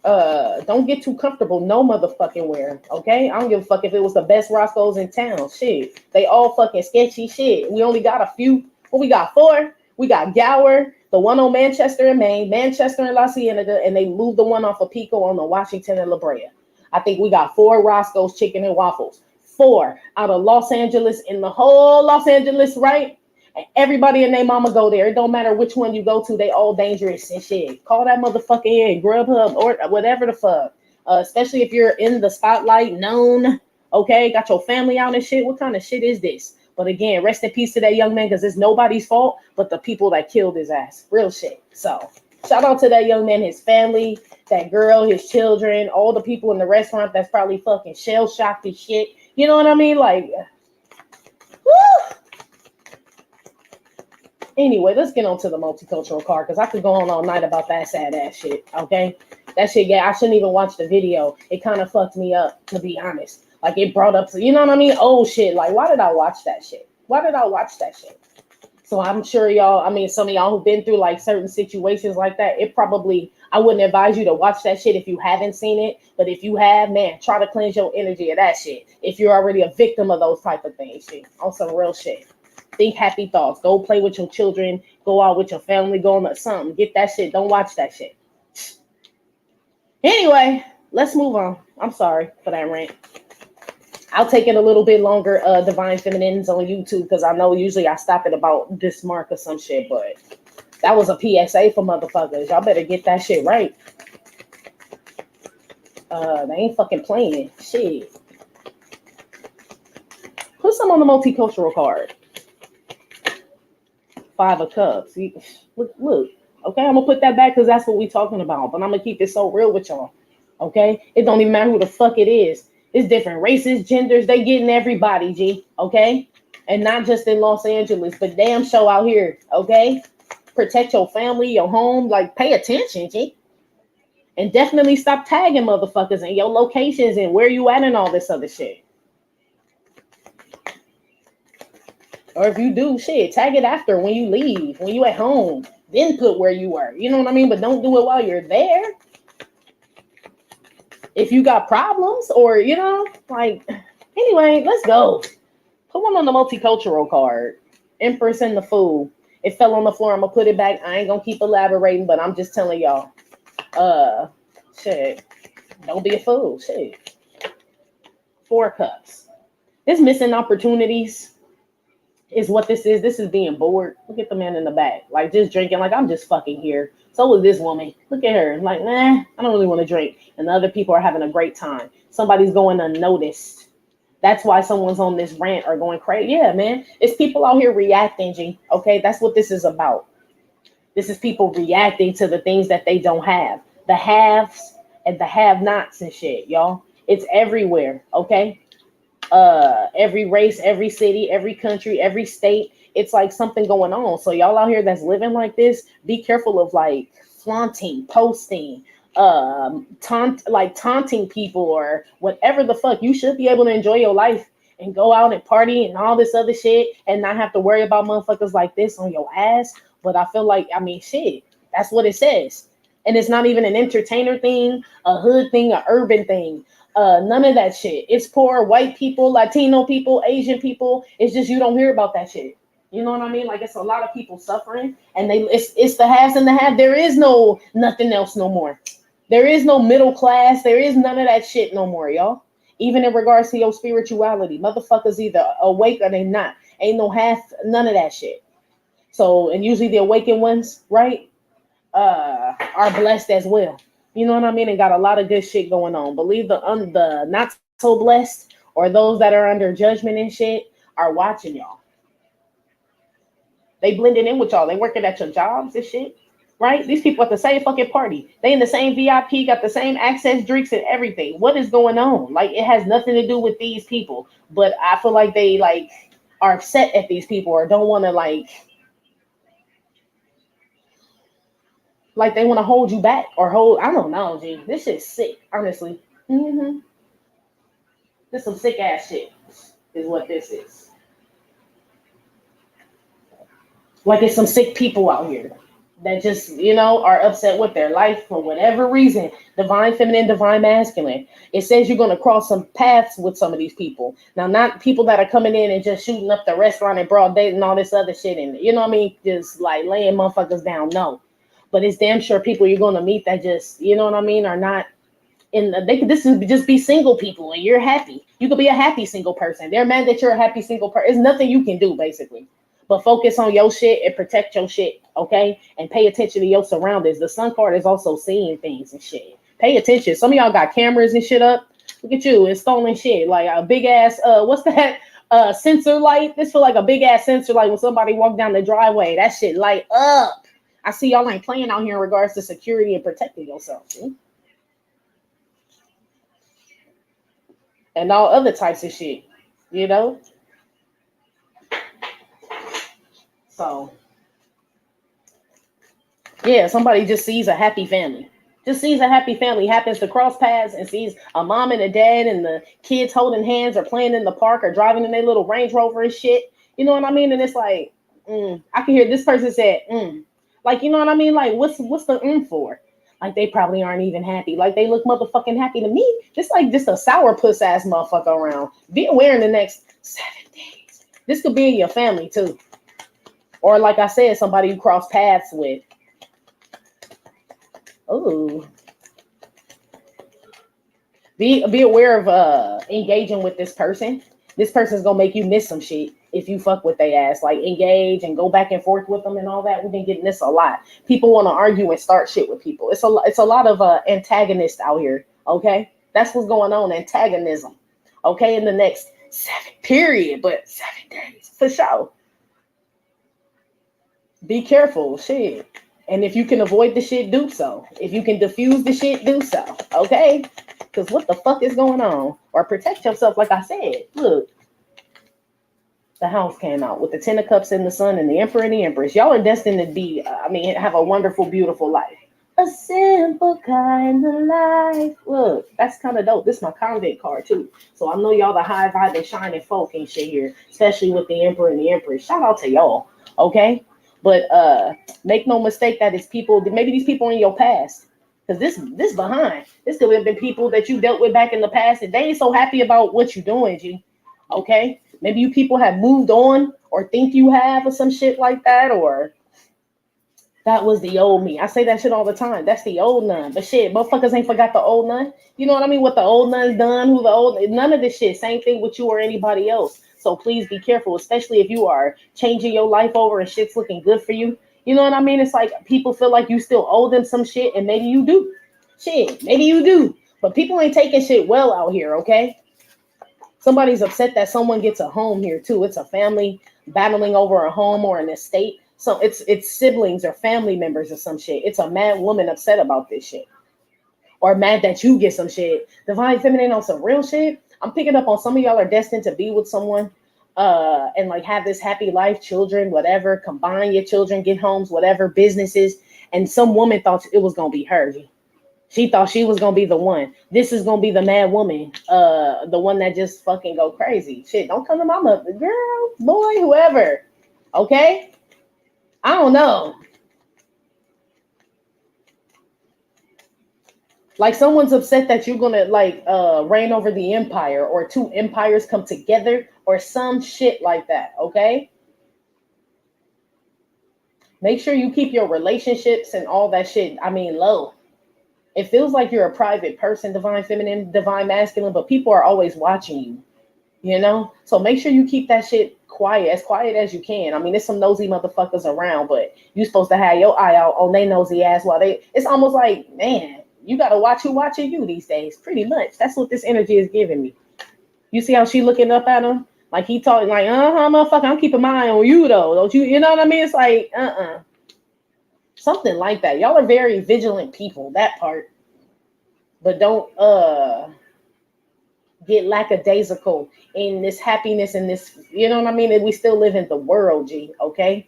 Don't get too comfortable no motherfucking where. Okay? I don't give a fuck if it was the best Roscoe's in town. Shit. They all fucking sketchy shit. We only got a few. Well, we got 4. We got Gower, the one on Manchester and Maine, Manchester and La Cienega, and they moved the one off of Pico on the Washington and La Brea. I think we got 4 Roscoe's chicken and waffles. 4 out of Los Angeles, in the whole Los Angeles, right? And everybody and their mama go there. It don't matter which one you go to, they all dangerous and shit. Call that motherfucker in, Grubhub or whatever the fuck. Especially if you're in the spotlight, known, okay? Got your family out and shit. What kind of shit is this? But again, rest in peace to that young man, because it's nobody's fault but the people that killed his ass. Real shit. So shout out to that young man, his family, that girl, his children, all the people in the restaurant that's probably fucking shell-shocked as shit. You know what I mean? Like, woo! Anyway, let's get on to the multicultural card, because I could go on all night about that sad ass shit, okay? That shit, yeah, I shouldn't even watch the video. It kind of fucked me up, to be honest. Like, it brought up, you know what I mean? Oh, shit. Like, why did I watch that shit? Why did I watch that shit? So I'm sure y'all, I mean, some of y'all who've been through, like, certain situations like that, it probably, I wouldn't advise you to watch that shit if you haven't seen it. But if you have, man, try to cleanse your energy of that shit. If you're already a victim of those type of things, shit, on some real shit. Think happy thoughts. Go play with your children. Go out with your family. Go on something. Get that shit. Don't watch that shit. Anyway, let's move on. I'm sorry for that rant. I'll take it a little bit longer, Divine Feminines on YouTube, because I know usually I stop at about this mark or some shit, but that was a PSA for motherfuckers. Y'all better get that shit right. They ain't fucking playing. Shit. Put some on the multicultural card. 5 of Cups. Look. Okay, I'm gonna put that back because that's what we talking about. But I'm gonna keep it so real with y'all. Okay? It don't even matter who the fuck it is. It's different races, genders, they getting everybody, G. Okay? And not just in Los Angeles, but damn show out here. Okay? Protect your family, your home, like pay attention, G. And definitely stop tagging motherfuckers and your locations and where you at and all this other shit. Or if you do shit, tag it after when you leave, when you at home. Then put where you were. You know what I mean? But don't do it while you're there. If you got problems or, you know, like, anyway, let's go. Put one on the multicultural card. Empress and the Fool. It fell on the floor. I'm going to put it back. I ain't going to keep elaborating, but I'm just telling y'all. Shit. Don't be a fool. Shit. 4 Cups. This missing opportunities is what this is. This is being bored. Look at the man in the back. Like, just drinking. Like, I'm just fucking here. So was this woman. Look at her. Like, nah, I don't really want to drink. And the other people are having a great time. Somebody's going unnoticed. That's why someone's on this rant or going crazy. Yeah, man. It's people out here reacting, G. Okay? That's what this is about. This is people reacting to the things that they don't have. The haves and the have-nots and shit, y'all. It's everywhere, okay? every race, every city, every country, every state. It's like something going on. So y'all out here that's living like this, be careful of like flaunting, posting, taunting people or whatever the fuck. You should be able to enjoy your life and go out and party and all this other shit and not have to worry about motherfuckers like this on your ass. But I feel like, I mean, shit, that's what it says. And it's not even an entertainer thing, a hood thing, a urban thing. None of that shit. It's poor white people, Latino people, Asian people. It's just you don't hear about that shit. You know what I mean? Like, it's a lot of people suffering, and it's the haves and the have. There is no nothing else no more. There is no middle class. There is none of that shit no more, y'all. Even in regards to your spirituality, motherfuckers either awake or they not. Ain't no half, none of that shit. So, and usually the awakened ones, right, are blessed as well. You know what I mean? And got a lot of good shit going on. Believe the not so blessed or those that are under judgment and shit are watching y'all. They blending in with y'all. They working at your jobs and shit, right? These people at the same fucking party. They in the same VIP, got the same access drinks and everything. What is going on? Like, it has nothing to do with these people. But I feel like they like are upset at these people or don't want to like they want to hold you back or hold. I don't know, G. This shit's sick, honestly. This some sick ass shit is what this is. Like, it's some sick people out here that just, you know, are upset with their life for whatever reason. Divine feminine, divine masculine. It says you're going to cross some paths with some of these people. Now, not people that are coming in and just shooting up the restaurant and broad date and all this other shit. And, you know what I mean? Just like laying motherfuckers down. No. But it's damn sure people you're going to meet that just, you know what I mean, are not this could just be single people and you're happy. You could be a happy single person. They're mad that you're a happy single person. There's nothing you can do, basically. But focus on your shit and protect your shit, okay? And pay attention to your surroundings. The sun card is also seeing things and shit. Pay attention. Some of y'all got cameras and shit up. Look at you, installing shit. Like a big ass, what's that? Sensor light. This feel like a big ass sensor light when somebody walk down the driveway. That shit light up. I see y'all ain't playing out here in regards to security and protecting yourself. See? And all other types of shit, you know? So, yeah, somebody just sees a happy family. Just sees a happy family, happens to cross paths and sees a mom and a dad and the kids holding hands or playing in the park or driving in their little Range Rover and shit. You know what I mean? And it's like, I can hear this person say, Like, you know what I mean? Like, what's the for? Like, they probably aren't even happy. Like, they look motherfucking happy to me. Just like just a sourpuss ass motherfucker around. Be aware in the next 7 days. This could be in your family too. Or like I said, somebody you cross paths with. Oh. Be aware of engaging with this person. This person's gonna make you miss some shit if you fuck with they ass. Like, engage and go back and forth with them and all that. We've been getting this a lot. People want to argue and start shit with people. It's a lot of antagonists out here. Okay, that's what's going on. Antagonism. Okay, in the next 7 days for sure. Be careful, shit. And if you can avoid the shit, do so. If you can diffuse the shit, do so. Okay? Because what the fuck is going on? Or protect yourself, like I said. Look. The house came out with the 10 of Cups and the Sun and the Emperor and the Empress. Y'all are destined to be, have a wonderful, beautiful life. A simple kind of life. Look, that's kind of dope. This is my convent card, too. So I know y'all the high vibe and shining folk and shit here. Especially with the Emperor and the Empress. Shout out to y'all. Okay? But make no mistake that it's people, maybe these people in your past. Because this behind. This could have been people that you dealt with back in the past and they ain't so happy about what you're doing, G. Okay? Maybe you people have moved on or think you have or some shit like that, or that was the old me. I say that shit all the time. That's the old nun. But shit, motherfuckers ain't forgot the old nun. You know what I mean? What the old nun's done, none of this shit. Same thing with you or anybody else. So please be careful, especially if you are changing your life over and shit's looking good for you. You know what I mean? It's like people feel like you still owe them some shit, and maybe you do. Shit, maybe you do. But people ain't taking shit well out here, okay? Somebody's upset that someone gets a home here too. It's a family battling over a home or an estate. So it's siblings or family members or some shit. It's a mad woman upset about this shit. Or mad that you get some shit. Divine feminine on some real shit. I'm picking up on some of y'all are destined to be with someone and like have this happy life, children, whatever, combine your children, get homes, whatever, businesses. And some woman thought it was gonna be her. She thought she was gonna be the one. This is gonna be the mad woman, the one that just fucking go crazy. Shit, don't come to my mother, girl, boy, whoever. Okay? I don't know. Like someone's upset that you're gonna like reign over the empire, or two empires come together, or some shit like that. Okay. Make sure you keep your relationships and all that shit, I mean, low. It feels like you're a private person, divine feminine, divine masculine, but people are always watching you, you know? So make sure you keep that shit quiet as you can. I mean, there's some nosy motherfuckers around, but you're supposed to have your eye out on they nosy ass while it's almost like, man, you got to watch who watching you these days. Pretty much. That's what this energy is giving me. You see how she looking up at him? Like he talking like, motherfucker, I'm keeping my eye on you though. Don't you know what I mean? It's like, something like that. Y'all are very vigilant people, that part. But don't get lackadaisical in this happiness and this, you know what I mean? And we still live in the world, G, okay?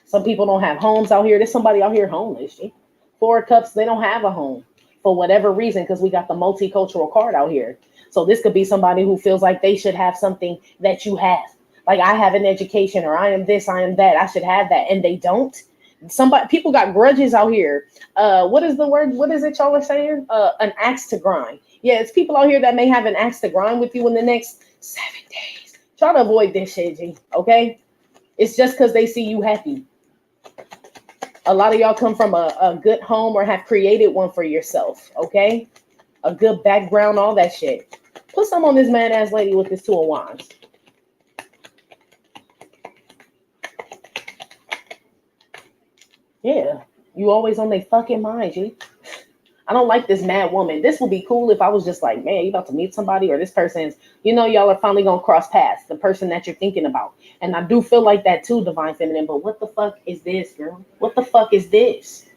Some people don't have homes out here. There's somebody out here homeless, G. 4 cups, they don't have a home for whatever reason, because we got the multicultural card out here. So this could be somebody who feels like they should have something that you have. Like I have an education, or I am this, I am that, I should have that, and they don't. People got grudges out here. What is the word? What is it y'all are saying? An axe to grind. Yeah, it's people out here that may have an axe to grind with you in the next 7 days. Try to avoid this shit, G. Okay? It's just because they see you happy. A lot of y'all come from a good home or have created one for yourself. Okay? A good background, all that shit. Put some on this mad ass lady with this 2 of wands. Yeah, you always on their fucking mind, G. I don't like this mad woman. This would be cool if I was just like, man, you about to meet somebody, or this person's, y'all are finally gonna cross paths, the person that you're thinking about. And I do feel like that too, divine feminine. But what the fuck is this, girl? What the fuck is this?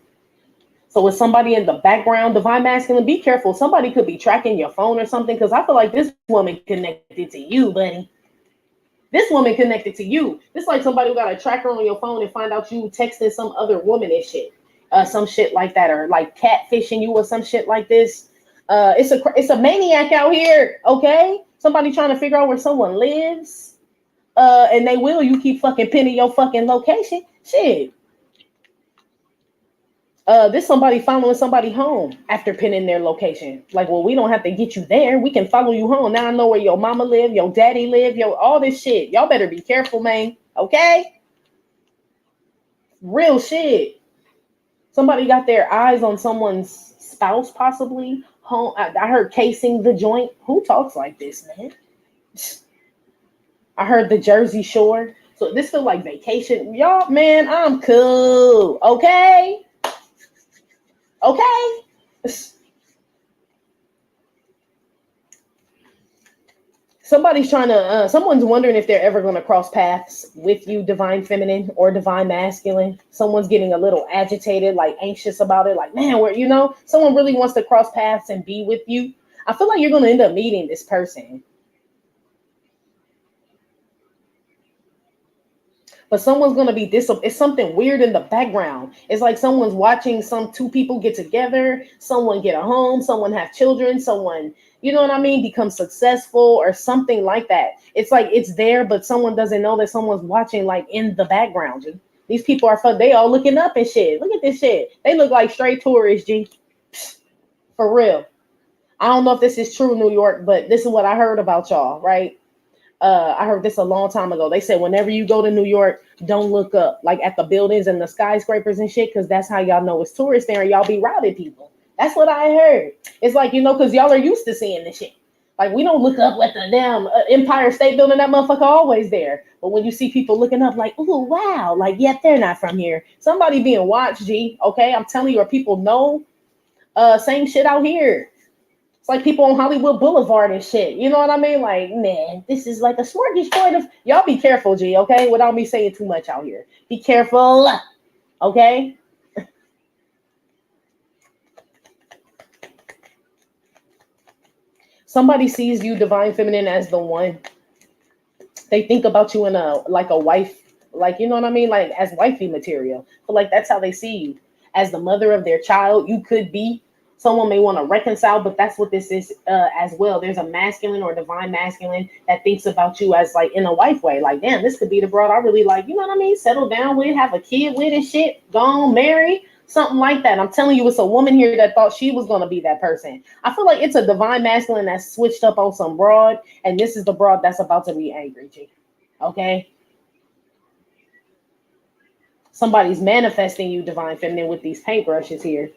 So with somebody in the background, divine masculine, be careful. Somebody could be tracking your phone or something, because I feel like this woman connected to you, buddy. This woman connected to you. It's like somebody who got a tracker on your phone and find out you texting some other woman and shit. Some shit like that, or like catfishing you or some shit like this. It's a maniac out here, okay? Somebody trying to figure out where someone lives. And they will. You keep fucking pinning your fucking location. Shit. This somebody following somebody home after pinning their location. Like, well, we don't have to get you there. We can follow you home. Now I know where your mama live, your daddy live, all this shit. Y'all better be careful, man. Okay? Real shit. Somebody got their eyes on someone's spouse, possibly. Home. I heard casing the joint. Who talks like this, man? I heard the Jersey Shore. So this feel like vacation. Y'all, man, I'm cool. Okay? Okay? Somebody's trying to, someone's wondering if they're ever going to cross paths with you, divine feminine or divine masculine. Someone's getting a little agitated, like anxious about it. Like, man, someone really wants to cross paths and be with you. I feel like you're going to end up meeting this person. But someone's going to be it's something weird in the background. It's like someone's watching two people get together, someone get a home, someone have children, someone, you know what I mean, become successful or something like that. It's like it's there, but someone doesn't know that someone's watching, like in the background. G. These people are fun. They all looking up and shit. Look at this shit. They look like straight tourists, G. For real. I don't know if this is true, New York, but this is what I heard about y'all, right? I heard this a long time ago. They said whenever you go to New York, don't look up like at the buildings and the skyscrapers and shit, because that's how y'all know it's tourists there and y'all be robbing people. That's what I heard. It's like, because y'all are used to seeing this shit. Like, we don't look up at the damn Empire State Building. That motherfucker always there. But when you see people looking up like, oh, wow, like, yep, they're not from here. Somebody being watched, G, okay? I'm telling you, or people know same shit out here. It's like people on Hollywood Boulevard and shit. You know what I mean? Like, man, this is like a smorgasbord of... Y'all be careful, G, okay? Without me saying too much out here. Be careful, okay? Somebody sees you, divine feminine, as the one. They think about you in a like a wife, like you know what I mean, like as wifey material. But like that's how they see you, as the mother of their child. You could be someone may want to reconcile, but that's what this is as well. There's a masculine or divine masculine that thinks about you as like in a wife way. Like, damn, this could be the broad I really like. You know what I mean? Settle down with, have a kid with, and shit. Go on, marry. Something like that. I'm telling you, it's a woman here that thought she was going to be that person. I feel like it's a divine masculine that switched up on some broad, and this is the broad that's about to be angry, G. Okay? Somebody's manifesting you, divine feminine, with these paintbrushes here.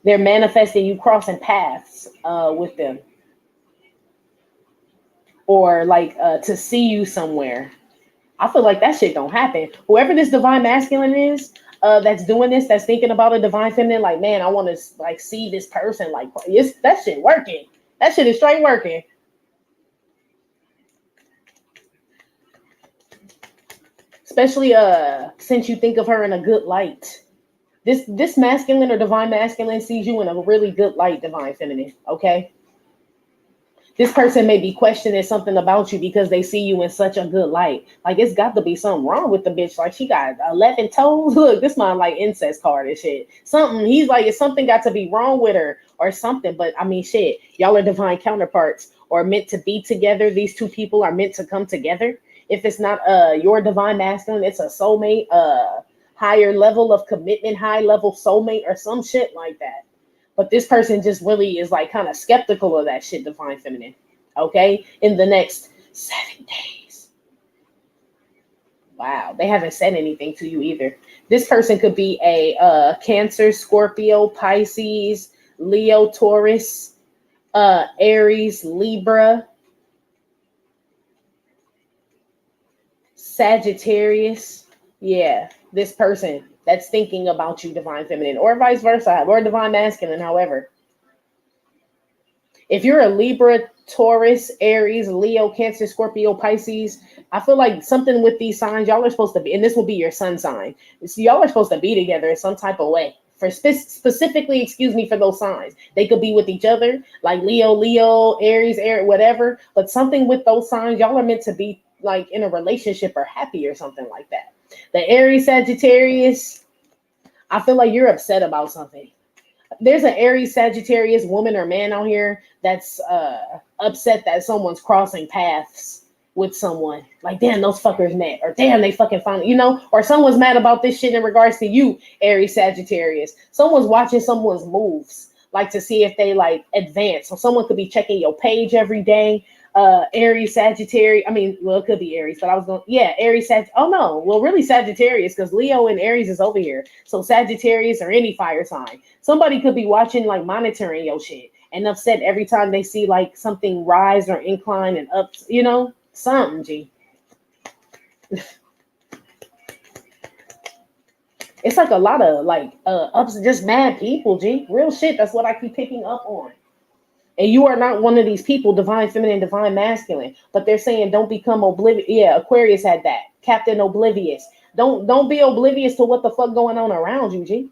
They're manifesting you crossing paths with them. Or like to see you somewhere. I feel like that shit don't happen. Whoever this divine masculine is, that's doing this, that's thinking about a divine feminine, like, man, I want to like see this person, like, it's that shit working. That shit is straight working. Especially since you think of her in a good light. This masculine or divine masculine sees you in a really good light, divine feminine, okay? This person may be questioning something about you because they see you in such a good light. Like, it's got to be something wrong with the bitch. Like, she got 11 toes. Look, this man like incest card and shit. Something, he's like, it's something got to be wrong with her or something. But, I mean, shit, y'all are divine counterparts or meant to be together. These two people are meant to come together. If it's not your divine masculine, it's a soulmate, higher level of commitment, high level soulmate or some shit like that. But this person just really is like kind of skeptical of that shit, divine feminine. Okay? In the next 7 days. Wow. They haven't said anything to you either. This person could be a Cancer, Scorpio, Pisces, Leo, Taurus, Aries, Libra, Sagittarius. Yeah. This person that's thinking about you, divine feminine, or vice versa, or divine masculine, however. If you're a Libra, Taurus, Aries, Leo, Cancer, Scorpio, Pisces, I feel like something with these signs, y'all are supposed to be, and this will be your sun sign. So y'all are supposed to be together in some type of way. For specifically, excuse me, for those signs. They could be with each other, like Leo, Aries, whatever. But something with those signs, y'all are meant to be like in a relationship or happy or something like that. The Aries, Sagittarius, I feel like you're upset about something. There's an Aries, Sagittarius woman or man out here that's upset that someone's crossing paths with someone. Like, damn, those fuckers met. Or damn, they fucking found, you know? Or someone's mad about this shit in regards to you, Aries, Sagittarius. Someone's watching someone's moves, like to see if they like advance. So someone could be checking your page every day. Aries, Sagittarius. I mean, well, it could be Aries, but I was going, yeah, Aries, oh no, well, really Sagittarius, because Leo and Aries is over here. So Sagittarius or any fire sign. Somebody could be watching, like monitoring your shit and upset every time they see like something rise or incline and up, you know, something, G. It's like a lot of like ups, just mad people, G. Real shit. That's what I keep picking up on. And you are not one of these people, divine feminine, divine masculine. But they're saying don't become oblivious. Yeah, Aquarius had that. Captain Oblivious. Don't be oblivious to what the fuck going on around you, G.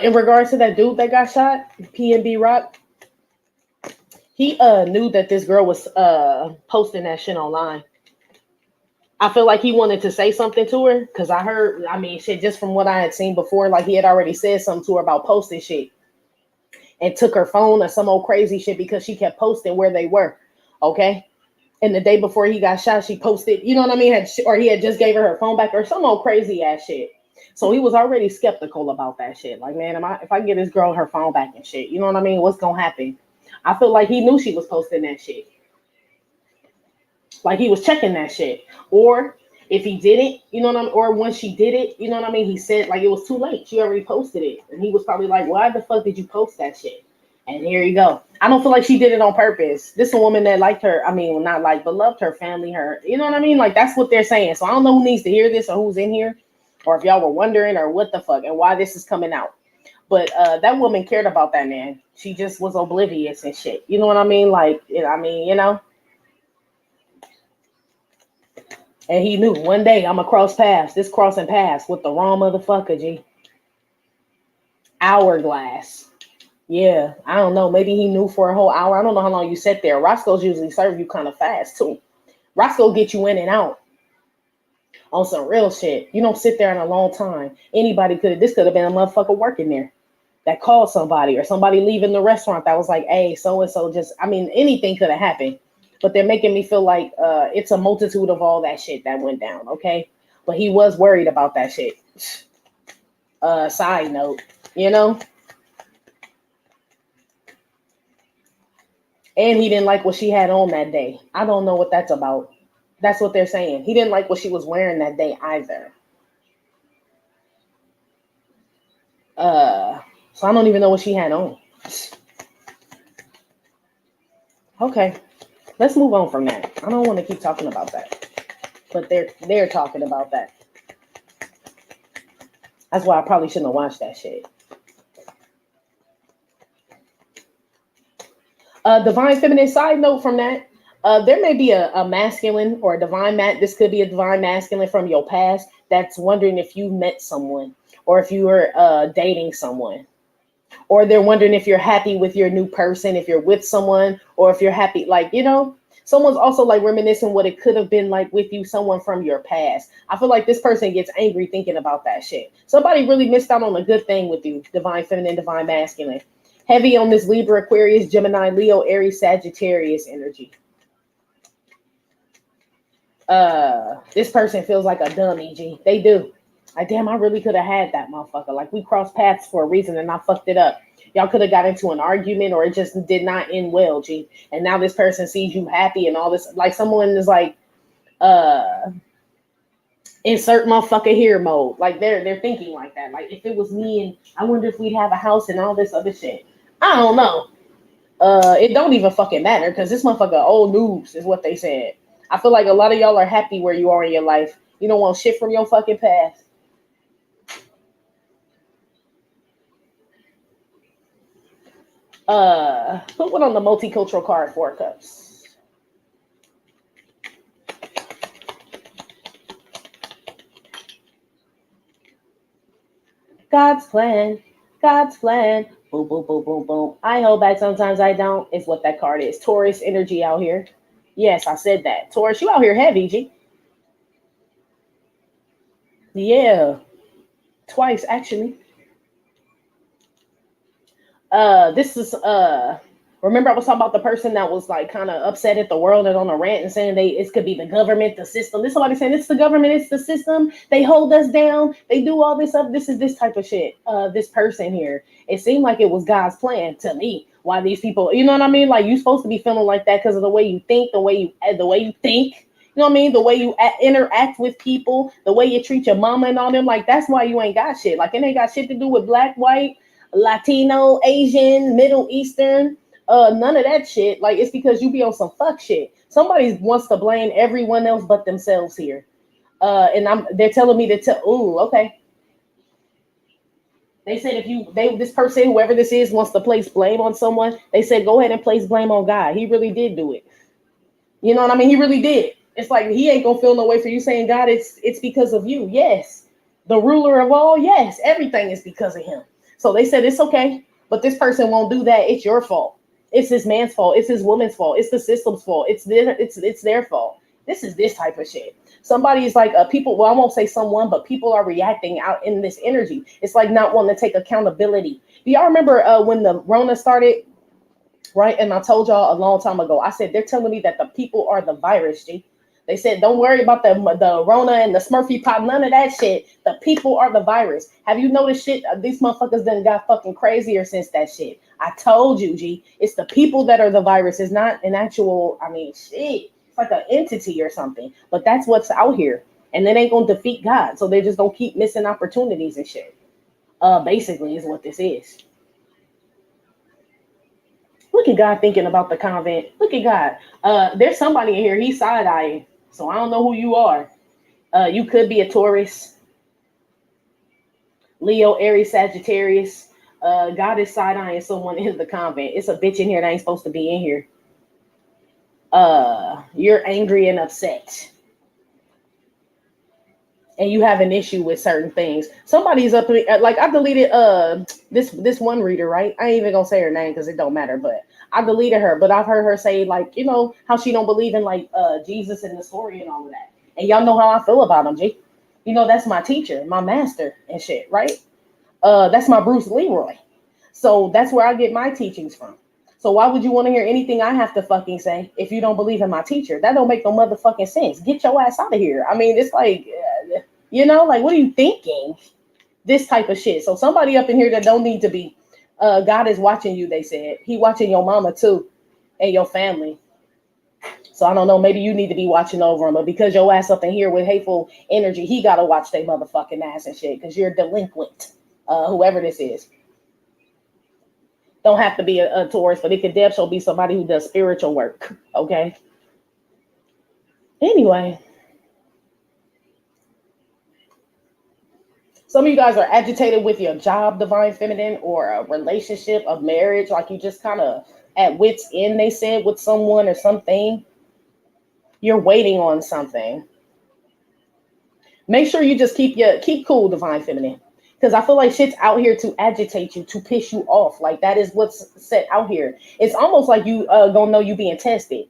In regards to that dude that got shot, PNB Rock, he knew that this girl was posting that shit online. I feel like he wanted to say something to her because I heard, I mean, shit, just from what I had seen before, like he had already said something to her about posting shit and took her phone or some old crazy shit because she kept posting where they were. Okay. And the day before he got shot, she posted, you know what I mean? Or he had just gave her phone back or some old crazy ass shit. So he was already skeptical about that shit. Like, man, if I get this girl her phone back and shit, you know what I mean? What's going to happen? I feel like he knew she was posting that shit. Like he was checking that shit. Or if he didn't, you know what I mean? Or when she did it, you know what I mean? He said like it was too late. She already posted it. And he was probably like, why the fuck did you post that shit? And here you go. I don't feel like she did it on purpose. This is a woman that liked her. I mean, well, not like, but loved her family, her. You know what I mean? Like that's what they're saying. So I don't know who needs to hear this or who's in here. Or if y'all were wondering or what the fuck and why this is coming out. But that woman cared about that man. She just was oblivious and shit. You know what I mean? Like, you know. And he knew one day I'm going to crossing paths with the wrong motherfucker, G. Hourglass. Yeah, I don't know. Maybe he knew for a whole hour. I don't know how long you sat there. Roscoe's usually serve you kind of fast, too. Roscoe get you in and out on some real shit. You don't sit there in a long time. This could have been a motherfucker working there that called somebody or somebody leaving the restaurant that was like, hey, so-and-so anything could have happened. But they're making me feel like it's a multitude of all that shit that went down, okay? But he was worried about that shit. Side note, you know? And he didn't like what she had on that day. I don't know what that's about. That's what they're saying. He didn't like what she was wearing that day either. So I don't even know what she had on. Okay. Let's move on from that. I don't want to keep talking about that. But they're talking about that. That's why I probably shouldn't have watched that shit. Divine feminine, side note from that. There may be a masculine or a divine this could be a divine masculine from your past that's wondering if you met someone or if you were dating someone. Or they're wondering if you're happy with your new person, if you're with someone, or if you're happy, like, you know, someone's also like reminiscing what it could have been like with you, someone from your past. I feel like this person gets angry thinking about that shit. Somebody really missed out on a good thing with you, divine feminine, divine masculine. Heavy on this Libra, Aquarius, Gemini, Leo, Aries, Sagittarius energy. This person feels like a dummy, G. They do. Like, damn, I really could have had that motherfucker. Like, we crossed paths for a reason and I fucked it up. Y'all could have got into an argument or it just did not end well, G. And now this person sees you happy and all this. Like, someone is like, insert motherfucker here mode. Like, they're thinking like that. Like, if it was me and I wonder if we'd have a house and all this other shit. I don't know. It don't even fucking matter because this motherfucker old news is what they said. I feel like a lot of y'all are happy where you are in your life. You don't want shit from your fucking past. Put one on the multicultural card, 4 cups. God's plan. Boom, boom, boom, boom, boom. I hold back sometimes I don't. Is what that card is. Taurus energy out here. Yes, I said that. Taurus, you out here heavy, G. Yeah. Twice, actually. This is remember I was talking about the person that was like kind of upset at the world and on a rant and saying it could be the government, the system. This somebody saying it's the government, it's the system. They hold us down. They do all this up. This is this type of shit. This person here. It seemed like it was God's plan to me. Why these people, you know what I mean? Like, you're supposed to be feeling like that because of the way you think, the way you think. You know what I mean? The way you interact with people, the way you treat your mama and all them. Like, that's why you ain't got shit. Like, it ain't got shit to do with black, white, Latino, Asian, Middle Eastern, none of that shit. Like, it's because you be on some fuck shit. Somebody wants to blame everyone else but themselves here. And they're telling me to tell, ooh, okay. They said this person, whoever this is, wants to place blame on someone, they said go ahead and place blame on God. He really did do it. You know what I mean? He really did. It's like he ain't gonna feel no way for you saying, God, it's because of you. Yes. The ruler of all, yes, everything is because of him. So they said it's okay, but this person won't do that. It's your fault. It's this man's fault. It's this woman's fault. It's the system's fault. It's their fault. This is this type of shit. Somebody is like people. Well, I won't say someone, but people are reacting out in this energy. It's like not wanting to take accountability. Do y'all remember when the Rona started? Right, and I told y'all a long time ago. I said they're telling me that the people are the virus. G. They said don't worry about the Rona and the Smurfy pop. None of that shit. The people are the virus. Have you noticed shit? These motherfuckers done got fucking crazier since that shit. I told you, G. It's the people that are the virus. It's not an actual. I mean, shit. It's like an entity or something. But that's what's out here, and they ain't gonna defeat God. So they just gonna keep missing opportunities and shit. Basically, is what this is. Look at God thinking about the convent. Look at God. There's somebody in here. He's side-eyeing. So I don't know who you are. You could be a Taurus, Leo, Aries, Sagittarius. God is side-eyeing someone in the convent. It's a bitch in here that ain't supposed to be in here. You're angry and upset. And you have an issue with certain things. Somebody's up like I deleted this one reader, right? I ain't even gonna say her name because it don't matter, but I deleted her. But I've heard her say, like, you know, how she don't believe in like Jesus and the story and all of that. And y'all know how I feel about him, G. You know, that's my teacher, my master and shit, right? That's my Bruce Leroy. So that's where I get my teachings from. So why would you want to hear anything I have to fucking say if you don't believe in my teacher? That don't make no motherfucking sense. Get your ass out of here. I mean, it's like, you know, like, what are you thinking? This type of shit. So somebody up in here that don't need to be, God is watching you, they said. He watching your mama too and your family. So I don't know, maybe you need to be watching over him, but because your ass up in here with hateful energy, he got to watch their motherfucking ass and shit because you're delinquent, whoever this is. Don't have to be a Taurus, but it could damn sure be somebody who does spiritual work, okay? Anyway. Some of you guys are agitated with your job, Divine Feminine, or a relationship, a marriage, like you just kind of at wit's end, they said, with someone or something. You're waiting on something. Make sure you just keep cool, Divine Feminine. Because I feel like shit's out here to agitate you, to piss you off. Like, that is what's set out here. It's almost like you gonna know you being tested.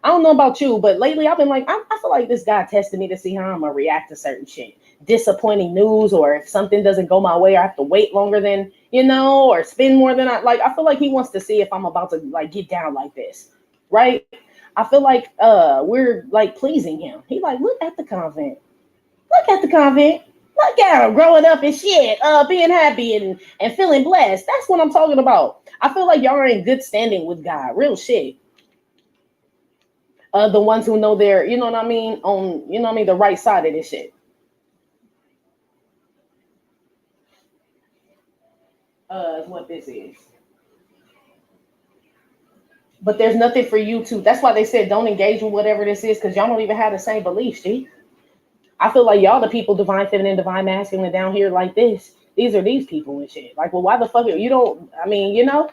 I don't know about you, but lately I've been like, I feel like this guy tested me to see how I'm gonna react to certain shit. Disappointing news, or if something doesn't go my way, I have to wait longer than, you know, or spend more than I like. I feel like he wants to see if I'm about to like get down like this, right? I feel like we're like pleasing him. He like, look at the convent. Look at the convent. Look at him growing up and shit, being happy and feeling blessed. That's what I'm talking about. I feel like y'all are in good standing with God. Real shit. The ones who know they're, you know what I mean, on, you know what I mean, the right side of this shit. Is what this is. But there's nothing for you to, that's why they said don't engage with whatever this is, because y'all don't even have the same beliefs, G. I feel like y'all the people, Divine Feminine, Divine Masculine, down here like this. These are these people and shit. Like, well, why the fuck, you don't, I mean, you know,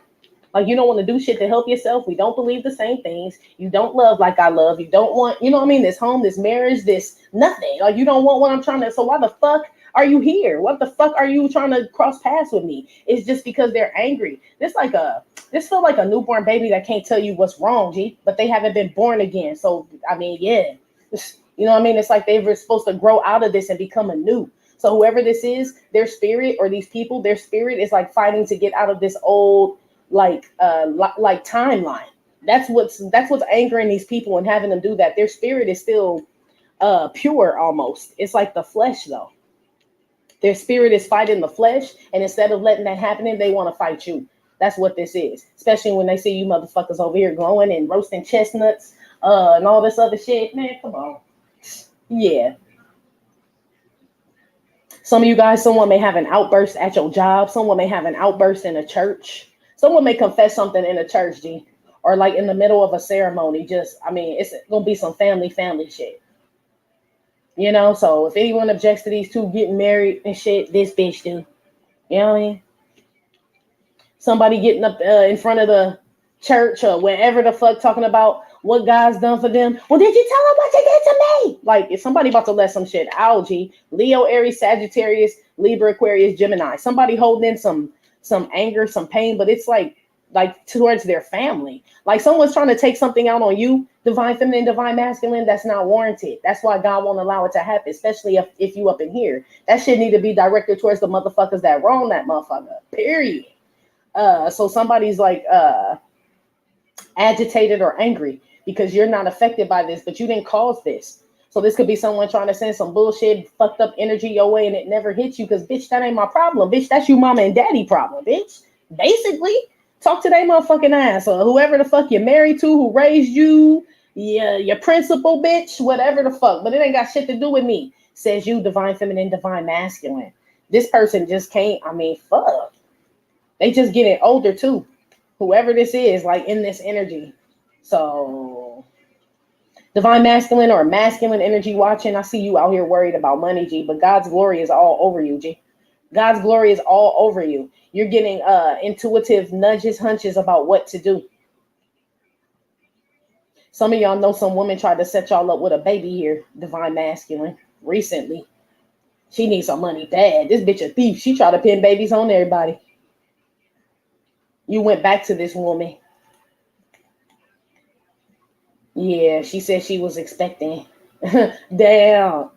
like, you don't want to do shit to help yourself. We don't believe the same things. You don't love like I love. You don't want, you know what I mean, this home, this marriage, this nothing. Like, you don't want what I'm trying to, so why the fuck are you here? What the fuck are you trying to cross paths with me? It's just because they're angry. This feel like a newborn baby that can't tell you what's wrong, G, but they haven't been born again. So, I mean, yeah. You know what I mean? It's like they were supposed to grow out of this and become anew. So whoever this is, their spirit, or these people, their spirit is like fighting to get out of this old like timeline. That's what's angering these people and having them do that. Their spirit is still pure almost. It's like the flesh though. Their spirit is fighting the flesh, and instead of letting that happen, they want to fight you. That's what this is. Especially when they see you motherfuckers over here glowing and roasting chestnuts and all this other shit. Man, come on. Yeah. Some of you guys, someone may have an outburst at your job. Someone may have an outburst in a church. Someone may confess something in a church, G, or like in the middle of a ceremony. Just, I mean, it's gonna be some family shit. You know, so if anyone objects to these two getting married and shit, this bitch do. You know what I mean? Somebody getting up in front of the church or wherever the fuck talking about what God's done for them. Well, did you tell them what you did to me? Like, if somebody about to let some shit out, G, Leo, Aries, Sagittarius, Libra, Aquarius, Gemini, somebody holding in some anger, some pain, but it's like towards their family. Like someone's trying to take something out on you, Divine Feminine, Divine Masculine, that's not warranted. That's why God won't allow it to happen, especially if you up in here. That shit need to be directed towards the motherfuckers that wrong that motherfucker, period. So somebody's like agitated or angry because you're not affected by this, but you didn't cause this. So this could be someone trying to send some bullshit, fucked up energy your way, and it never hits you because, bitch, that ain't my problem. Bitch, that's your mama and daddy problem, bitch. Basically, talk to their motherfucking ass or whoever the fuck you're married to, who raised you, your principal, bitch, whatever the fuck. But it ain't got shit to do with me, says you, Divine Feminine, Divine Masculine. This person just can't, I mean, fuck. They just getting older too. Whoever this is, like in this energy. So Divine Masculine or masculine energy watching, I see you out here worried about money, G, but God's glory is all over you, G. God's glory is all over you. You're getting intuitive nudges, hunches about what to do. Some of y'all know some woman tried to set y'all up with a baby here, divine masculine, recently. She needs some money bad. This bitch a thief. She tried to pin babies on everybody. You went back to this woman. Yeah, she said she was expecting. Damn.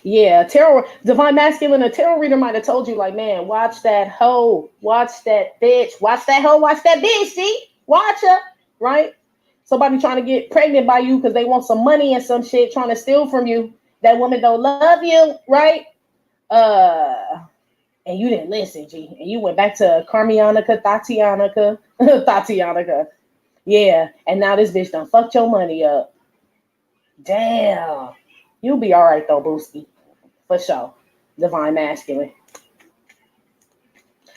Yeah, tarot, divine masculine, a tarot reader might have told you, like, man, watch that hoe, watch that bitch, watch that hoe, watch that bitch, see? Watch her, right? Somebody trying to get pregnant by you because they want some money and some shit, trying to steal from you. That woman don't love you, right? And you didn't listen, G. And you went back to Carmianica, Tatianica. Yeah, and now this bitch done fucked your money up. Damn. You'll be all right, though, Booski. For sure. Divine masculine.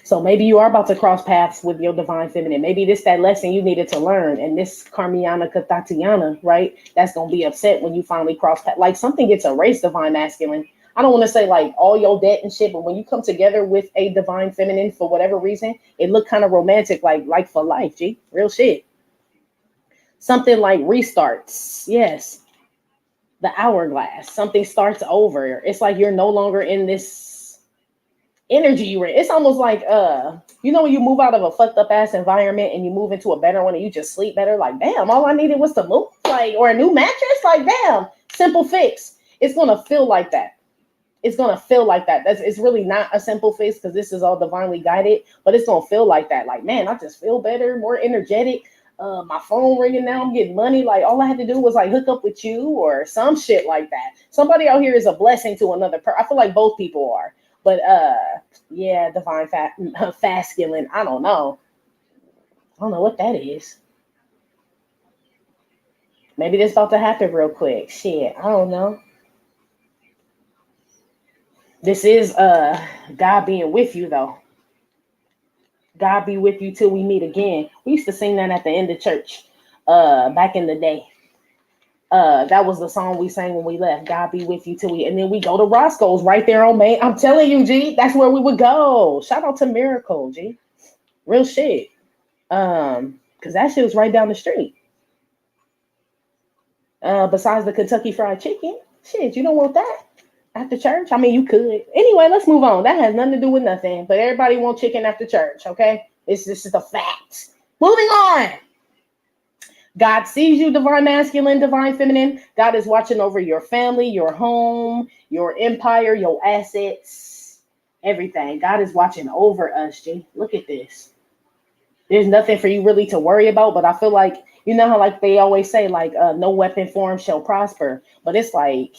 So maybe you are about to cross paths with your divine feminine. Maybe this that lesson you needed to learn. And this Carmianica Tatiana, right? That's going to be upset when you finally cross paths. Like something gets erased, divine masculine. I don't want to say like all your debt and shit, but when you come together with a divine feminine for whatever reason, it looked kind of romantic, like for life, G. Real shit. Something like restarts. Yes. The hourglass. Something starts over. It's like you're no longer in this energy you were in. It's almost like you know when you move out of a fucked up ass environment and you move into a better one and you just sleep better, like damn, all I needed was to move, like, or a new mattress, like damn, simple fix. It's gonna feel like that. It's gonna feel like that. It's really not a simple fix because this is all divinely guided, but it's gonna feel like that. Like, man, I just feel better, more energetic. My phone ringing now, I'm getting money. Like all I had to do was like hook up with you or some shit like that. Somebody out here is a blessing to another person. I feel like both people are, but yeah, divine masculine. I don't know what that is. Maybe this about to happen real quick. Shit, I don't know. This is God being with you though. God be with you till we meet again. We used to sing that at the end of church back in the day. That was the song we sang when we left. God be with you till we, and then we go to Roscoe's right there on Main. I'm telling you, G, that's where we would go. Shout out to Miracle, G. Real shit. Because that shit was right down the street. Besides the Kentucky Fried Chicken, shit, you don't want that after church? I mean, you could. Anyway, let's move on. That has nothing to do with nothing. But everybody wants chicken after church, okay? This is a fact. Moving on. God sees you, divine masculine, divine feminine. God is watching over your family, your home, your empire, your assets, everything. God is watching over us, G. Look at this. There's nothing for you really to worry about, but I feel like, you know how like they always say, like, no weapon formed shall prosper. But it's like...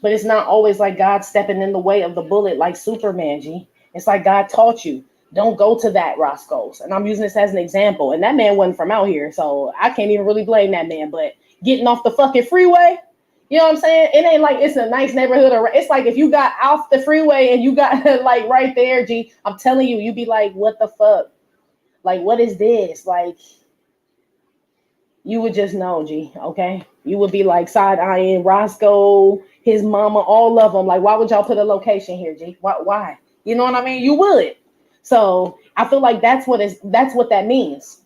But it's not always like God stepping in the way of the bullet like Superman, G. It's like God taught you, don't go to that Roscoe's. And I'm using this as an example. And that man wasn't from out here, so I can't even really blame that man. But getting off the fucking freeway, you know what I'm saying? It ain't like it's a nice neighborhood. Or it's like if you got off the freeway and you got like right there, G, I'm telling you, you'd be like, what the fuck? Like, what is this? Like, you would just know, G, okay? You would be like side-eyeing Roscoe, his mama, all of them. Like, why would y'all put a location here, G? Why? You know what I mean? You would. So I feel like that's what that means.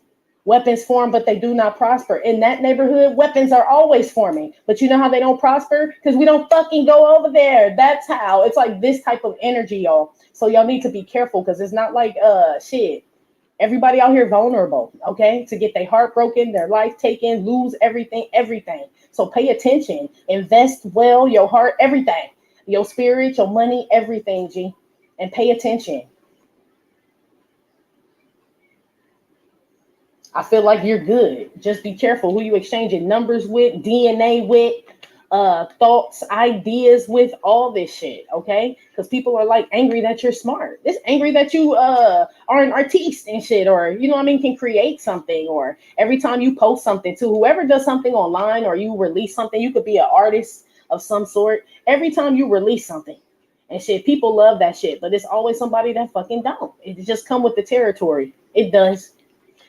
Weapons form, but they do not prosper. In that neighborhood, weapons are always forming. But you know how they don't prosper? Because we don't fucking go over there. That's how. It's like this type of energy, y'all. So y'all need to be careful because it's not like shit. Everybody out here vulnerable, okay? To get their heart broken, their life taken, lose everything. So pay attention. Invest well, your heart, everything. Your spirit, your money, everything, G. And pay attention. I feel like you're good. Just be careful who you exchanging numbers with, DNA with, thoughts, ideas with, all this shit, okay? Because people are like angry that you're smart. It's angry that you are an artiste and shit, or you know what I mean, can create something, or every time you post something to whoever does something online or you release something, you could be an artist of some sort. Every time you release something and shit, people love that shit, but it's always somebody that fucking don't. It just come with the territory. It does.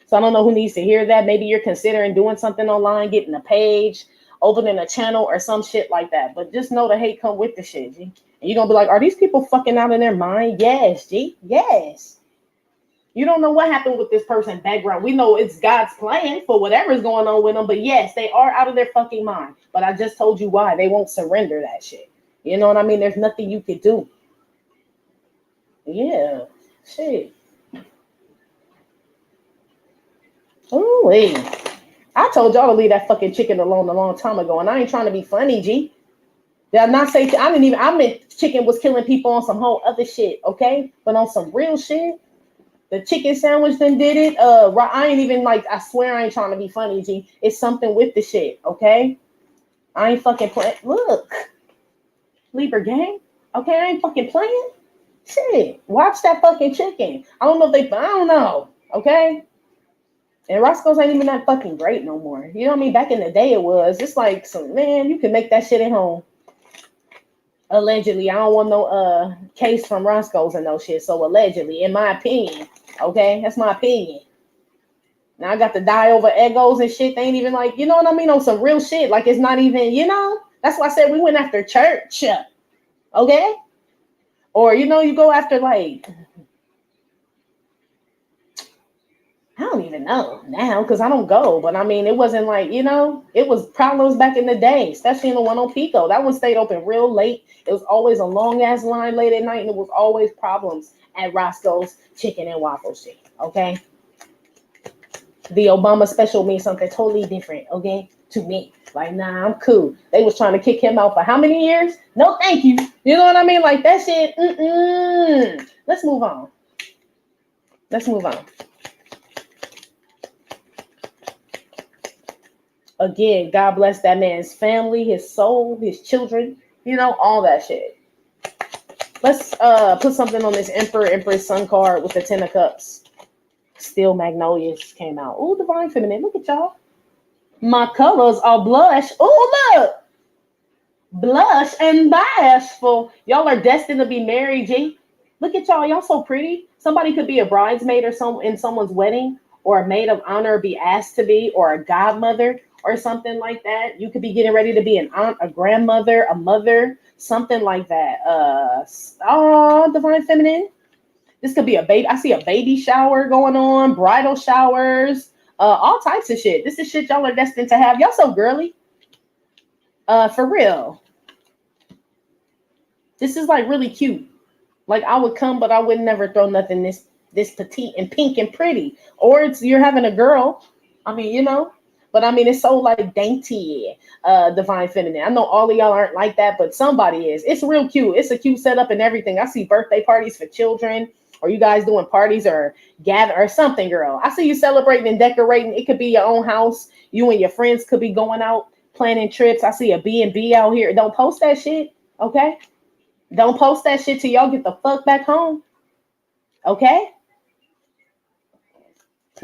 So I don't know who needs to hear that. Maybe you're considering doing something online, getting a page, opening a channel or some shit like that. But just know the hate come with the shit, G. And you're gonna be like, are these people fucking out of their mind? Yes, G. Yes. You don't know what happened with this person's background. We know it's God's plan for whatever's going on with them, but yes, they are out of their fucking mind. But I just told you why. They won't surrender that shit. You know what I mean? There's nothing you could do. Yeah. Shit. Oh, wait. I told y'all to leave that fucking chicken alone a long time ago, and I ain't trying to be funny, G. Did I not say, I meant chicken was killing people on some whole other shit, okay? But on some real shit, the chicken sandwich then did it. I ain't even like, I swear I ain't trying to be funny, G. It's something with the shit, okay? I ain't fucking playing. Look. Libra gang, okay? I ain't fucking playing. Shit. Watch that fucking chicken. I don't know if I don't know, okay? And Roscoe's ain't even that fucking great no more. You know what I mean? Back in the day it was. It's like, some man, you can make that shit at home. Allegedly. I don't want no case from Roscoe's and no shit. So allegedly, in my opinion. Okay? That's my opinion. Now I got to die over egos and shit. They ain't even like, you know what I mean? On some real shit. Like it's not even, you know? That's why I said we went after church. Okay? Or, you know, you go after like, I don't even know now because I don't go. But I mean, it wasn't like, you know, it was problems back in the day, especially in the one on Pico. That one stayed open real late. It was always a long ass line late at night, and it was always problems at Roscoe's Chicken and Waffle shit. Okay. The Obama special means something totally different, okay, to me. Like, nah, I'm cool. They was trying to kick him out for how many years? No, thank you. You know what I mean? Like that shit. Let's move on. Let's move on. Again, God bless that man's family, his soul, his children, you know, all that shit. Let's put something on this Empress Sun card with the Ten of Cups. Steel Magnolias came out. Oh, Divine Feminine. Look at y'all. My colors are blush. Oh, look. Blush and bashful. Y'all are destined to be married, G. Look at y'all. Y'all so pretty. Somebody could be a bridesmaid or in someone's wedding, or a maid of honor, be asked to be, or a godmother or something like that. You could be getting ready to be an aunt, a grandmother, a mother, something like that. Divine Feminine. This could be a baby. I see a baby shower going on, bridal showers, all types of shit. This is shit y'all are destined to have. Y'all so girly. For real. This is like really cute. Like I would come, but I would never throw nothing this petite and pink and pretty. Or you're having a girl. I mean, you know. But I mean, it's so like dainty, Divine Feminine. I know all of y'all aren't like that, but somebody is. It's real cute. It's a cute setup and everything. I see birthday parties for children, or you guys doing parties or gather or something, girl. I see you celebrating and decorating. It could be your own house. You and your friends could be going out, planning trips. I see a B&B out here. Don't post that shit, okay? Don't post that shit till y'all get the fuck back home, okay?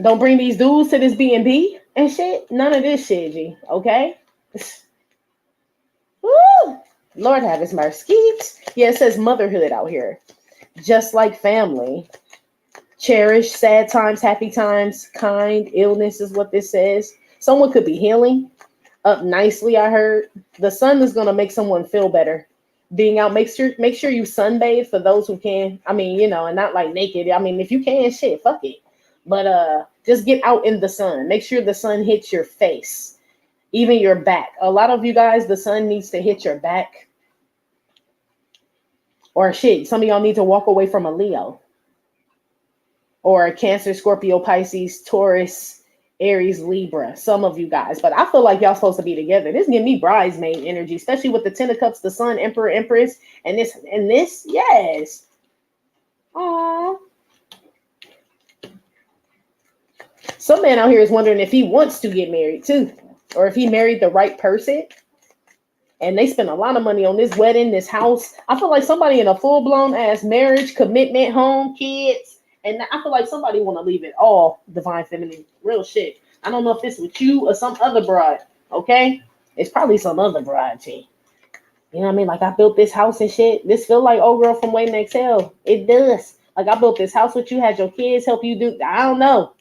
Don't bring these dudes to this B&B and shit. None of this shit, G. Okay? Woo! Lord have his mercy. Yeah, it says motherhood out here. Just like family. Cherish sad times, happy times, kind, illness is what this says. Someone could be healing up nicely, I heard. The sun is going to make someone feel better. Being out, make sure you sunbathe for those who can. I mean, you know, and not like naked. I mean, if you can, shit, fuck it. But just get out in the sun. Make sure the sun hits your face, even your back. A lot of you guys, the sun needs to hit your back. Or shit, some of y'all need to walk away from a Leo. Or a Cancer, Scorpio, Pisces, Taurus, Aries, Libra. Some of you guys. But I feel like y'all supposed to be together. This give me bridesmaid energy, especially with the Ten of Cups, the Sun, Emperor, Empress, and this. Yes. Aww. Some man out here is wondering if he wants to get married too, or if he married the right person. And they spend a lot of money on this wedding, this house. I feel like somebody in a full-blown ass marriage, commitment, home, kids. And I feel like somebody want to leave it all, Divine Feminine. Real shit. I don't know if it's with you or some other bride, okay? It's probably some other bride, G. You know what I mean? Like, I built this house and shit. This feel like old girl from Waiting to Exhale. It does. Like, I built this house with you, had your kids help you do. I don't know.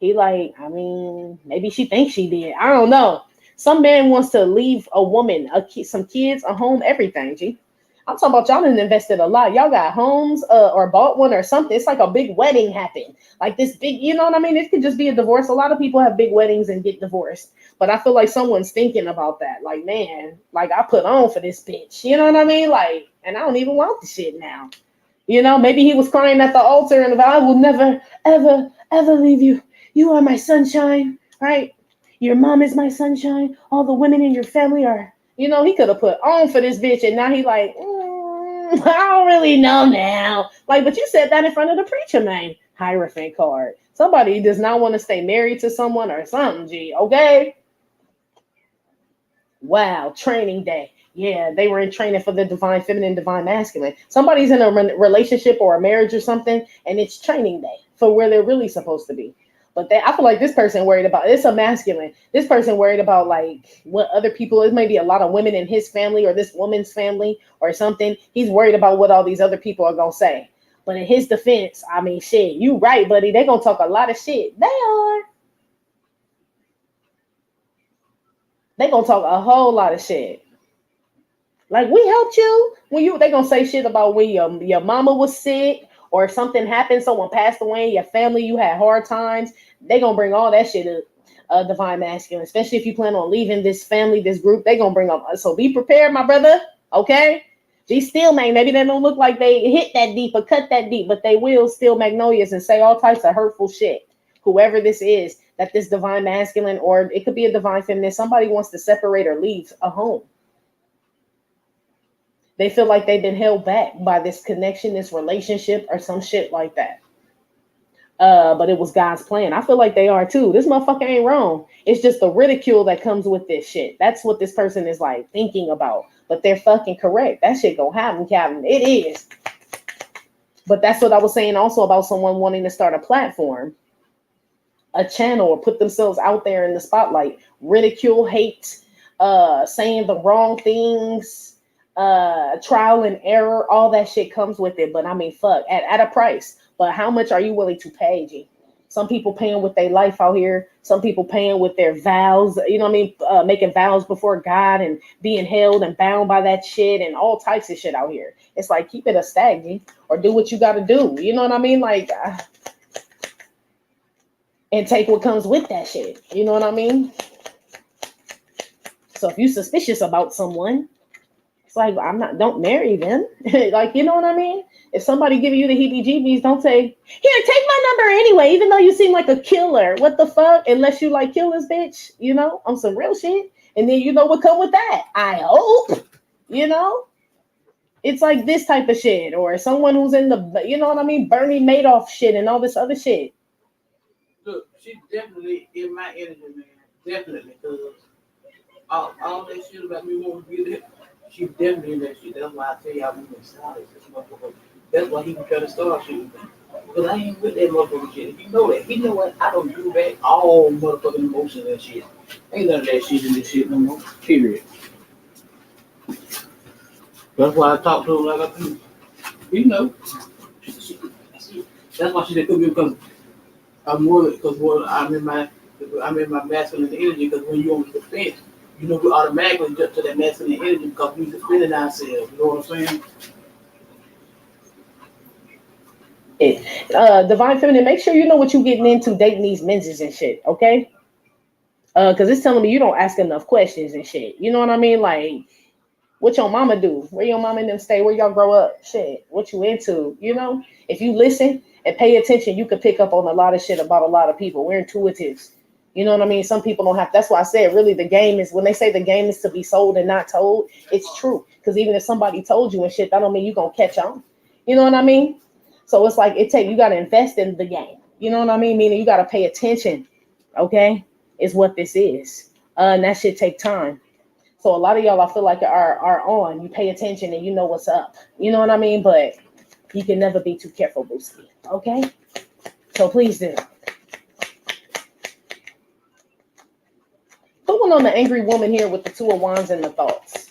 He like, I mean, maybe she thinks she did. I don't know. Some man wants to leave a woman, some kids, a home, everything. G. I'm talking about y'all done invested a lot. Y'all got homes or bought one or something. It's like a big wedding happened. Like this big, you know what I mean? It could just be a divorce. A lot of people have big weddings and get divorced. But I feel like someone's thinking about that. Like, man, like I put on for this bitch. You know what I mean? Like, and I don't even want the shit now. You know, maybe he was crying at the altar and I will never, ever, ever leave you. You are my sunshine, right? Your mom is my sunshine. All the women in your family are, you know, he could have put on for this bitch. And now he like, I don't really know now. Like, but you said that in front of the preacher, man. Hierophant card. Somebody does not want to stay married to someone or something, G. Okay? Wow, training day. Yeah, they were in training for the divine feminine, divine masculine. Somebody's in a relationship or a marriage or something, and it's training day for where they're really supposed to be. But I feel like this person worried about, it's a masculine. This person worried about like what other people, it may be a lot of women in his family or this woman's family or something. He's worried about what all these other people are going to say. But in his defense, I mean, shit, you right, buddy. They're going to talk a lot of shit. They are. They're going to talk a whole lot of shit. Like, we helped you. They going to say shit about when your mama was sick or if something happened, someone passed away in your family, you had hard times. They going to bring all that shit up, divine masculine, especially if you plan on leaving this family, this group, they going to bring up. So be prepared, my brother. Okay? Be still, man. Maybe they don't look like they hit that deep or cut that deep, but they will steal magnolias and say all types of hurtful shit. Whoever this is, that this divine masculine, or it could be a divine feminine, somebody wants to separate or leave a home. They feel like they've been held back by this connection, this relationship, or some shit like that. But it was God's plan. I feel like they are too. This motherfucker ain't wrong. It's just the ridicule that comes with this shit. That's what this person is like thinking about. But they're fucking correct. That shit gonna happen, Calvin. It is. But that's what I was saying also about someone wanting to start a platform, a channel, or put themselves out there in the spotlight. Ridicule, hate, saying the wrong things, trial and error, all that shit comes with it. But I mean, fuck, at a price. But how much are you willing to pay, G? Some people paying with their life out here. Some people paying with their vows, you know what I mean? Making vows before God and being held and bound by that shit and all types of shit out here. It's like, keep it a stag, G, or do what you got to do. You know what I mean? Like, and take what comes with that shit. You know what I mean? So if you're suspicious about someone, it's like, don't marry them. Like, you know what I mean? If somebody give you the heebie-jeebies, don't say, here, take my number anyway, even though you seem like a killer. What the fuck? Unless you like kill this bitch, you know, on some real shit. And then you know what come with that. I hope, you know? It's like this type of shit. Or someone who's in the, you know what I mean? Bernie Madoff shit and all this other shit. Look, she's definitely in my energy, man. Definitely. Because all that shit about me wanting to get it, she's definitely in that shit. That's why I tell you I'm excited. That's why he can try to start shooting. Because I ain't with that motherfucking shit. You know that. He know what? I don't do back all motherfucking emotions and shit. Ain't none of that shit in this shit no more. Period. That's why I talk to him like I do. You know. That's why she said could be because I'm more because I'm in my masculine energy. Because when you're on the defense, you know we automatically jump to that masculine energy because we defending ourselves. You know what I'm saying? Divine feminine, make sure you know what you're getting into dating these menses and shit, okay? Because it's telling me you don't ask enough questions and shit. You know what I mean? Like, what your mama do? Where your mama and them stay? Where y'all grow up? Shit, what you into? You know? If you listen and pay attention, you could pick up on a lot of shit about a lot of people. We're intuitives. You know what I mean? Some people don't have, that's why I said really the game is, when they say the game is to be sold and not told, it's true. Because even if somebody told you and shit, that don't mean you gonna catch on. You know what I mean? So it's like you got to invest in the game. You know what I mean? Meaning you got to pay attention. Okay, is what this is. And that shit take time. So a lot of y'all, I feel like are on. You pay attention and you know what's up. You know what I mean? But you can never be too careful, Booski. Okay? So please do. Put one on the angry woman here with the Two of Wands and the thoughts.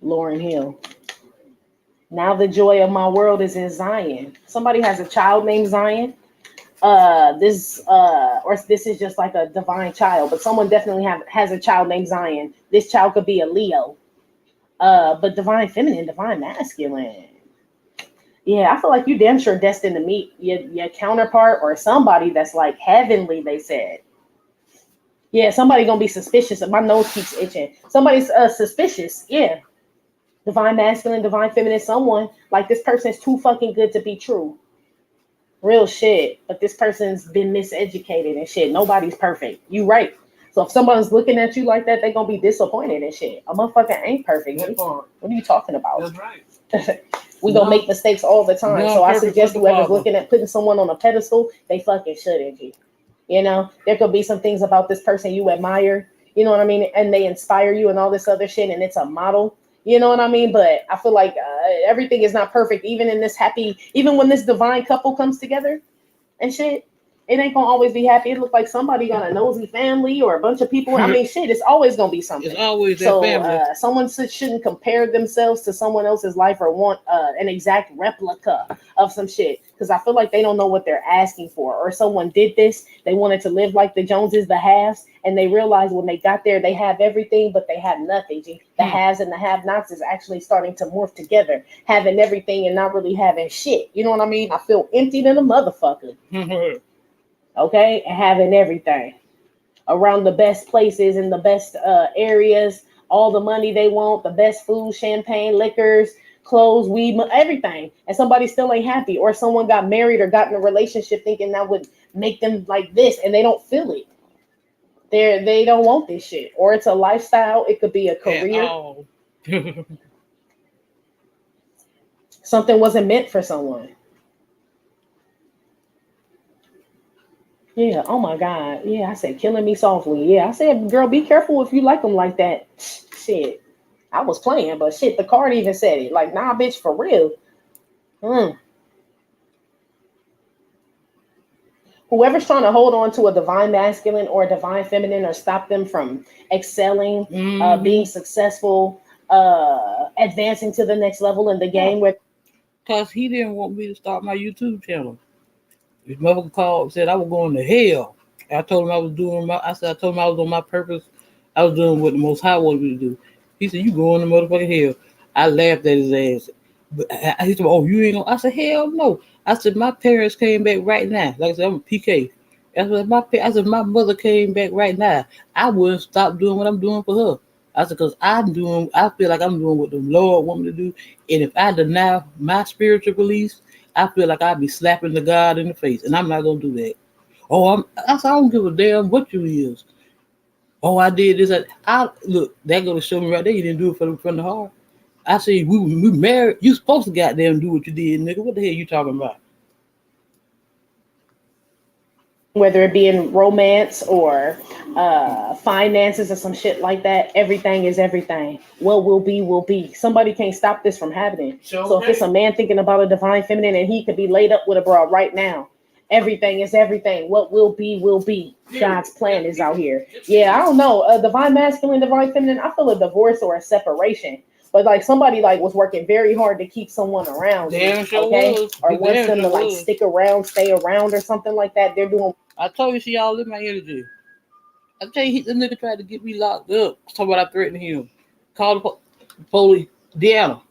Lauren Hill. Now the joy of my world is in Zion. Somebody has a child named Zion. Or this is just like a divine child, but someone definitely has a child named Zion. This child could be a Leo. But divine feminine, divine masculine. Yeah, I feel like you damn sure destined to meet your counterpart or somebody that's like heavenly, they said. Yeah, somebody gonna be suspicious. My nose keeps itching. Somebody's suspicious. Yeah. Divine masculine, divine feminine, someone like this person's too fucking good to be true. Real shit. But this person's been miseducated and shit. Nobody's perfect. You right. So if someone's looking at you like that, they're gonna be disappointed and shit. A motherfucker ain't perfect. What are you talking about? That's right. We gonna make mistakes all the time. So I suggest whoever's looking at putting someone on a pedestal, they fucking shouldn't be. You know, there could be some things about this person you admire, you know what I mean? And they inspire you and all this other shit, and it's a model, you know what I mean? But I feel like everything is not perfect, even in this happy, even when this divine couple comes together and shit. It ain't gonna always be happy. It look like somebody got a nosy family or a bunch of people. I mean, shit, it's always gonna be something. It's always that family. Someone shouldn't compare themselves to someone else's life or want an exact replica of some shit, because I feel like they don't know what they're asking for. Or someone did this, they wanted to live like the Joneses, the haves, and they realized when they got there, they have everything, but they have nothing. The haves and the have-nots is actually starting to morph together, having everything and not really having shit. You know what I mean? I feel empty than a motherfucker. Okay, and having everything around the best places in the best areas, all the money they want, the best food, champagne, liquors, clothes, weed, everything, and somebody still ain't happy, or someone got married or got in a relationship thinking that would make them like this, and they don't feel it. They don't want this shit, or it's a lifestyle. It could be a career. Something wasn't meant for someone. Yeah, oh my God. Yeah, I said, killing me softly. Yeah, I said, girl, be careful if you like them like that. Shit, I was playing, but shit, the card even said it. Like, nah, bitch, for real. Whoever's trying to hold on to a divine masculine or a divine feminine or stop them from excelling, being successful, advancing to the next level in the game. Because he didn't want me to start my YouTube channel. His mother called, said I was going to hell. I told him I was doing I told him I was on my purpose. I was doing what the Most High wanted me to do. He said, you going to motherfucking hell. I laughed at his ass. But he said, oh, you ain't gonna. I said, hell no. I said, my parents came back right now. Like I said, I'm a PK. I said, my mother came back right now. I wouldn't stop doing what I'm doing for her. I said, because I feel like I'm doing what the Lord want me to do. And if I deny my spiritual beliefs, I feel like I'd be slapping the God in the face, and I'm not gonna do that. I said, I don't give a damn what you is. Oh, I did this. I look, that gonna show me right there. You didn't do it from the heart. I said, we married. You supposed to goddamn do what you did, nigga. What the hell you talking about? Whether it be in romance or finances or some shit like that, everything is everything. What will be, will be. Somebody can't stop this from happening. So if it's a man thinking about a divine feminine and he could be laid up with a broad right now, everything is everything. What will be, will be. God's plan is out here. Yeah, I don't know. A divine masculine, divine feminine, I feel a divorce or a separation. But like somebody like was working very hard to keep someone around, okay? Or wants them to like stick around, stay around, or something like that. They're doing. I told you, she all in my energy. I tell you, the nigga tried to get me locked up. Talking about I threatened him. Called the police. Deanna.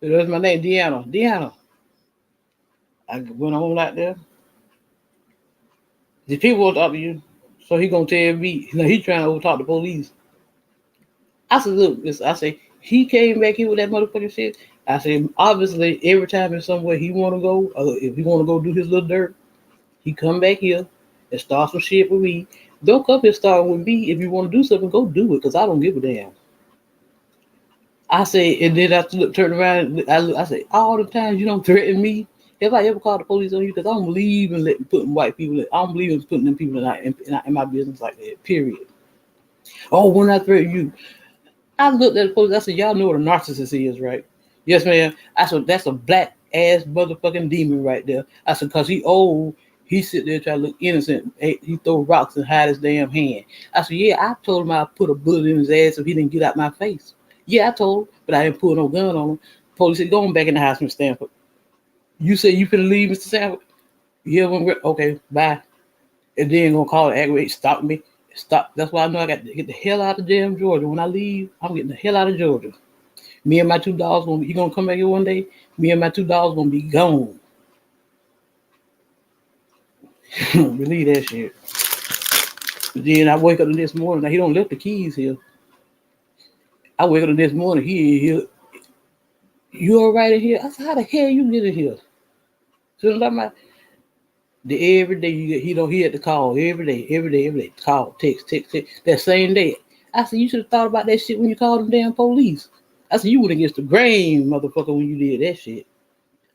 That's my name, Deanna. I went on out there. The people want to talk to you, so he gonna tell me. He trying to talk to the police. I said, look, I say he came back here with that motherfucking shit. I said, obviously, every time in somewhere he want to go, if he want to go do his little dirt, he come back here and start some shit with me. Don't come here starting with me. If you want to do something, go do it, because I don't give a damn. I say, and then I turn around. I say, all the times you don't threaten me. If I ever call the police on you, because I don't believe in putting white people. I don't believe in putting them people in my business like that. Period. Oh, when I threaten you, I looked at the police. I said, y'all know what a narcissist is, right? Yes, ma'am. I said, that's a black ass motherfucking demon right there. I said, because he old. He sit there trying to look innocent. He throw rocks and hide his damn hand. I said, yeah, I told him I'd put a bullet in his ass if he didn't get out my face. Yeah, I told him, but I didn't pull no gun on him. Police said, go on back in the house, Mr. Stanford. You said you finna leave, Mr. Stanford? Yeah, okay, bye. And then gonna call it aggravate, stop me. Stop. That's why I know I got to get the hell out of damn Georgia. When I leave, I'm getting the hell out of Georgia. Me and my $2 gonna come back here one day. Me and my $2 gonna be gone. Believe that shit. But then I wake up the next morning. Now he don't left the keys here. I wake up the next morning. He ain't here. You all right in here? I said, how the hell you get in here? So I'm like, every day he had to call every day. Call, text. That same day. I said, you should have thought about that shit when you called them damn police. I said, you went against the grain, motherfucker, when you did that shit.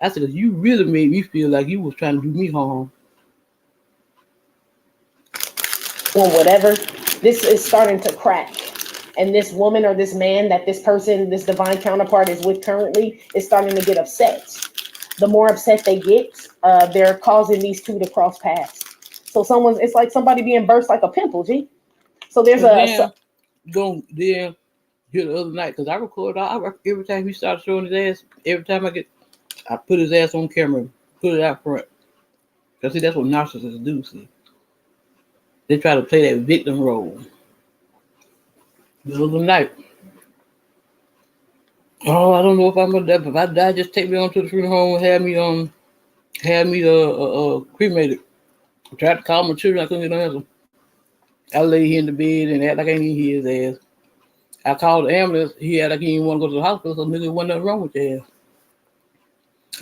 I said, you really made me feel like you was trying to do me harm. Well, whatever. This is starting to crack. And this woman or this man that this person, this divine counterpart is with currently is starting to get upset. The more upset they get, they're causing these two to cross paths. So it's like somebody being burst like a pimple, G. So there's here the other night, because I record every time he starts showing his ass, every time I put his ass on camera, put it out front. Because see, that's what narcissists do, see. They try to play that victim role. The other night, I don't know if I'm gonna die, but if I die, just take me on to the funeral home and have me cremated. I tried to call my children, I couldn't get no answer. I lay here in the bed and act like I ain't even hear his ass. I called the ambulance. He had like he didn't want to go to the hospital, so nigga wasn't nothing wrong with your ass.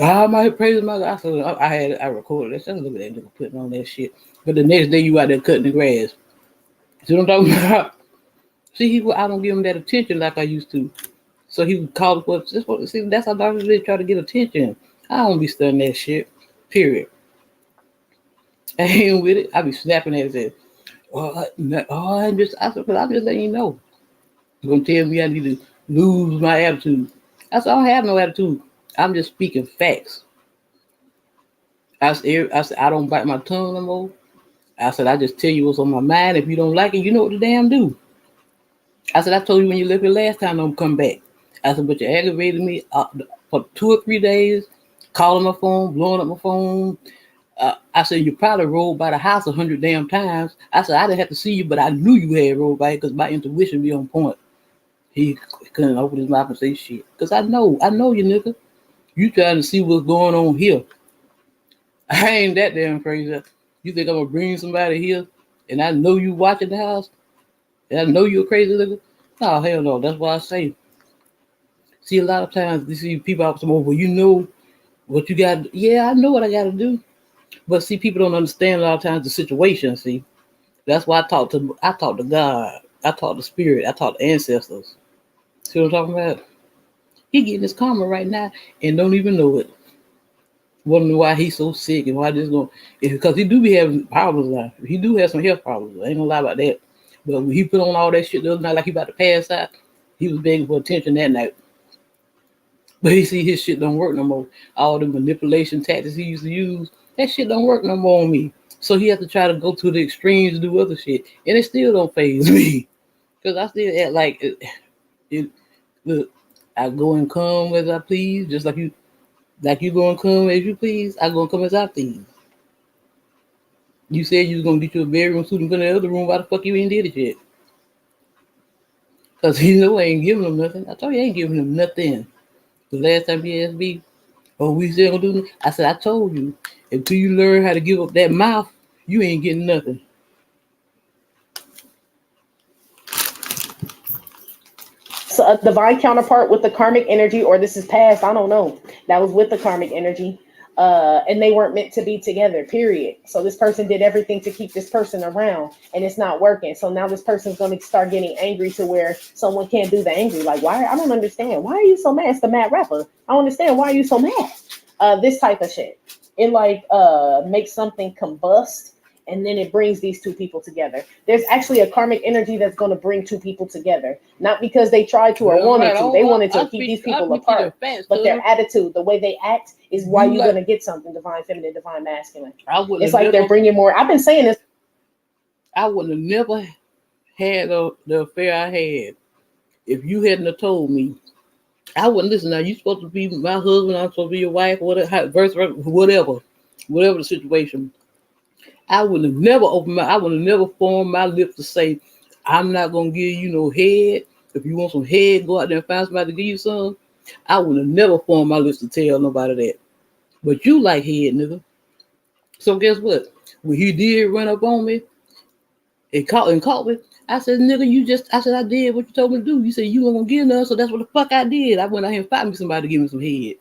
I might praise my God. I said I recorded that. Look at that nigga putting on that shit. But the next day you out there cutting the grass. See what I'm talking about? See, I don't give him that attention like I used to. So he would call for see, that's how doctors really try to get attention. I don't be studying that shit. Period. I ain't with it. I be snapping at his ass. I'm just letting you know. You're gonna tell me I need to lose my attitude. I said, I don't have no attitude. I'm just speaking facts. I said, I don't bite my tongue no more. I said, I just tell you what's on my mind. If you don't like it, you know what to damn do. I said, I told you when you left here last time, don't come back. I said, but you aggravated me for 2 or 3 days, calling my phone, blowing up my phone. I said, you probably rolled by the house 100 damn times. I said, I didn't have to see you, but I knew you had rolled by it because my intuition be on point. He couldn't open his mouth and say shit. Because I know you, nigga. You trying to see what's going on here. I ain't that damn crazy. You think I'm going to bring somebody here and I know you watching the house? And I know you're a crazy nigga? No, hell no. That's why I say. See, a lot of times you see people out some over, you know what you got. Yeah, I know what I got to do. But see, people don't understand a lot of times the situation, see. That's why I talk to God. I talk to spirit. I talk to ancestors. See what I'm talking about? He getting his karma right now and don't even know it. Wondering why he's so sick and why this going. Because he do be having problems now. He do have some health problems. I ain't gonna lie about that. But when he put on all that shit the other night like he about to pass out, he was begging for attention that night. But he see his shit don't work no more. All the manipulation tactics he used to use, that shit don't work no more on me. So he has to try to go to the extremes to do other shit. And it still don't faze me. Because I still act like look, I go and come as I please, just like you go and come as you please, I go and come as I please. You said you was gonna get you a bedroom suit and put in the other room, why the fuck you ain't did it yet? Because he know I ain't giving him nothing. I told you I ain't giving him nothing. The last time he asked me, we still gonna do nothing? I said, I told you, until you learn how to give up that mouth, you ain't getting nothing. So a divine counterpart with the karmic energy, or this is past, I don't know, that was with the karmic energy, and they weren't meant to be together, period. So this person did everything to keep this person around, and it's not working. So now this person's going to start getting angry to where someone can't do the angry. Like, why? I don't understand. Why are you so mad? It's the mad rapper. I don't understand. Why are you so mad? This type of shit. It like makes something combust. And then it brings these two people together. There's actually a karmic energy that's going to bring two people together. Not because they tried to or wanted to. They wanted to keep these people apart. But their attitude, the way they act, is why you're going to get something divine feminine, divine masculine. It's like they're bringing more. I've been saying this. I would have never had the affair I had if you hadn't have told me I wouldn't listen. Now you supposed to be my husband. I'm supposed to be your wife. Whatever, whatever the situation. I would have never opened my. I would have never formed my lips to say, "I'm not gonna give you no head. If you want some head, go out there and find somebody to give you some." I would have never formed my lips to tell nobody that. But you like head, nigga. So guess what? When he did run up on me and caught me, I said, "Nigga, I said I did what you told me to do. You said you weren't gonna get none, so that's what the fuck I did. I went out here and found me somebody to give me some head."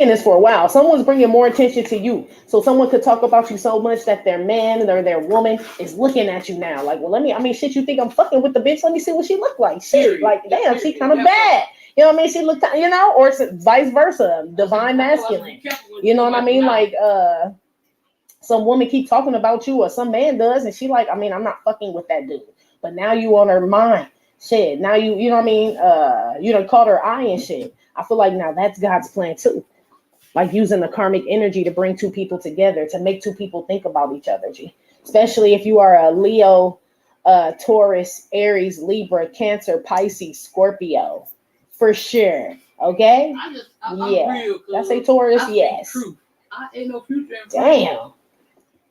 And it's for a while. Someone's bringing more attention to you. So someone could talk about you so much that their man or their woman is looking at you now. Like, well, shit, you think I'm fucking with the bitch? Let me see what she look like. Shit, like, damn, she kind of bad. You know what I mean? She looked, or it's vice versa, divine masculine. You know what I mean? Like, some woman keep talking about you or some man does, and she like, I'm not fucking with that dude. But now you on her mind. Shit, now you know what I mean? You done caught her eye and shit. I feel like now that's God's plan too. Like using the karmic energy to bring two people together, to make two people think about each other, G. Especially if you are a Leo, Taurus, Aries, Libra, Cancer, Pisces, Scorpio. For sure. Okay? Yeah. That's a Taurus, yes. I ain't no future. Damn.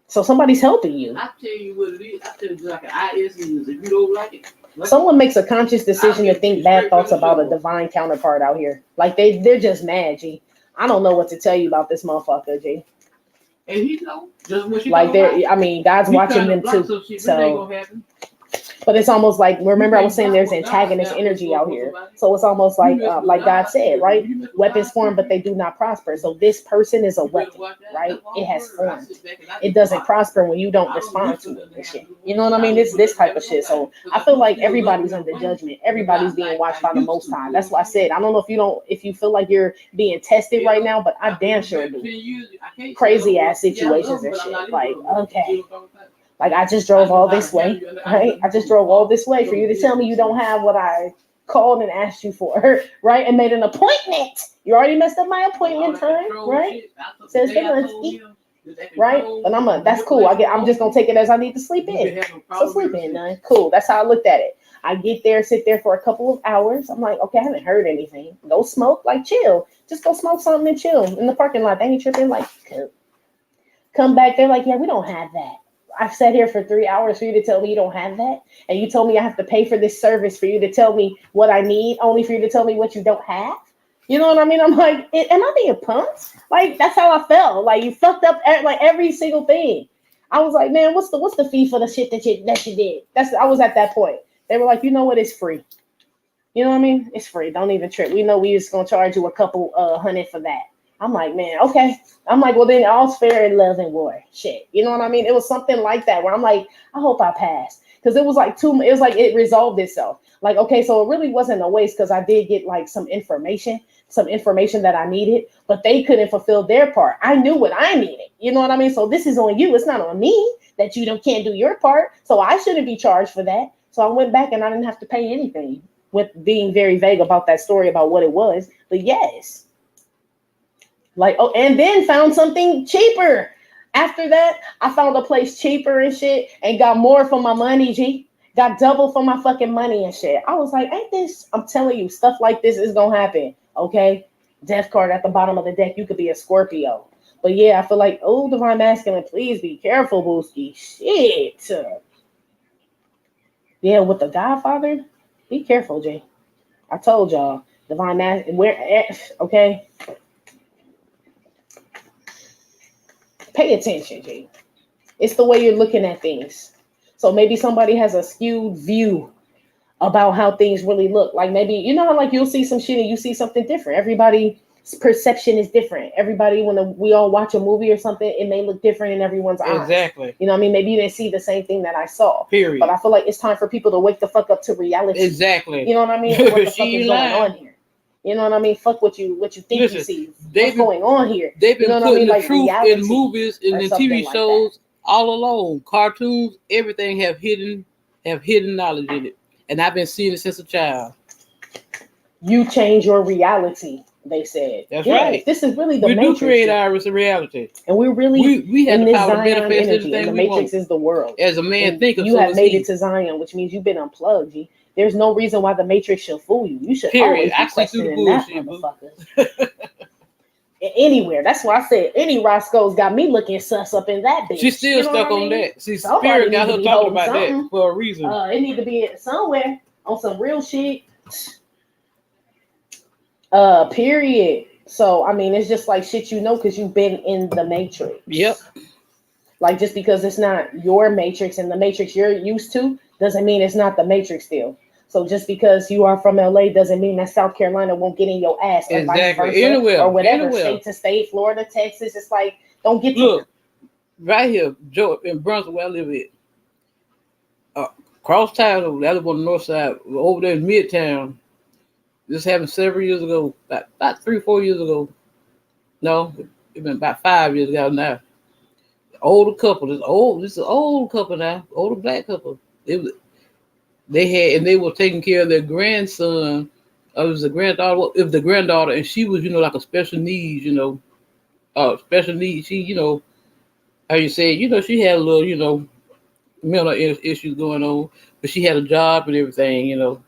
So somebody's helping you. I tell you what it is. I tell you like an IS is. If you don't like it. Someone makes a conscious decision to think bad thoughts about a divine counterpart out here. Like they're just mad, G. I don't know what to tell you about this motherfucker, G. And he know just what she like God's watching them too. So, but it's almost like, remember I was saying there's antagonist energy out here. So it's almost like God said, right? Weapons form, but they do not prosper. So this person is a weapon, right? It has formed. It doesn't prosper when you don't respond to it and shit. You know what I mean? It's this type of shit. So I feel like everybody's under judgment. Everybody's being watched by the Most High. That's why I said, I don't know if you feel like you're being tested right now, but I damn sure do. Crazy ass situations and shit. Like, okay. Like, I just drove all this way, right? I just drove all this way for you to tell me you don't have what I called and asked you for, right? And made an appointment. You already messed up my appointment time, right? Says Zelensky, right? But that's cool. I'm just gonna take it as I need to sleep in. So sleep in, man. Cool. That's how I looked at it. I get there, sit there for a couple of hours. I'm like, okay, I haven't heard anything. Go smoke, like chill. Just go smoke something and chill in the parking lot. They ain't tripping, like, come back. They're like, yeah, we don't have that. I've sat here for 3 hours for you to tell me you don't have that. And you told me I have to pay for this service for you to tell me what I need, only for you to tell me what you don't have. You know what I mean? I'm like, am I being punked? Like, that's how I felt. Like, you fucked up like every single thing. I was like, man, what's the fee for the shit that you did? I was at that point. They were like, you know what? It's free. You know what I mean? It's free. Don't even trip. We know we just gonna charge you a couple $100 for that. I'm like, man, okay. I'm like, well, then all's fair in love and war. Shit. You know what I mean? It was something like that where I'm like, I hope I passed. Because it was like it resolved itself. Like, okay, so it really wasn't a waste because I did get like some information that I needed, but they couldn't fulfill their part. I knew what I needed. You know what I mean? So this is on you. It's not on me that you can't do your part. So I shouldn't be charged for that. So I went back and I didn't have to pay anything, with being very vague about that story about what it was. But yes. Like, oh, and then found something cheaper. After that, I found a place cheaper and shit and got more for my money, G. Got double for my fucking money and shit. I was like, ain't this? I'm telling you, stuff like this is gonna happen. Okay? Death card at the bottom of the deck. You could be a Scorpio. But yeah, I feel like, oh, divine masculine, please be careful, Booski. Shit. Yeah, with the Godfather, be careful, G. I told y'all, divine masculine, okay? Pay attention, G. It's the way you're looking at things. So maybe somebody has a skewed view about how things really look. Like maybe, you know how like you'll see some shit and you see something different. Everybody's perception is different. Everybody, when we all watch a movie or something, it may look different in everyone's eyes. Exactly. You know what I mean? Maybe you didn't see the same thing that I saw. Period. But I feel like it's time for people to wake the fuck up to reality. Exactly. You know what I mean? What the fuck is going on here? You know what I mean? Fuck what you think you see. What's going on here? They've been putting the truth in movies and in TV like shows all along. Cartoons, everything have hidden knowledge in it. And I've been seeing it since a child. You change your reality. They said. That's right. This is really the we Matrix. We do create our reality. And we're really we have in the this power to Zion manifest energy. And the Matrix is the world. As a man thinks, you have made it to Zion, which means you've been unplugged. G. There's no reason why the Matrix should fool you. You should always be questioning that motherfucker. Anywhere. That's why I said any Roscoe's got me looking sus up in that bitch. She's still stuck on that. See, Spirit got her talking about that for a reason. It need to be somewhere on some real shit. Period. So I mean, it's just like shit, you know, because you've been in the Matrix. Yep. Like just because it's not your Matrix and the Matrix you're used to doesn't mean it's not the Matrix still. So just because you are from LA doesn't mean that South Carolina won't get in your ass or vice versa, anywhere, or whatever, state to state, Florida, Texas. It's like don't get look right here, Joe, in Brunswick where I live at. Cross town, that was on the north side, over there in Midtown. This happened several years ago, about 3-4 years ago. No, it's been about 5 years ago now. Older couple, this is an old couple now, older black couple. They were taking care of their grandson. It was the granddaughter, and she was, like a special needs, special needs. She, how you say, she had a little, mental issues going on, but she had a job and everything,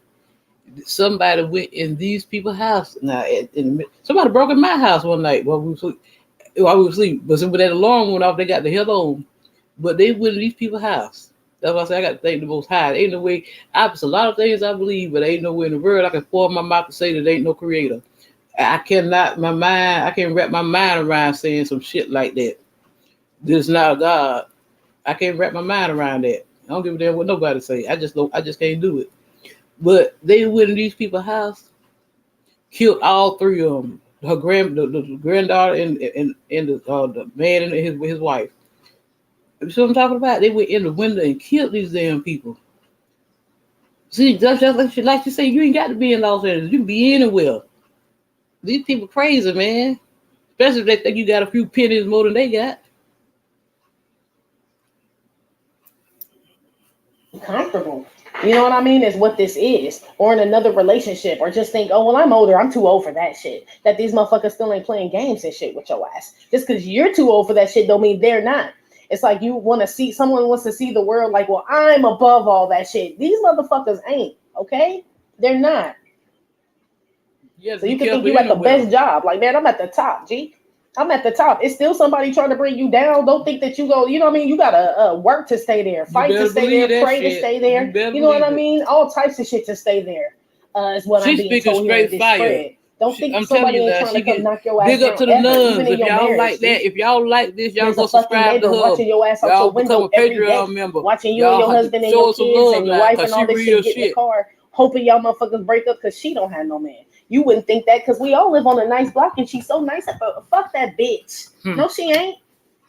Somebody went in these people's house. Now, somebody broke in my house one night while we were asleep. But when that alarm went off, they got the hell on. But they went in these people's house. That's why I say I got to thank the Most High. Ain't no way. It's a lot of things I believe, but ain't no way in the world I can form my mouth to say that there ain't no creator. I can't wrap my mind around saying some shit like that. This is not God. I can't wrap my mind around that. I don't give a damn what nobody say. I just can't do it. But they went in these people's house, killed all three of them. The granddaughter and the man and his wife. You see what I'm talking about? They went in the window and killed these damn people. See, just like you say, you ain't got to be in Los Angeles. You can be anywhere. These people crazy, man. Especially if they think you got a few pennies more than they got. Comfortable. You know what I mean? Is what this is. Or in another relationship. Or just think, oh, well, I'm older. I'm too old for that shit. That these motherfuckers still ain't playing games and shit with your ass. Just because you're too old for that shit don't mean they're not. It's like someone wants to see the world like, well, I'm above all that shit. These motherfuckers ain't, okay? They're not. So you can think you at the best job. Like, man, I'm at the top, G. I'm at the top. It's still somebody trying to bring you down. Don't think that you go, you know what I mean? You got to work to stay there, fight to stay there, pray to stay there. You know what I mean? All types of shit to stay there is what I'm being told here in this spread. Don't think somebody ain't trying to come knock your ass down. Big up to the nuns. If y'all like that, if y'all like this, y'all go subscribe to her. Watching your ass out your window every day. Member. Watching you and your husband and your kids and your wife and all this shit get in the car. Hoping y'all motherfuckers break up because she don't have no man. You wouldn't think that because we all live on a nice block and she's so nice. Fuck that bitch. No, she ain't.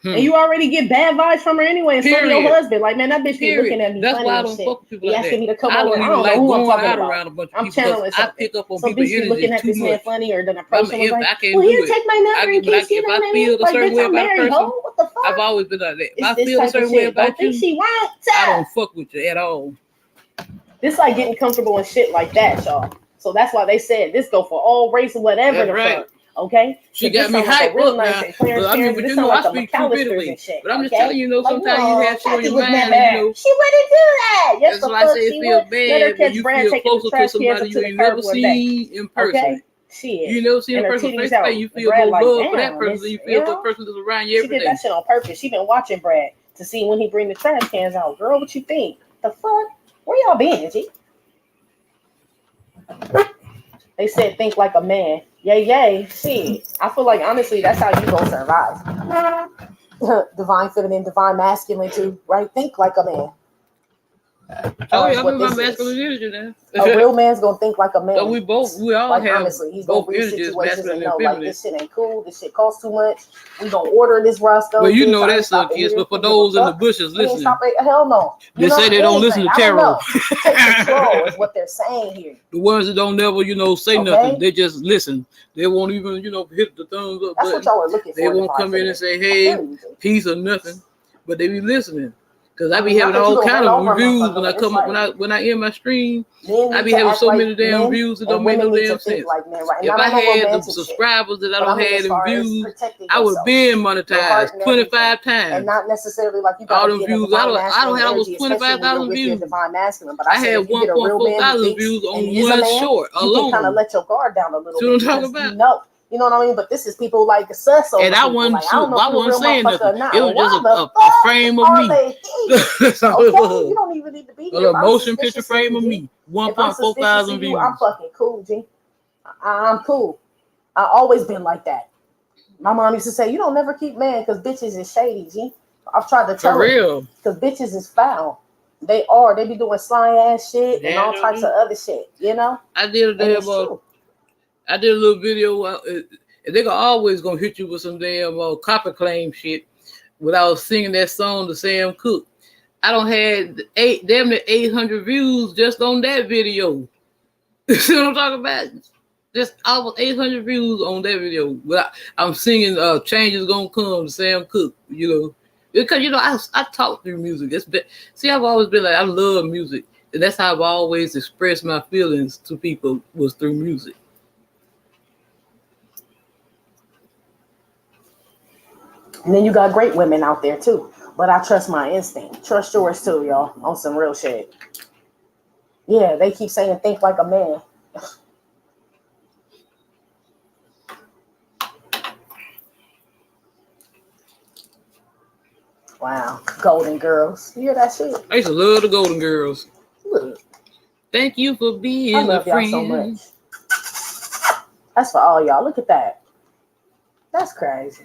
And you already get bad vibes from her anyway. And so do your husband. Like, man, that bitch be looking at me. That's funny why I and don't shit. fuck with people He like asking me to come I over. don't I don't like know who I'm talking around a bunch of I'm people. channeling I pick up on some people's bitch be looking at this man funny or then a person was like, well, here, take my number in case you know what I mean. Like, bitch, I'm married, ho. What the fuck? I've always been like that. If I It's feel a certain way about you, she won't. I don't fuck with you at all. This like getting comfortable and shit like that, y'all. So that's why they said this go for all race or whatever. That's the right. fuck. Okay, she got me hyped up now. I mean, but I speak stupidity. But I'm just telling you, sometimes you have shit on your mind. She wouldn't do that. Yes, that's why I say it feels bad when you feel closer to somebody you ain't never seen in person. Okay? Shit. You never seen a person face to face. You feel more love for that person than you feel for the person that's around you every day. She did that shit on purpose. She been watching Brad to see when he bring the trash cans out. Girl, what you think? The fuck? Where y'all been, G? They said think like a man. Yay. Shit. I feel like honestly that's how you gonna survive. Divine feminine, divine masculine too, right? Think like a man. Oh yeah, I'm my masculine energy now. A real man's gonna think like a man. So we all like, have honestly, he's gonna read energies, situations and know like this shit ain't cool, this shit costs too much. We gonna order this Roscoe. Well, you know that sucks, kids, but for those in the bushes listening, hell no. They say they don't listen to tarot. Take control is what they're saying here. The ones that don't never, say nothing, they just listen. They won't even, hit the thumbs up. That's what y'all are looking for. They won't come in and say, hey, peace or nothing, but they be listening. Cause I be having all kind of reviews when I come up when I end my stream. I be having so many damn views that don't make no damn sense. If I had the subscribers that I don't have in views, I would have been monetized 25 times. And not necessarily like you all them views. I don't have those 25,000 views. But I had 1.4 thousand views on one short alone. You can kind of let your guard down a little bit. See what I'm talking about? You know what I mean? But this is people like the sus. And I wasn't, I wasn't saying nothing. It was just a frame of me. Okay, you don't even need to be here. A motion picture frame of me. 1.4 thousand views. I'm fucking cool, G. I'm cool. I always been like that. My mom used to say, "You don't never keep man because bitches is shady, G." I've tried to tell her because bitches is foul. They are. They be doing sly ass shit and all types of other shit. You know. I did a little video. And they always gonna hit you with some damn copy claim shit. When I was singing that song to Sam Cooke, I don't had damn near 800 views just on that video. You see what I'm talking about? Just almost 800 views on that video. But I'm singing "Change Is Gonna Come" to Sam Cooke. You know, because you know I talk through music. See, I've always been like I love music, and that's how I've always expressed my feelings to people was through music. And then you got great women out there too. But I trust my instinct. Trust yours too, y'all. On some real shit. Yeah, they keep saying think like a man. Wow. Golden Girls. You hear that shit? I used to love the Golden Girls. Look. Thank you for being a friend. I love y'all so much. That's for all y'all. Look at that. That's crazy.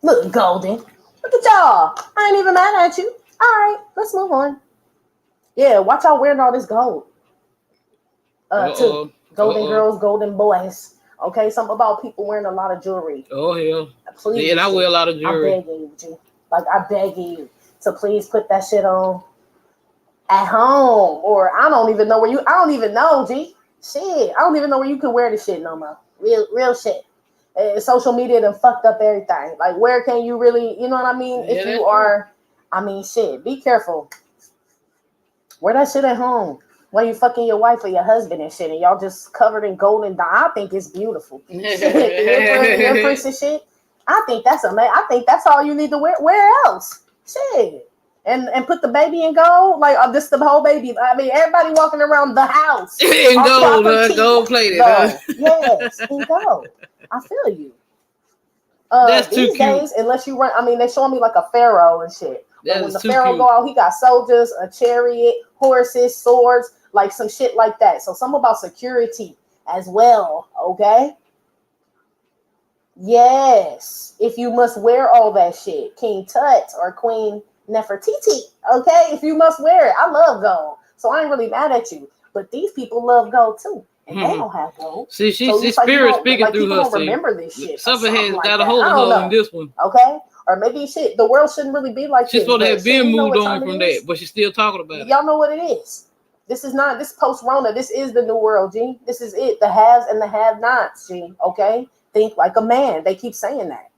Look, Golden. Look at y'all. I ain't even mad at you. All right, let's move on. Yeah, watch y'all wearing all this gold. Too. Golden girls, golden boys. Okay, something about people wearing a lot of jewelry. Oh, hell. Please. Yeah, and I wear a lot of jewelry. I'm begging you, G. Like, I beg you to please put that shit on at home. Or I don't even know where I don't even know, G. Shit. I don't even know where you can wear this shit no more. Real shit. Social media done fucked up everything. Like, where can you really, you know what I mean? If you are, I mean, shit, be careful. Wear that shit at home. While you fucking your wife or your husband and shit, and y'all just covered in gold and I think it's beautiful. Your princess shit. I think that's amazing. I think that's all you need to wear. Where else? Shit. And put the baby in gold, like this the whole baby. I mean, everybody walking around the house in gold, gold plated. Yes, in gold. I feel you. That's these too days, cute. Unless you run, I mean, they showing me like a pharaoh and shit. But when the pharaoh cute. go out, he got soldiers, a chariot, horses, swords, like some shit like that. So something about security as well. Okay. Yes, if you must wear all that shit, King Tut or Queen Nefertiti. Okay, if you must wear it, I love gold, so I ain't really mad at you. But these people love gold too. And they don't have gold. See, she's spirit speaking through her. Don't remember this shit. Something has got a hold of her in this one. Okay, or maybe shit. The world shouldn't really be like she's this. supposed to have been moved on from that, but she's still talking about it. Y'all know what it is. This is not this post-Rona. This is the new world, G. This is it. The haves and the have-nots, G. Okay, think like a man. They keep saying that.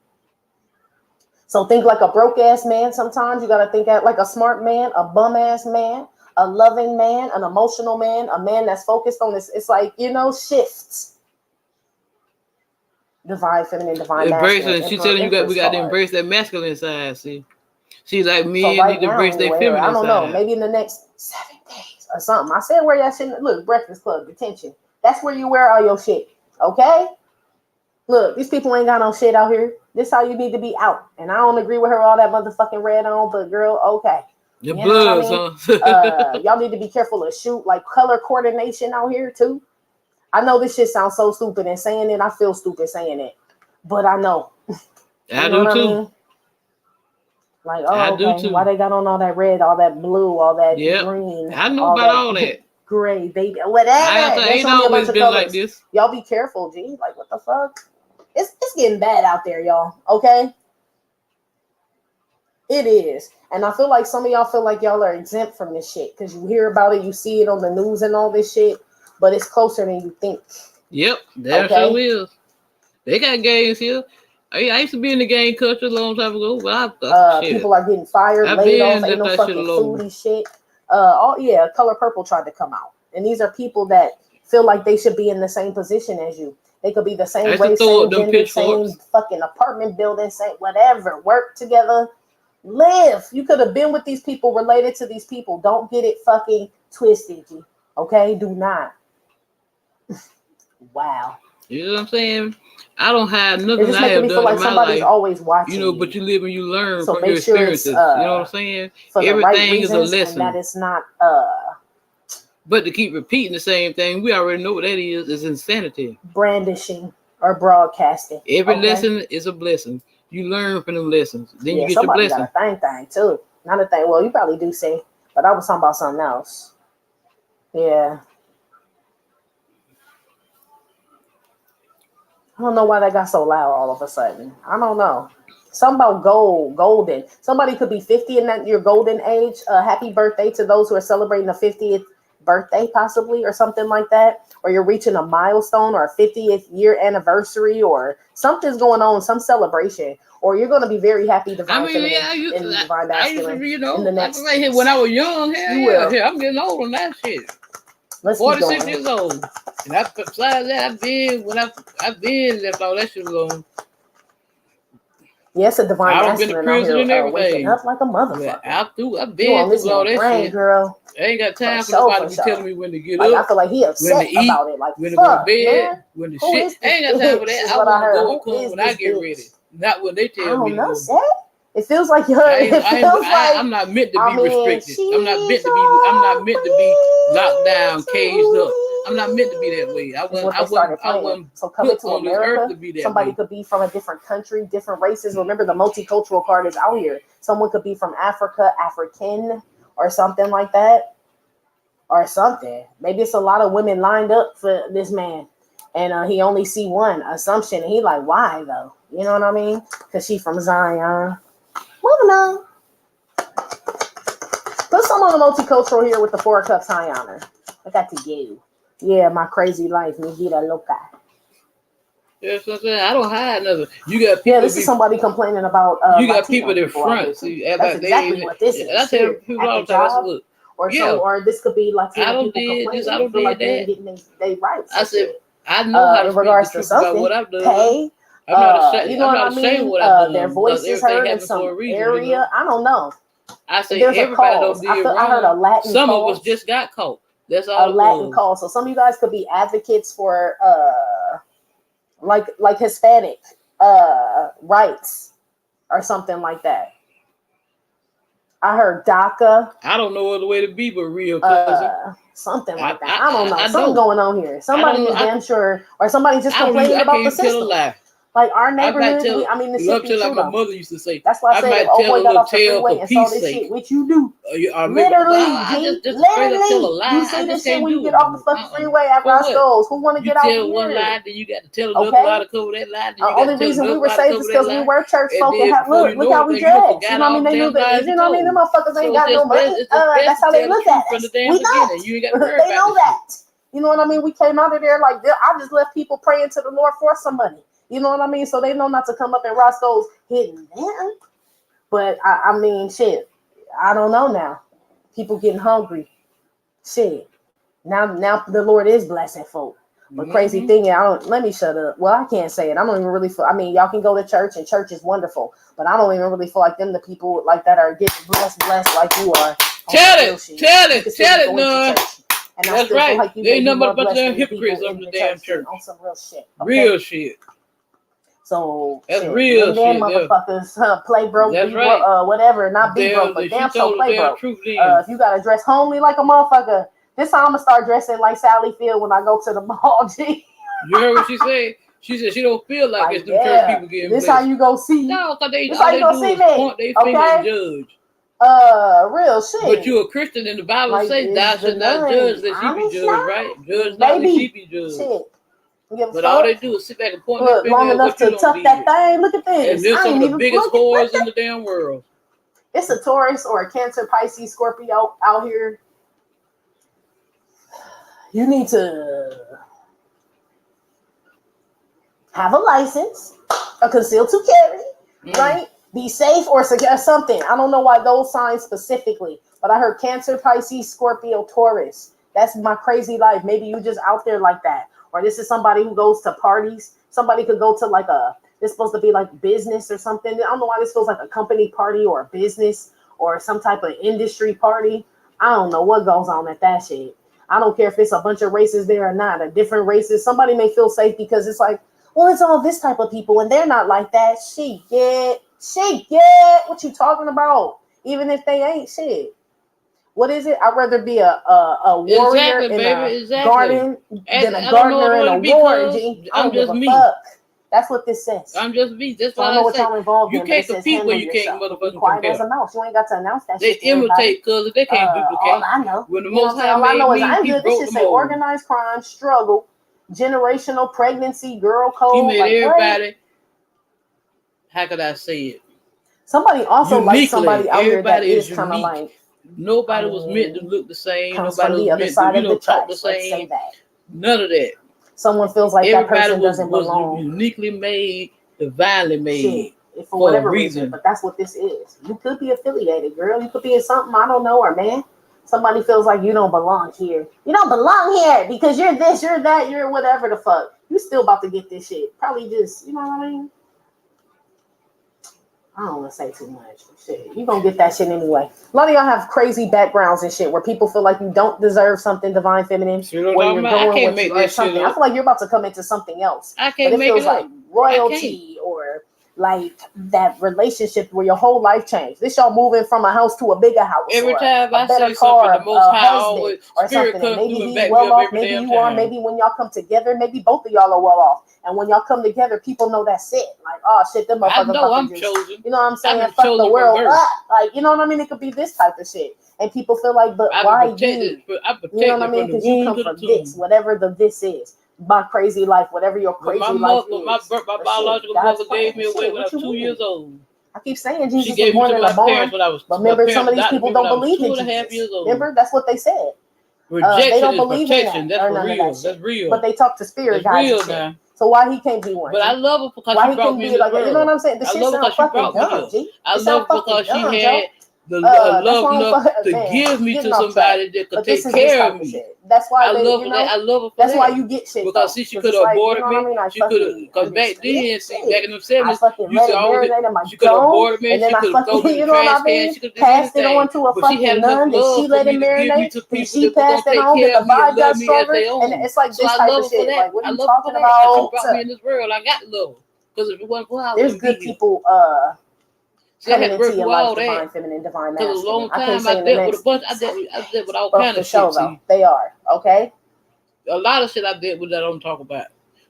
So think like a broke-ass man. Sometimes you gotta think like a smart man, a bum-ass man, a loving man, an emotional man, a man that's focused on this. It's like, you know, shifts. Divine feminine, divine masculine. She's telling you we got to embrace that masculine side, see? She's like, men need to embrace their feminine side. I don't know, maybe in the next 7 days or something. I said where y'all shouldn't look, Breakfast Club, detention. That's where you wear all your shit. Okay? Look, these people ain't got no shit out here. This how you need to be out. And I don't agree with her all that motherfucking red on, but girl, okay. Your bloods, huh? Y'all need to be careful of like color coordination out here too. I know this shit sounds so stupid and saying it. I feel stupid saying it, but I know. I do too. I mean? Like, oh, I do too. Why they got on all that red, all that blue, all that green? I know about all that. Gray, baby, whatever. Ain't always been like this. Y'all be careful, G. Like, what the fuck? It's getting bad out there, y'all. Okay. It is. And I feel like some of y'all feel like y'all are exempt from this shit because you hear about it, you see it on the news and all this shit, but it's closer than you think. Yep, that sure is. They got gays here. I used to be in the gang culture a long time ago, but people are getting fired, laid off, ain't no fucking food and shit. Color Purple tried to come out. And these are people that feel like they should be in the same position as you. They could be the same race, same gender, same fucking apartment building, same whatever. Work together, live. You could have been with these people, related to these people. Don't get it fucking twisted, G. Okay? Do not. Wow. You know what I'm saying? I don't have nothing. It's just making me feel like somebody's always watching. You know, but you live and you learn so from your experiences. You know what I'm saying? Everything is a lesson. And that it's not. But to keep repeating the same thing, we already know what that is insanity. Brandishing or broadcasting. Every lesson is a blessing. You learn from them lessons. Then you get your blessing. Got a thing too. Not a thing. Well, you probably do say, but I was talking about something else. Yeah. I don't know why that got so loud all of a sudden. I don't know. Something about golden. Somebody could be 50 in that your golden age. Happy birthday to those who are celebrating the 50th birthday, possibly, or something like that. Or you're reaching a milestone or a 50th year anniversary, or something's going on, some celebration. Or you're going to be very happy divine feminine divine masculine. In the next when I was young, I'm getting old on that shit. 46 years old. And besides that, I've been left all that shit alone. Yes, a divine masculine out here waking up like a motherfucker. I've been through all that shit. Girl. I ain't got time for nobody to be telling me when to get up. I feel like he upset about it. Like, when to go to bed, when to shit. I ain't got time for that. I want to go when I get ready. Not when they tell me to go. It feels like you're. I'm not meant to be restricted. I'm not meant to be locked down, caged up. I'm not meant to be that way. I wasn't so coming to America, somebody could be from a different country, different races. Remember, the multicultural card is out here. Someone could be from Africa, African, or something like that, or something. Maybe it's a lot of women lined up for this man, and he only see one assumption, and he like, why though? You know what I mean? Because she from Zion. Moving on. Put some on the multicultural here with the 4 cups high honor. I got to go. Yeah, my crazy life. Me vida loca. Yeah, so I'm saying. I don't hide nothing. You got people. Yeah, this is somebody complaining about. You got people in front. See, that's exactly what this is. I tell people all the time. Or this could be like I don't did this. I don't did like that. They rights. I said I know how to in regards to something. About what I've done. Pay. I'm not ashamed. You know what I mean? Their voices heard in some area. You know? I don't know. I say everybody don't do it wrong. I heard a Latin Some cause. of us just got caught. That's all. A Latin call. So some of you guys could be advocates for like Hispanic rights or something like that. I heard DACA. I don't know other way to be but real cousin. Something like that. I don't know. Something going on here. Somebody is damn sure, or somebody just complaining about the system. Like our neighborhood, the shit be true. Like my mother used to say. That's why I said, "Oh boy, got off the freeway and saw this shit." Which you do, literally, you say this shit when you get off the fucking freeway at Roscoe's. Who want to get out here? You tell one lie, then you got to tell another lie to cover that lie. The only reason we were saved is because we were church folk. Look how we dress. You know what I mean? They knew that. You know what I mean? Them motherfuckers ain't got no money. That's how they look at us. We don't. They know that. You know what I mean? We came out of there like I just left people praying to the Lord for some money. You know what I mean? So they know not to come up in Roscoe's hidden them. But I mean, shit. I don't know now. People getting hungry. Shit. Now the Lord is blessing folk. But crazy thing, let me shut up. Well, I can't say it. I don't even really feel. I mean, y'all can go to church and church is wonderful. But I don't even really feel like them the people like that are getting blessed like you are. Tell it, no. And that's right. Like there ain't nothing but a bunch of them hypocrites over the damn church. On some real shit. Okay? Real shit. So that's real shit. Motherfuckers play broke, that's be right. broke, whatever, not be broke, but damn so play broke. If you gotta dress homely like a motherfucker, this time I'm gonna start dressing like Sally Field when I go to the mall. G. You heard what she said? She said she don't feel like it's them church people getting this how you go see. No, cause this how you go see me. Point their finger and judge. Real shit. But you a Christian and the Bible says thou should not judge that she be judged, right? Judge not that she be judged. Shit. But all they do is sit back and point their finger long enough to tuck that thing. Look at this. And they're some of the biggest whores in the damn world. It's a Taurus or a Cancer, Pisces, Scorpio out here. You need to have a license. a concealed to carry, right? Be safe or secure something. I don't know why those signs specifically, but I heard Cancer, Pisces, Scorpio, Taurus. That's my crazy life. Maybe you just out there like that. Or this is somebody who goes to parties. Somebody could go to like it's supposed to be like business or something. I don't know why this feels like a company party or a business or some type of industry party. I don't know what goes on at that shit. I don't care if it's a bunch of races there or not, or different races. Somebody may feel safe because it's like, well, it's all this type of people and they're not like that. Shit. What you talking about? Even if they ain't shit. What is it? I'd rather be a warrior in a garden than a gardener in a war. I don't give a fuck. That's what this says. I'm just me. That's why I know what y'all involved in. You can't compete when you can't motherfucking quiet as a mouse. You ain't got to announce that shit. They imitate because they can't duplicate. All I know. When the most high all I know is I'm me, good. This should say organized crime, struggle, generational pregnancy, girl code. He made everybody. What? How could I say it? Somebody also likes somebody out there that is kind of like. Nobody was meant to look the same. Nobody was meant to talk the same. None of that. Someone feels like everybody that person doesn't belong. Was uniquely made, divinely made. Shit, for whatever reason. But that's what this is. You could be affiliated, girl. You could be in something, I don't know, or man. Somebody feels like you don't belong here. You don't belong here because you're this, you're that, you're whatever the fuck. You still about to get this shit. Probably just, you know what I mean? I don't want to say too much. Shit, you gonna get that shit anyway. A lot of y'all have crazy backgrounds and shit where people feel like you don't deserve something divine feminine. Where you're going with something. I feel like you're about to come into something else. I can't but it make feels it like royalty or like that relationship where your whole life changed. This y'all moving from a house to a bigger house. Every time I say something, the most high always or something. Maybe he's well off. Maybe you are. Maybe when y'all come together, maybe both of y'all are well off. And when y'all come together, people know that's it. Like, oh shit, them motherfuckers. I know I'm chosen. You know what I'm saying? Fuck the world up. Like, you know what I mean? It could be this type of shit. And people feel like, but why you? You know what I mean? Because you come from this, whatever the this is. My crazy life, whatever your crazy life is. My biological mother gave me away when I was 2 years old. I keep saying Jesus was born in a barn. But remember, some of these people don't believe in Jesus. Remember, that's what they said. They don't believe in that. That's real. But they talk to spirit guides. So why he can't be one? But I love her because she brought me in the world. You know what I'm saying? The shit sounds fucking dumb, G. I love her because she had the love enough to give me to somebody that could take care of me. That's why I love her. That's why you get shit. Because see, she could have aborted me. She could have, because back then, back in the 70s, she could have aborted me. She could have thrown me in the trash can. She could have passed it on to a fucking nun. Then she let it marinate. Then she passed it on. Then the vibe got stronger. And it's like this type of shit. Like, what are you talking about? She brought me in this world. I got love. Because if it wasn't for her, there's good people. Coming into your life, divine feminine, divine masculine. Because a long time I dealt with a bunch. I dealt with all kinds of shit. Though. They are okay. A lot of shit I dealt with that I don't talk about,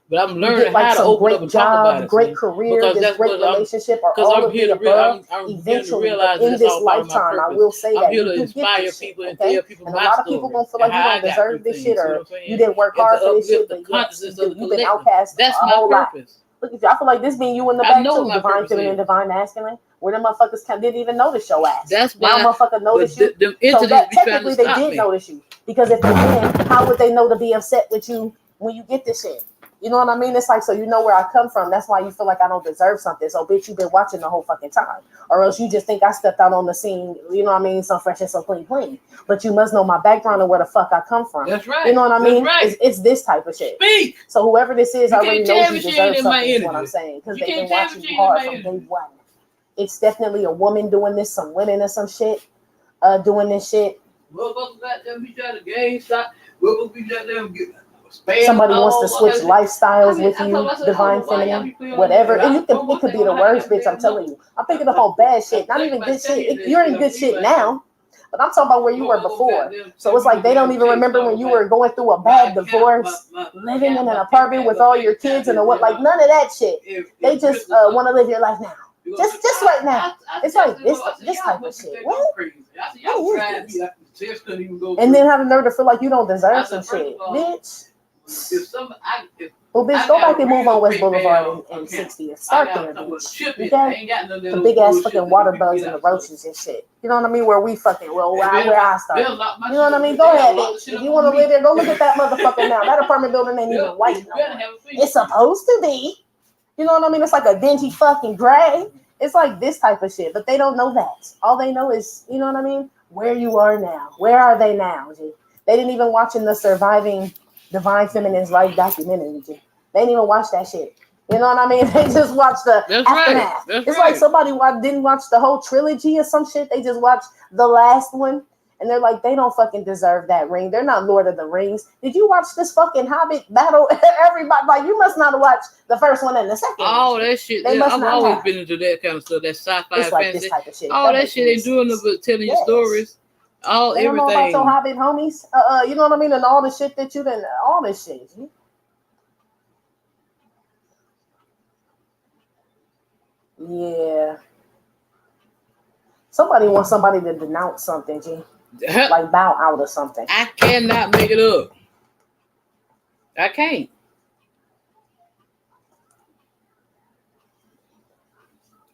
but I'm learning how to open up and talk about it. Great career, this great relationship, or all of the above. Eventually, in this lifetime, I will say that I'm here to inspire people and tell people. And a lot of people gonna feel like you don't deserve this shit, or you didn't work hard for this shit, but you've been outcast. That's my purpose. Look at you. I feel like this being you in the back too. Divine feminine, divine masculine. Where the motherfuckers didn't even notice your ass. That's why motherfucker noticed you. So that technically they did notice you. Because if they didn't, how would they know to be upset with you when you get this shit? You know what I mean? It's like, so you know where I come from. That's why you feel like I don't deserve something. So bitch, you've been watching the whole fucking time. Or else you just think I stepped out on the scene, you know what I mean? So fresh and so clean. But you must know my background and where the fuck I come from. That's right. You know what I mean? Right. It's this type of shit. Speak. So whoever this is already knows you deserve something is what I'm saying. Because they've been watching you hard from day one. It's definitely a woman doing this, some women or some shit doing this shit. Somebody wants to switch lifestyles with you, divine feminine, whatever. And it could be the worst, bitch, I'm telling you. I'm picking up on bad shit, not even good shit. You're in good shit now, but I'm talking about where you were before. So it's like they don't even remember when you were going through a bad divorce, living in an apartment with all your kids and what, like none of that shit. They just want to live your life now. Just right now. It's like this type of shit. What is this? And then have the nerve to feel like you don't deserve some shit. Bitch. Well, bitch, go back and move on West Boulevard and 60th. Start there, bitch. Okay? The big ass fucking water bugs and the roaches and shit. You know what I mean? Where we fucking, where I start. You know what I mean? Go ahead, bitch. If you want to live there, go look at that motherfucker now. That apartment building ain't even white no more. It's supposed to be. You know what I mean? It's like a dingy fucking gray. It's like this type of shit, but they don't know that. All they know is, you know what I mean? Where you are now. Where are they now, G? They didn't even watch in the Surviving Divine Feminine's Life documentary, G. They didn't even watch that shit. You know what I mean? They just watched the aftermath. It's like somebody didn't watch the whole trilogy or some shit. They just watched the last one. And they're like, they don't fucking deserve that ring. They're not Lord of the Rings. Did you watch this fucking Hobbit battle? Everybody, like, you must not have watched the first one and the second one. All that shit. I've always been into that kind of stuff. That sci-fi, it's like fantasy. This type of shit. All that shit they doing about telling you stories. They don't know about your Hobbit homies. You know what I mean? And all the shit that you done, all this shit. Yeah. Somebody wants somebody to denounce something, G. Like bow out or something. I cannot make it up. I can't.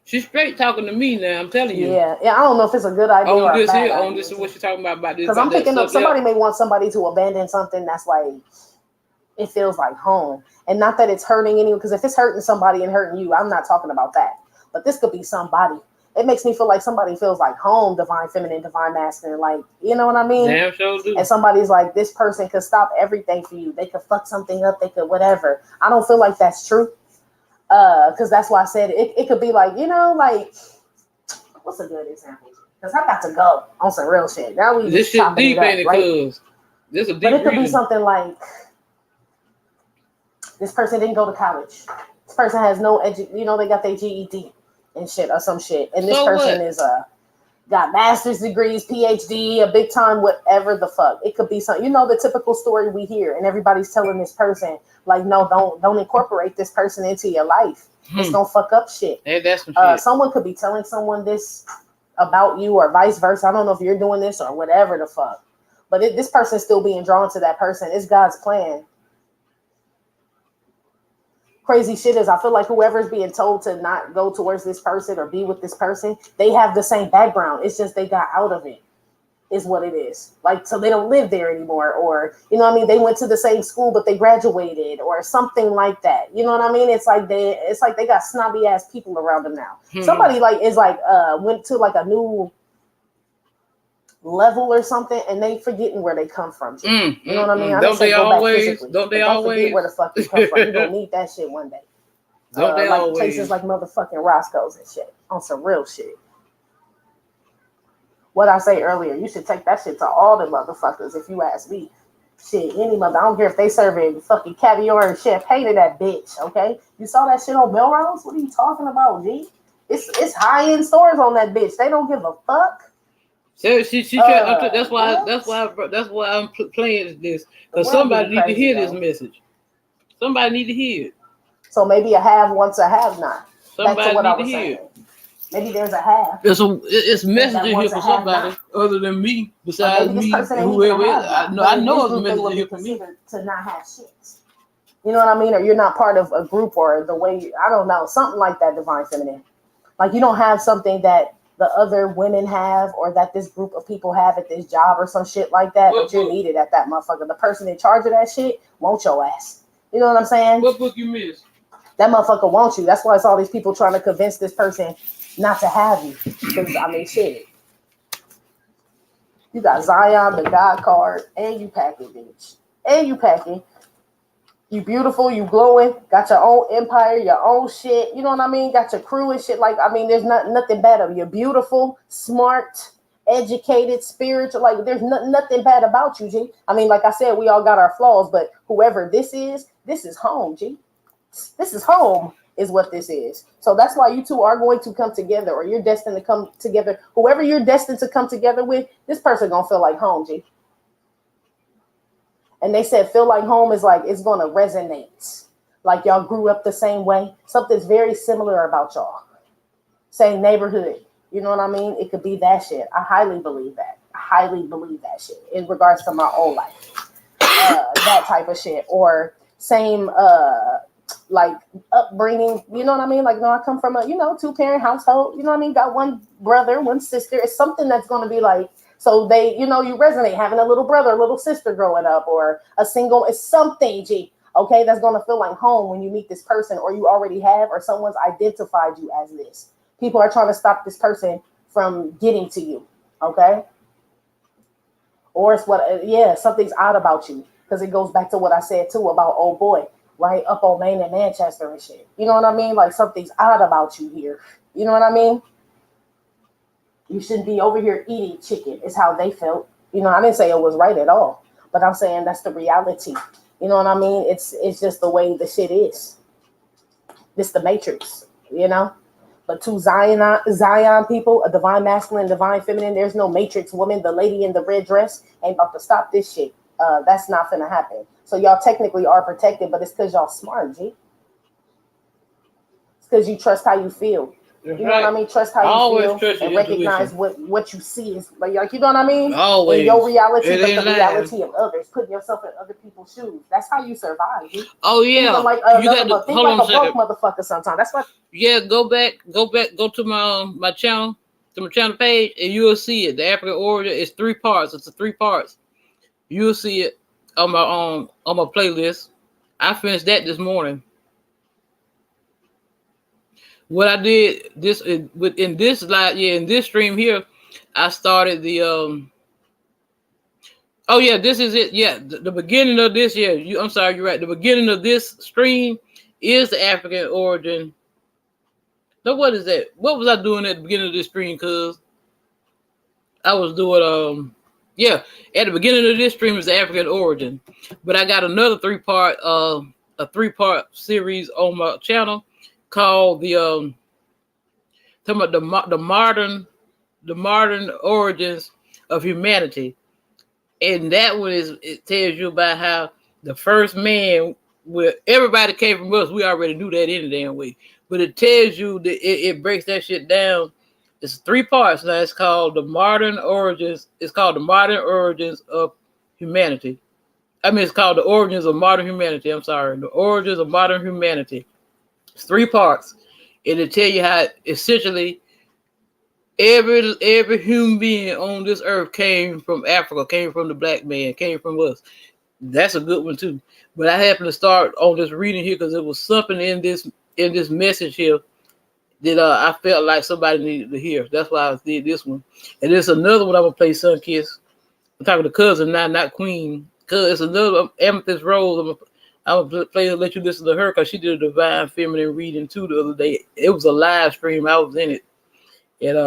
She's straight talking to me now. I'm telling you. Yeah. I don't know if it's a good idea or a bad idea. This is what she's talking about this. Because I'm picking up. Somebody may want somebody to abandon something that's like it feels like home, and not that it's hurting anyone. Because if it's hurting somebody and hurting you, I'm not talking about that. But this could be somebody. It makes me feel like somebody feels like home, divine feminine, divine masculine, like, you know what I mean? Damn sure do. And somebody's like, this person could stop everything for you. They could fuck something up. They could whatever. I don't feel like that's true. Because that's why I said it could be like, you know, like, what's a good example? Because I got to go on some real shit. Now we this shit deep, ain't it? Right? This a deep. But it could be something like, this person didn't go to college. This person has no you know, they got their GED and shit or some shit. And this person is got master's degrees, PhD, a big time, whatever the fuck. It could be something, you know, the typical story we hear, and everybody's telling this person, like, no, don't incorporate this person into your life. It's gonna fuck up shit. Hey, that's some shit. Someone could be telling someone this about you or vice versa. I don't know if you're doing this or whatever the fuck. But this person's still being drawn to that person. It's God's plan. Crazy shit is I feel like whoever's being told to not go towards this person or be with this person, they have the same background. It's just they got out of it, is what it is. Like, so they don't live there anymore, or, you know what I mean, they went to the same school but they graduated or something like that. You know what I mean? It's like they got snobby ass people around them now. Somebody went to like a new level or something, and they forgetting where they come from. You know what I mean? Don't they always? Don't forget where the fuck you come from. You're gonna need that shit one day. Don't they like always? Places like motherfucking Roscoe's and shit on some real shit. What I say earlier, you should take that shit to all the motherfuckers if you ask me. Shit, any mother, I don't care if they serving fucking caviar and champagne to that bitch, okay? You saw that shit on Melrose? What are you talking about, G? It's high-end stores on that bitch. They don't give a fuck. So she that's why I'm playing this, because somebody need to hear this message. Somebody need to hear it. So maybe a have wants a have not. Somebody need to hear it. Maybe there's a have. It's message here for somebody other than me, besides me, and whoever else. I know it's a message here for me. To not have shit. You know what I mean? Or you're not part of a group, or the way, I don't know, something like that, divine feminine. Like, you don't have something that the other women have, or that this group of people have at this job or some shit like that, but you're needed at that motherfucker. The person in charge of that shit wants your ass. You know what I'm saying? What book you missed? That motherfucker wants you. That's why it's all these people trying to convince this person not to have you. Because, I mean, shit. You got Zion, the God card, and you packing, bitch. And you packing. You beautiful, you glowing, got your own empire, your own shit. You know what I mean? Got your crew and shit. Like, I mean, there's nothing bad of you. You're beautiful, smart, educated, spiritual. Like, there's nothing bad about you, G. I mean, like I said, we all got our flaws, but whoever this is home, G. This is home, is what this is. So that's why you two are going to come together, or you're destined to come together. Whoever you're destined to come together with, this person gonna feel like home, G. And they said feel like home is like, it's going to resonate. Like y'all grew up the same way. Something's very similar about y'all. Same neighborhood. You know what I mean? It could be that shit. I highly believe that. I highly believe that shit in regards to my own life. That type of shit. Or same, like upbringing. You know what I mean? Like, no, I come from a, 2-parent household. You know what I mean? Got one brother, one sister. It's something that's going to be like, so they, you resonate having a little brother, a little sister growing up, or a single, it's something, G. Okay, that's going to feel like home when you meet this person, or you already have, or someone's identified you as this. People are trying to stop this person from getting to you. Okay, or it's what, yeah, something's odd about you, because it goes back to what I said too about old boy, right, up on Main and Manchester and shit. You know what I mean? Like something's odd about you here. You know what I mean? You shouldn't be over here eating chicken, is how they felt. You know, I didn't say it was right at all, but I'm saying that's the reality. You know what I mean? It's just the way the shit is. It's the matrix, you know? But two Zion people, a divine masculine, divine feminine, there's no matrix woman. The lady in the red dress ain't about to stop this shit. That's not gonna happen. So y'all technically are protected, but it's because y'all smart, G. It's because you trust how you feel. You know what I mean? Trust how you feel and recognize what you see is like, you know what I mean? Always. In your reality, but the reality of others, putting yourself in other people's shoes. That's how you survive. Dude. Oh yeah. Even like you got to think like a broke motherfucker sometimes. That's what. Yeah, go to my channel, to my channel page, and you will see it. The African origin is 3 parts. It's 3 parts. You will see it on my playlist. I finished that this morning. What I did in this stream here, I started the oh yeah, this is it. Yeah, the beginning of this. Yeah, I'm sorry, you're right. The beginning of this stream is the African origin. No, what is that? What was I doing at the beginning of this stream? Cause I was doing at the beginning of this stream is the African origin, but I got another 3-part a 3-part series on my channel called the talking about the modern origins of humanity. And that one it tells you about how the first man, where everybody came from us. We already knew that any damn way. But it tells you that it breaks that shit down. It's 3 parts. Now it's called the modern origins. It's called the modern origins of humanity. I mean, it's called the origins of modern humanity. I'm sorry. The origins of modern humanity. It's 3 parts. And it tell you how essentially every human being on this earth came from Africa, came from the black man, came from us. That's a good one too. But I happened to start on this reading here because it was something in this message here that I felt like somebody needed to hear. That's why I did this one. And there's another one I'm gonna play, Sun Kiss. I'm talking to cousin, not queen. Cause it's another Amethyst Rose. I'm gonna let you listen to her because she did a divine feminine reading too the other day. It was a live stream. I was in it. And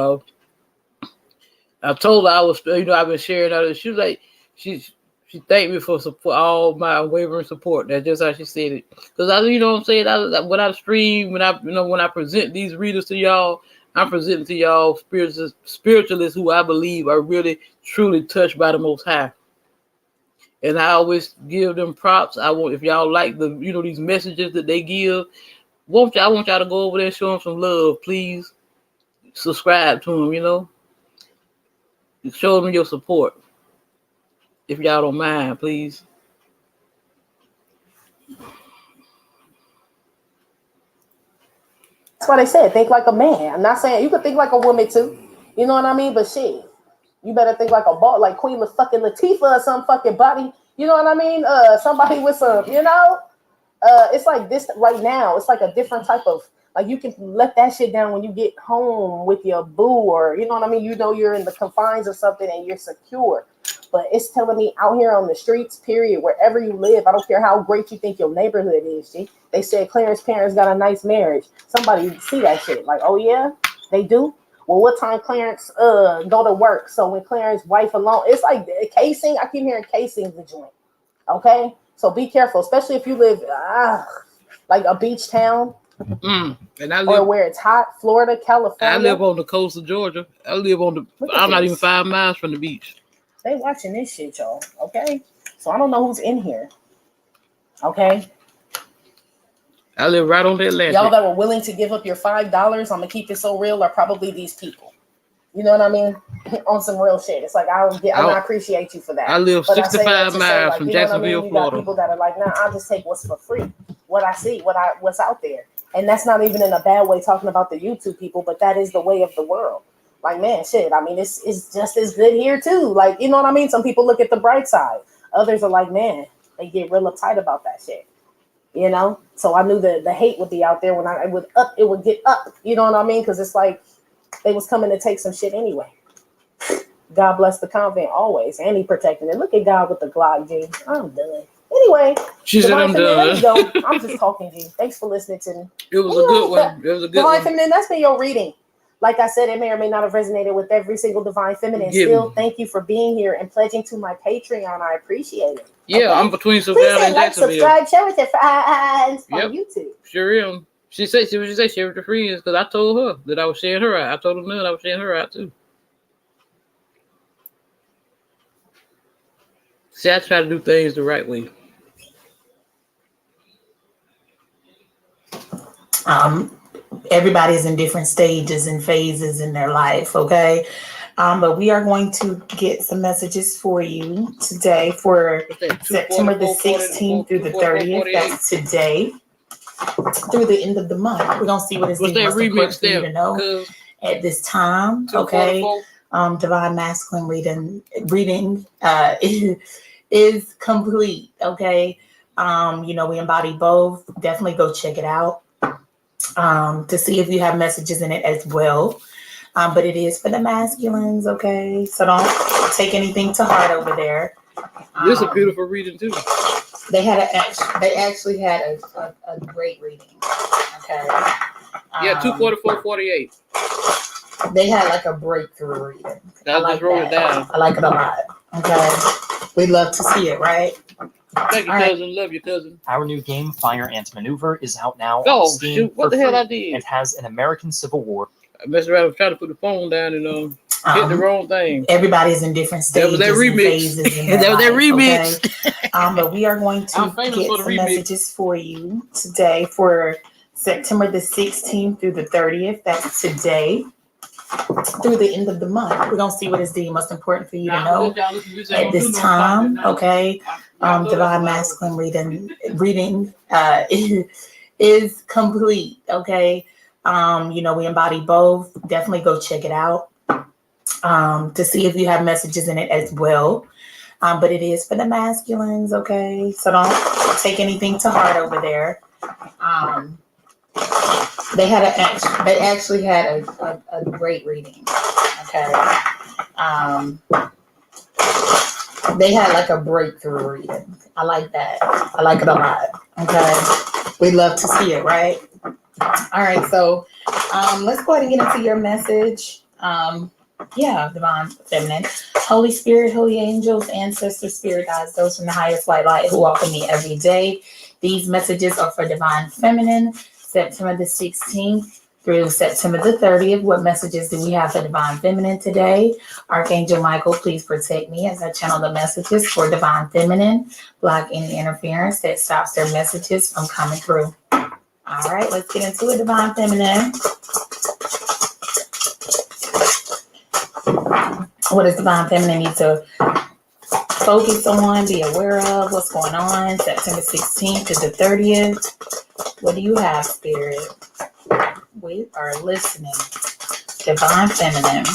I told her I was, I've been sharing all this. She was like, she thanked me for all my unwavering support. That's just how she said it. Because you know what I'm saying. When I stream, when I present these readers to y'all, I'm presenting to y'all spiritualists who I believe are really truly touched by the Most High. And I always give them props. If y'all like these messages that they give, I want y'all to go over there and show them some love, please. Subscribe to them, show them your support. If y'all don't mind, please. That's why they said think like a man. I'm not saying you could think like a woman too. You know what I mean? But shit, you better think like a ball, like Queen fucking Latifah or some fucking body. You know what I mean? Somebody with some, it's like this right now. It's like a different type of, like, you can let that shit down when you get home with your boo, or, you know what I mean? You're in the confines of something and you're secure. But it's telling me out here on the streets, period, wherever you live, I don't care how great you think your neighborhood is, G. They said Clarence's parents got a nice marriage. Somebody see that shit. Like, oh yeah, they do? Well, what time Clarence go to work? So when Clarence's wife alone, it's like casing. I keep hearing casing the joint. Okay? So be careful, especially if you live like a beach town. And I live, or where it's hot, Florida, California. I live on the coast of Georgia. I'm not even 5 miles from the beach. They watching this shit, y'all. Okay? So I don't know who's in here. Okay? I live right on the Atlantic. Y'all that were willing to give up your $5, I'm going to keep it so real, are probably these people. You know what I mean? On some real shit. It's like, I appreciate you for that. I live 65 miles from Jacksonville, you Florida. Got people that are like, nah, I'll just take what's for free. What I see, what's out there. And that's not even in a bad way talking about the YouTube people, but that is the way of the world. Like, man, shit. I mean, it's just as good here too. Like, you know what I mean? Some people look at the bright side. Others are like, man, they get real uptight about that shit. you know. So I knew the hate would be out there when it would get up, you know what I mean? Because it's like they was coming to take some shit anyway. God bless the convent always, and he protecting it. Look at God with the Glock, G. I'm done. Anyway, she said I'm done. Let me go. I'm just talking, G. Thanks for listening to me. It was a good one. It was a good Divine one. Feminine, that's been your reading. Like I said, it may or may not have resonated with every single Divine Feminine. Still, thank you for being here and pledging to my Patreon. I appreciate it. Yeah, okay? I'm between Savannah and like, Jacksonville. Subscribe, share with your friends on YouTube. Sure am. She said share with your friends because I told her that I was sharing her out. I told her that I was sharing her out too. See, I try to do things the right way. Everybody's in different stages and phases in their life, okay? But we are going to get some messages for you today for September the 16th through the 30th. That's today through the end of the month. We're going to see what is the most important for you to know at this time, okay? Divine Masculine reading is complete, okay? You know, we embody both. Definitely go check it out to see if you have messages in it as well. But it is for the masculines, okay? So don't take anything to heart over there. This is a beautiful reading too. They actually had a great reading, okay? Yeah, 244.48. They had like a breakthrough reading. I like wrote it down. I like it a lot. Okay, we love to see it, right? Thank you, cousin. Love you, cousin. Our new game, Fire Ant Maneuver, is out now. Oh, on Steam shoot. What the hell I did? It has an American Civil War. I messed around. I was trying to put the phone down and hit the wrong thing. Everybody's in different stages. That was that remix. That was that remix. Okay? But we are going to get some messages for you today for September the 16th through the 30th. That's today. Through the end of the month. We're going to see what is the most important for you to know at this time, okay? Divine Masculine reading is complete, okay? You know, we embody both. Definitely go check it out to see if you have messages in it as well. But it is for the masculines, okay? So don't take anything to heart over there. They actually had a great reading, okay? They had like a breakthrough reading. I like that. I like it a lot, okay? We love to see it, right? All right, so let's go ahead and get into your message. Divine Feminine. Holy Spirit, holy angels, ancestors, spirit guides, those from the highest light who walk with me every day. These messages are for Divine Feminine, September the 16th through September the 30th. What messages do we have for Divine Feminine today? Archangel Michael, please protect me as I channel the messages for Divine Feminine. Block any interference that stops their messages from coming through. All right, let's get into it, Divine Feminine. What does Divine Feminine need to focus on, be aware of? What's going on? September 16th to the 30th. What do you have, Spirit? We are listening. Divine Feminine.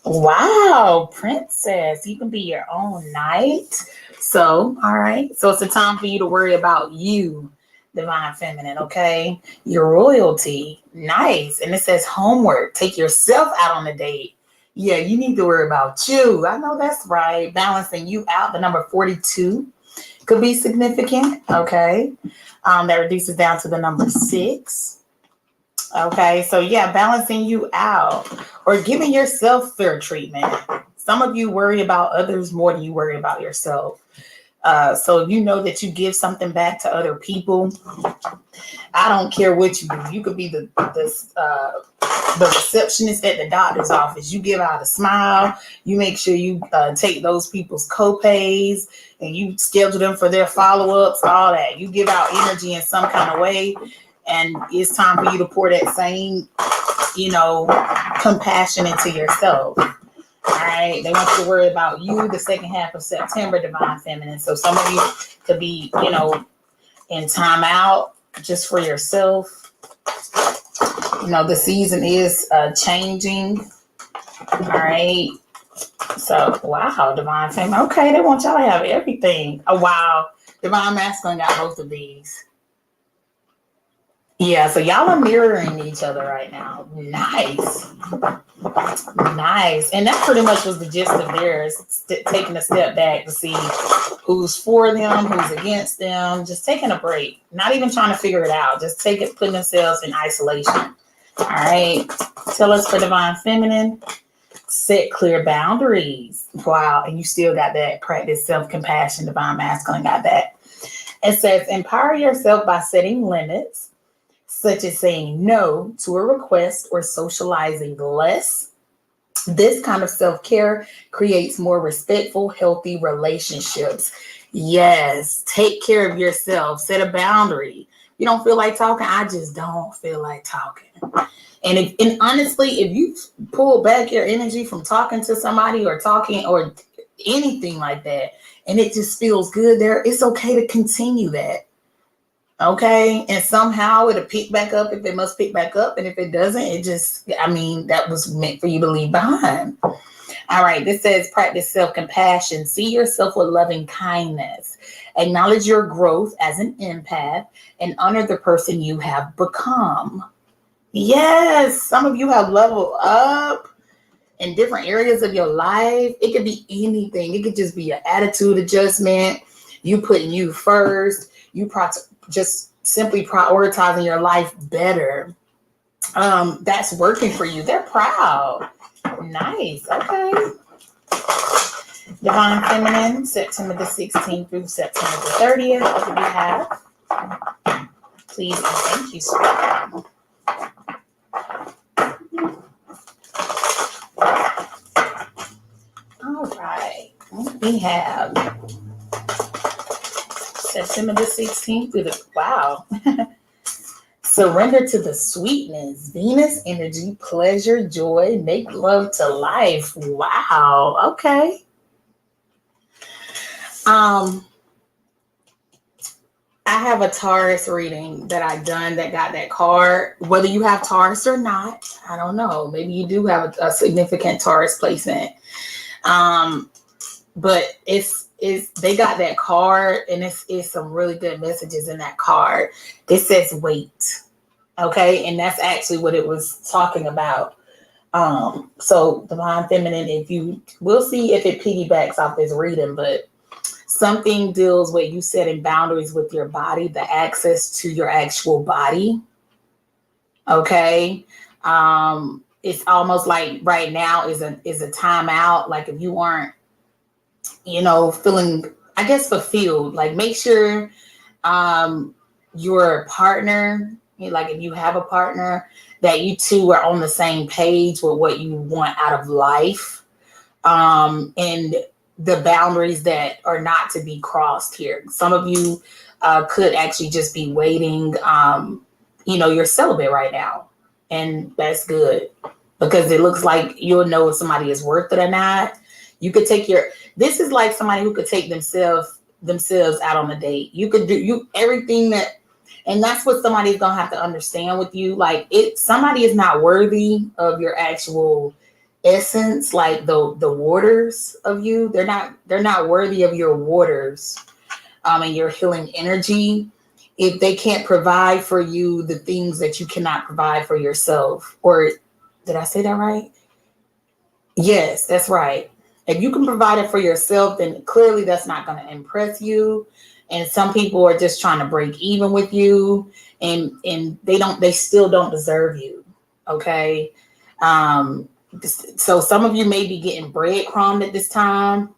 Wow, Princess. You can be your own knight. So, all right. So it's a time for you to worry about you, Divine Feminine, okay? Your royalty. Nice. And it says homework. Take yourself out on a date. Yeah, you need to worry about you. I know that's right. Balancing you out. The number 42 could be significant, okay? That reduces down to the number 6. Okay, so yeah, balancing you out or giving yourself fair treatment. Some of you worry about others more than you worry about yourself. So you know that you give something back to other people. I don't care what you do. You could be the receptionist at the doctor's office. You give out a smile. You make sure you take those people's co-pays and you schedule them for their follow-ups, all that. You give out energy in some kind of way. And it's time for you to pour that same, compassion into yourself. All right. They want you to worry about you the second half of September, Divine Feminine. So some of you could be, in time out just for yourself. The season is changing. All right. So, wow, Divine Feminine. Okay. They want y'all to have everything. Oh, wow. Divine Masculine got both of these. Yeah, so y'all are mirroring each other right now. Nice. Nice. And that pretty much was the gist of theirs. Taking a step back to see who's for them, who's against them. Just taking a break. Not even trying to figure it out. Just putting themselves in isolation. All right. Tell us for Divine Feminine. Set clear boundaries. Wow. And you still got that. Practice self-compassion. Divine Masculine got that. It says, empower yourself by setting limits, such as saying no to a request or socializing less. This kind of self-care creates more respectful, healthy relationships. Yes, take care of yourself. Set a boundary. You don't feel like talking? I just don't feel like talking. And honestly, if you pull back your energy from talking to somebody or talking or anything like that, and it just feels good there, it's okay to continue that. Okay. And somehow it'll pick back up if it must pick back up. And if it doesn't, that was meant for you to leave behind. All right. This says practice self-compassion. See yourself with loving kindness. Acknowledge your growth as an empath and honor the person you have become. Yes. Some of you have leveled up in different areas of your life. It could be anything. It could just be an attitude adjustment. You putting you first. You just simply prioritizing your life better. That's working for you. They're proud. Nice. Okay. Divine Feminine, September the 16th through September the 30th. What do we have? Please and thank you, sweetheart. All right. We have September the 16th through the, wow. Surrender to the sweetness, Venus energy, pleasure, joy, make love to life. Wow. Okay. I have a Taurus reading that I've done that got that card. Whether you have Taurus or not, I don't know. Maybe you do have a significant Taurus placement. But they got that card, and it's some really good messages in that card. It says wait. Okay, and that's actually what it was talking about. So Divine Feminine, we'll see if it piggybacks off this reading, but something deals with you setting boundaries with your body, the access to your actual body. Okay. It's almost like right now is a timeout. Like if you aren't, feeling, I guess, fulfilled, like make sure your partner, like if you have a partner, that you two are on the same page with what you want out of life. And the boundaries that are not to be crossed here. Some of you could actually just be waiting. You're celibate right now, and that's good because it looks like you'll know if somebody is worth it or not. You could this is like somebody who could take themselves out on a date. You could do everything and that's what somebody's gonna have to understand with you. Like somebody is not worthy of your actual essence, like the waters of you. They're not worthy of your waters and your healing energy if they can't provide for you the things that you cannot provide for yourself. Or did I say that right? Yes, that's right. If you can provide it for yourself, then clearly that's not going to impress you. And some people are just trying to break even with you, and they still don't deserve you. Okay. So some of you may be getting breadcrumbed at this time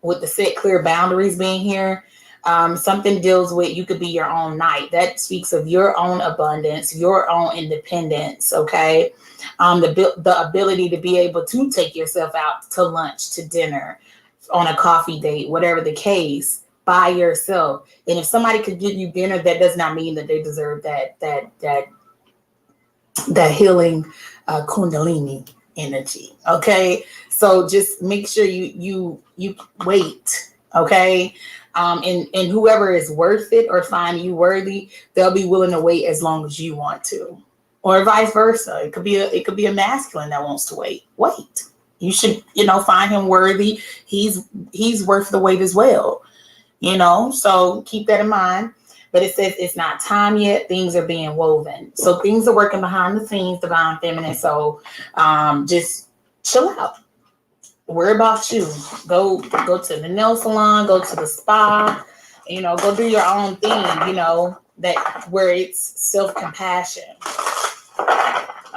with the set clear boundaries being here. Something deals with you could be your own knight. That speaks of your own abundance, your own independence. Okay. The ability to be able to take yourself out to lunch, to dinner, on a coffee date, whatever the case, by yourself. And if somebody could give you dinner, that does not mean that they deserve that healing Kundalini energy. Okay. So just make sure you wait. Okay. And whoever is worth it or find you worthy, they'll be willing to wait as long as you want to, or vice versa. It could be a masculine that wants to wait. You should, find him worthy. He's worth the wait as well. So keep that in mind. But it says it's not time yet. Things are being woven. So things are working behind the scenes, divine feminine. So just chill out. Worry about you. Go to the nail salon, go to the spa, go do your own thing, that where it's self-compassion.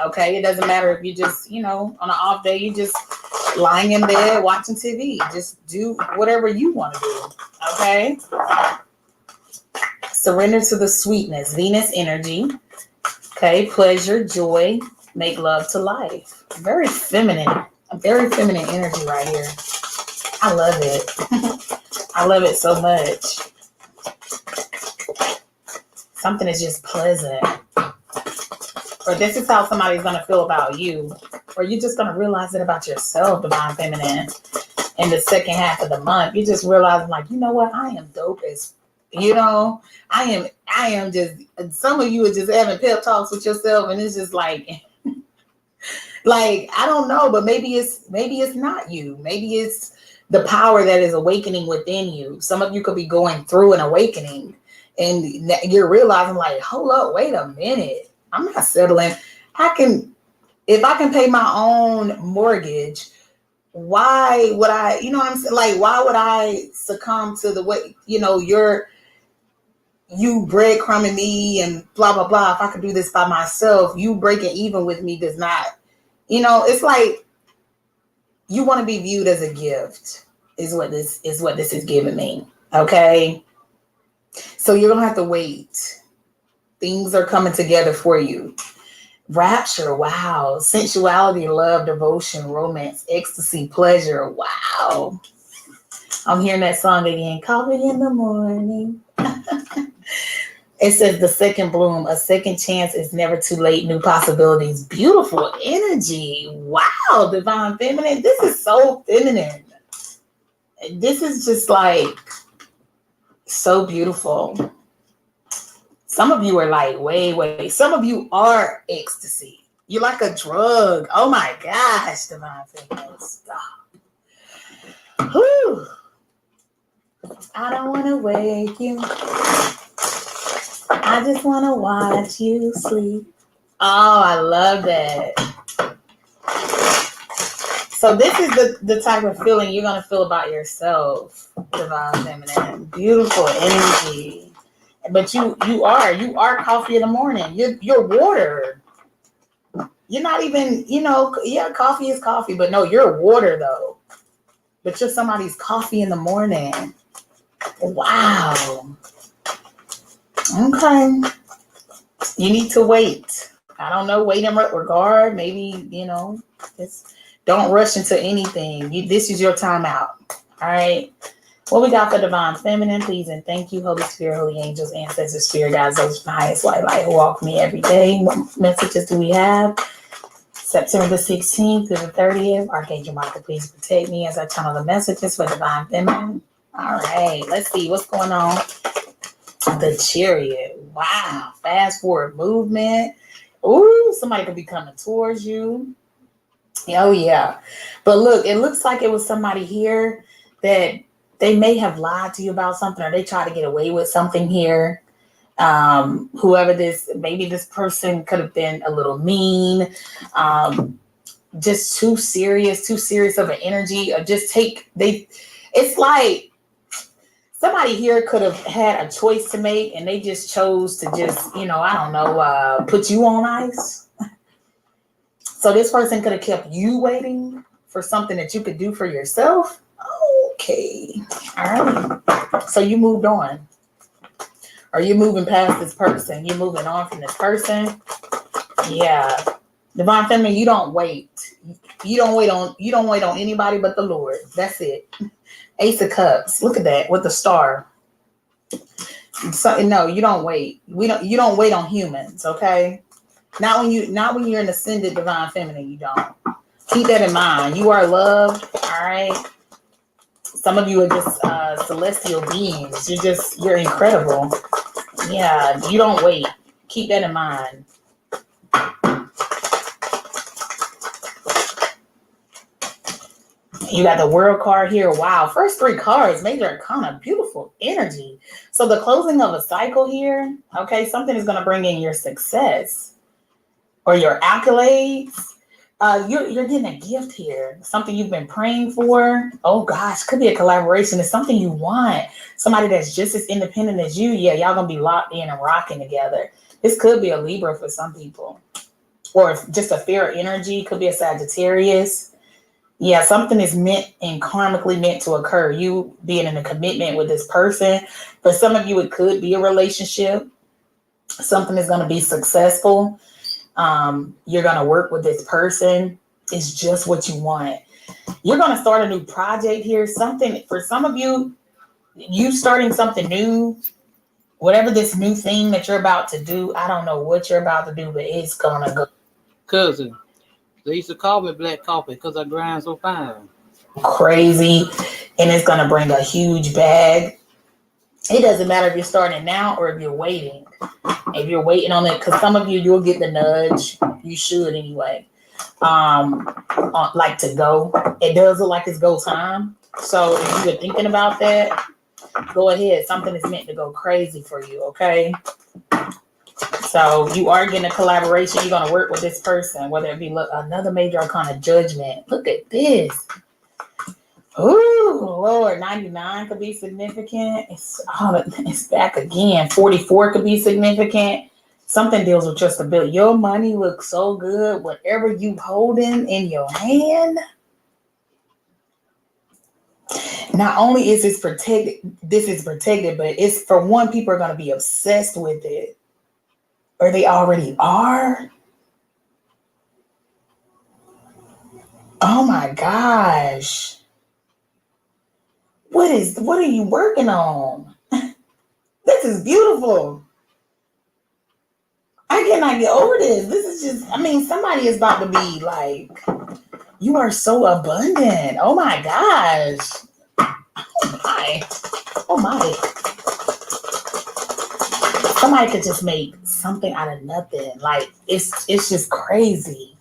Okay, it doesn't matter if you just, on an off day, you just lying in bed watching TV. Just do whatever you want to do. Okay. Surrender to the sweetness, Venus energy. Okay, pleasure, joy, make love to life. Very feminine. A very feminine energy right here. I love it. I love it so much. Something is just pleasant. Or this is how somebody's going to feel about you. Or you're just going to realize it about yourself, divine feminine. In the second half of the month, you just realize, like, you know what? I am dope as, I am just, some of you are just having pep talks with yourself. And it's just like, I don't know, but maybe it's not you. Maybe it's the power that is awakening within you. Some of you could be going through an awakening and you're realizing, like, hold up, wait a minute. I'm not settling. If I can pay my own mortgage, why would I, what I'm saying? Like, why would I succumb to the way, you breadcrumbing me and blah, blah, blah. If I could do this by myself, you breaking even with me does not, it's like you want to be viewed as a gift is what this is giving me. Okay. So you're going to have to wait. Things are coming together for you. Rapture. Wow. Sensuality, love, devotion, romance, ecstasy, pleasure. Wow. I'm hearing that song again. Coffee in the morning. It says the second bloom, a second chance is never too late. New possibilities, beautiful energy. Wow, divine feminine. This is so feminine. This is just like so beautiful. Some of you are like, wait. Some of you are ecstasy. You're like a drug. Oh my gosh, divine feminine. Stop. Whew. I don't want to wake you. I just want to watch you sleep. Oh, I love that. So this is the type of feeling you're going to feel about yourself, divine feminine. Beautiful energy. But you are coffee in the morning. You're water. You're not even, coffee is coffee, but no, you're water though. But you're somebody's coffee in the morning. Wow. Okay. You need to wait. I don't know. Wait in regard. Maybe, just don't rush into anything. This is your time out. All right. What we got for divine feminine, please and thank you, Holy Spirit, holy angels, ancestors, spirit guides, those from the highest white light who walk with me every day. What messages do we have? September the 16th through the 30th. Archangel Michael, please protect me as I channel the messages for divine feminine. All right. Let's see what's going on. The Chariot. Wow. Fast forward movement. Ooh, somebody could be coming towards you. Oh, yeah. But look, it looks like it was somebody here that they may have lied to you about something or they tried to get away with something here. Whoever maybe this person could have been a little mean, just too serious of an energy, or it's like somebody here could have had a choice to make and they just chose to just, put you on ice. So this person could have kept you waiting for something that you could do for yourself. Okay. All right. So you moved on. Are you moving past this person? You're moving on from this person? Yeah. Divine feminine, you don't wait. You don't wait on anybody but the Lord. That's it. Ace of Cups. Look at that with the star. So, no, you don't wait. You don't wait on humans, okay? Not when you're an ascended divine feminine, you don't. Keep that in mind. You are loved, all right? Some of you are just celestial beings. You're incredible. Yeah, you don't wait. Keep that in mind. You got the World card here. Wow. First 3 cards, Major Arcana, beautiful energy. So the closing of a cycle here, okay, something is going to bring in your success or your accolades. You're getting a gift here, something you've been praying for. Oh gosh, could be a collaboration. It's something you want. Somebody that's just as independent as you. Yeah, y'all gonna be locked in and rocking together. This could be a Libra for some people, or just a fair energy. Could be a Sagittarius. Yeah, something is meant and karmically meant to occur. You being in a commitment with this person. For some of you, it could be a relationship. Something is gonna be successful. You're going to work with this person. It's just what you want. You're going to start a new project here. Something for some of you, you starting something new, whatever this new thing that you're about to do. I don't know what you're about to do, but it's going to go. Cousin, they used to call me Black Coffee because I grind so fine. Crazy. And it's going to bring a huge bag. It doesn't matter if you're starting now or if you're waiting. If you're waiting on it, because some of you, you'll get the nudge. You should anyway. Like to go. It does look like it's go time. So if you're thinking about that, go ahead. Something is meant to go crazy for you, okay? So you are getting a collaboration. You're going to work with this person, whether it be another Major Arcana Judgment. Look at this. Ooh, Lord, 99 could be significant. It's back again. 44 could be significant. Something deals with your stability. Your money looks so good. Whatever you holding in your hand. Not only is this protected, but it's for one, people are going to be obsessed with it. Or they already are. Oh my gosh. What are you working on? This is beautiful. I cannot get over this. This is just, somebody is about to be like, you are so abundant. Oh my gosh. Oh my. Somebody could just make something out of nothing. Like, it's just crazy.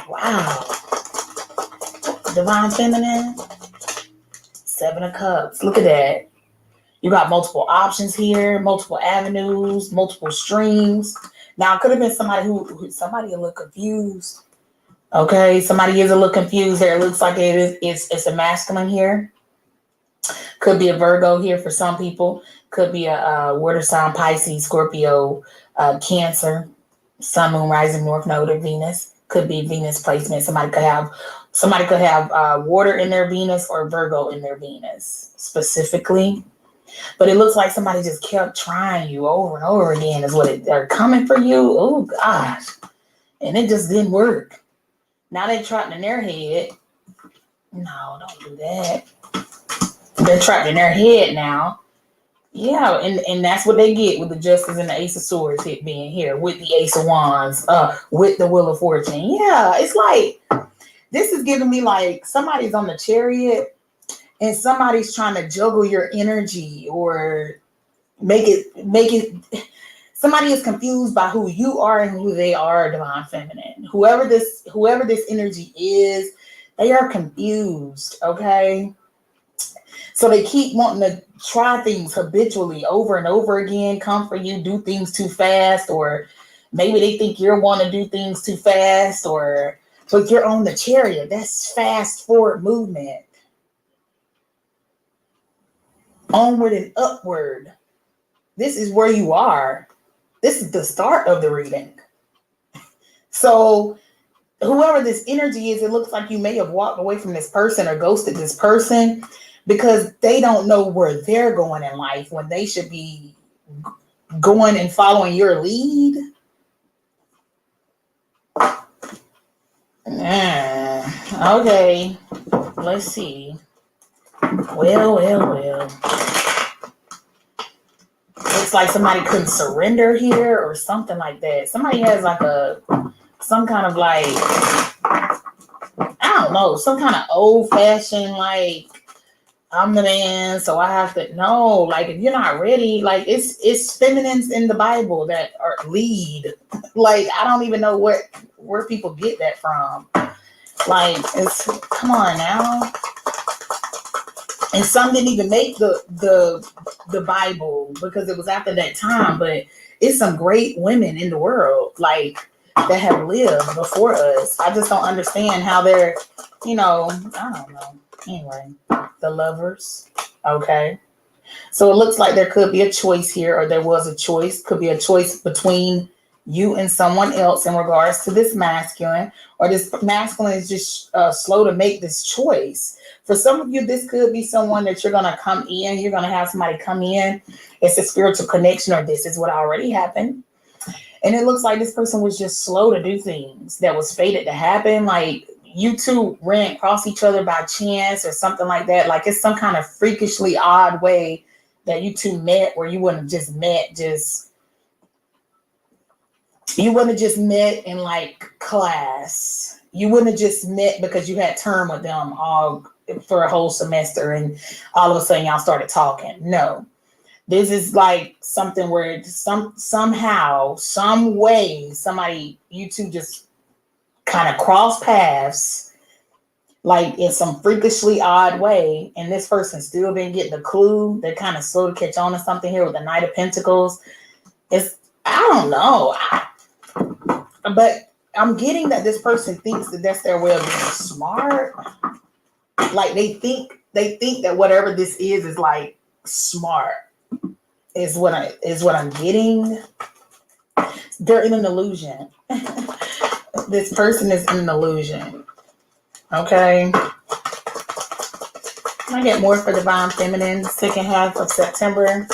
Wow. Divine Feminine. 7 of Cups. Look at that. You got multiple options here, multiple avenues, multiple streams. Now, it could have been somebody somebody a little confused. Okay, somebody is a little confused there. It looks like it's a masculine here. Could be a Virgo here for some people. Could be a water sign, Pisces, Scorpio, Cancer, Sun, Moon, Rising, North Node, or Venus. Could be Venus placement. Somebody could have water in their Venus or Virgo in their Venus specifically. But it looks like somebody just kept trying you over and over again is what they're coming for you. Oh, gosh. And it just didn't work. Now they're trapped in their head. No, don't do that. They're trapped in their head now. Yeah, and that's what they get with the Justice and the Ace of Swords being here, with the Ace of Wands, with the Wheel of Fortune. Yeah, it's like, this is giving me like somebody's on the Chariot and somebody's trying to juggle your energy or make it. Somebody is confused by who you are and who they are, Divine Feminine. Whoever this energy is, they are confused, okay? So they keep wanting to try things habitually over and over again, come for you, do things too fast, or maybe they think you're want to do things too fast, but you're on the Chariot. That's fast forward movement. Onward and upward. This is where you are. This is the start of the reading. So whoever this energy is, it looks like you may have walked away from this person or ghosted this person because they don't know where they're going in life when they should be going and following your lead. Okay, let's see. Well. Looks like somebody couldn't surrender here or something like that. Somebody has like some kind of like, I don't know, some kind of old fashioned like, I'm the man, so I have to. No, like if you're not ready, like it's feminines in the Bible that are lead. Like I don't even know where people get that from. Like, it's, come on now. And some didn't even make the Bible because it was after that time. But it's some great women in the world, like, that have lived before us. I just don't understand how they're, I don't know. Anyway, the lovers. Okay. So it looks like there could be a choice here, or there was a choice. Could be a choice between you and someone else in regards to this masculine, or this masculine is just slow to make this choice. For some of you, this could be someone that you're going to come in. You're going to have somebody come in. It's a spiritual connection, or this is what already happened. And it looks like this person was just slow to do things that was fated to happen. Like, you two ran across each other by chance or something like that. Like, it's some kind of freakishly odd way that you two met, where you wouldn't have just met you wouldn't have just met in like class. You wouldn't have just met because you had term with them all for a whole semester and all of a sudden y'all started talking. No. This is like something where somehow, some way, you two just kind of cross paths, like in some freakishly odd way, and this person still been getting a clue. They're kind of slow to catch on to something here with the Knight of Pentacles. I don't know. But I'm getting that this person thinks that that's their way of being smart. Like, they think that whatever this is like smart. Is what I'm getting. They're in an illusion. This person is in an illusion. Okay. Can I get more for Divine Feminine, second half of September?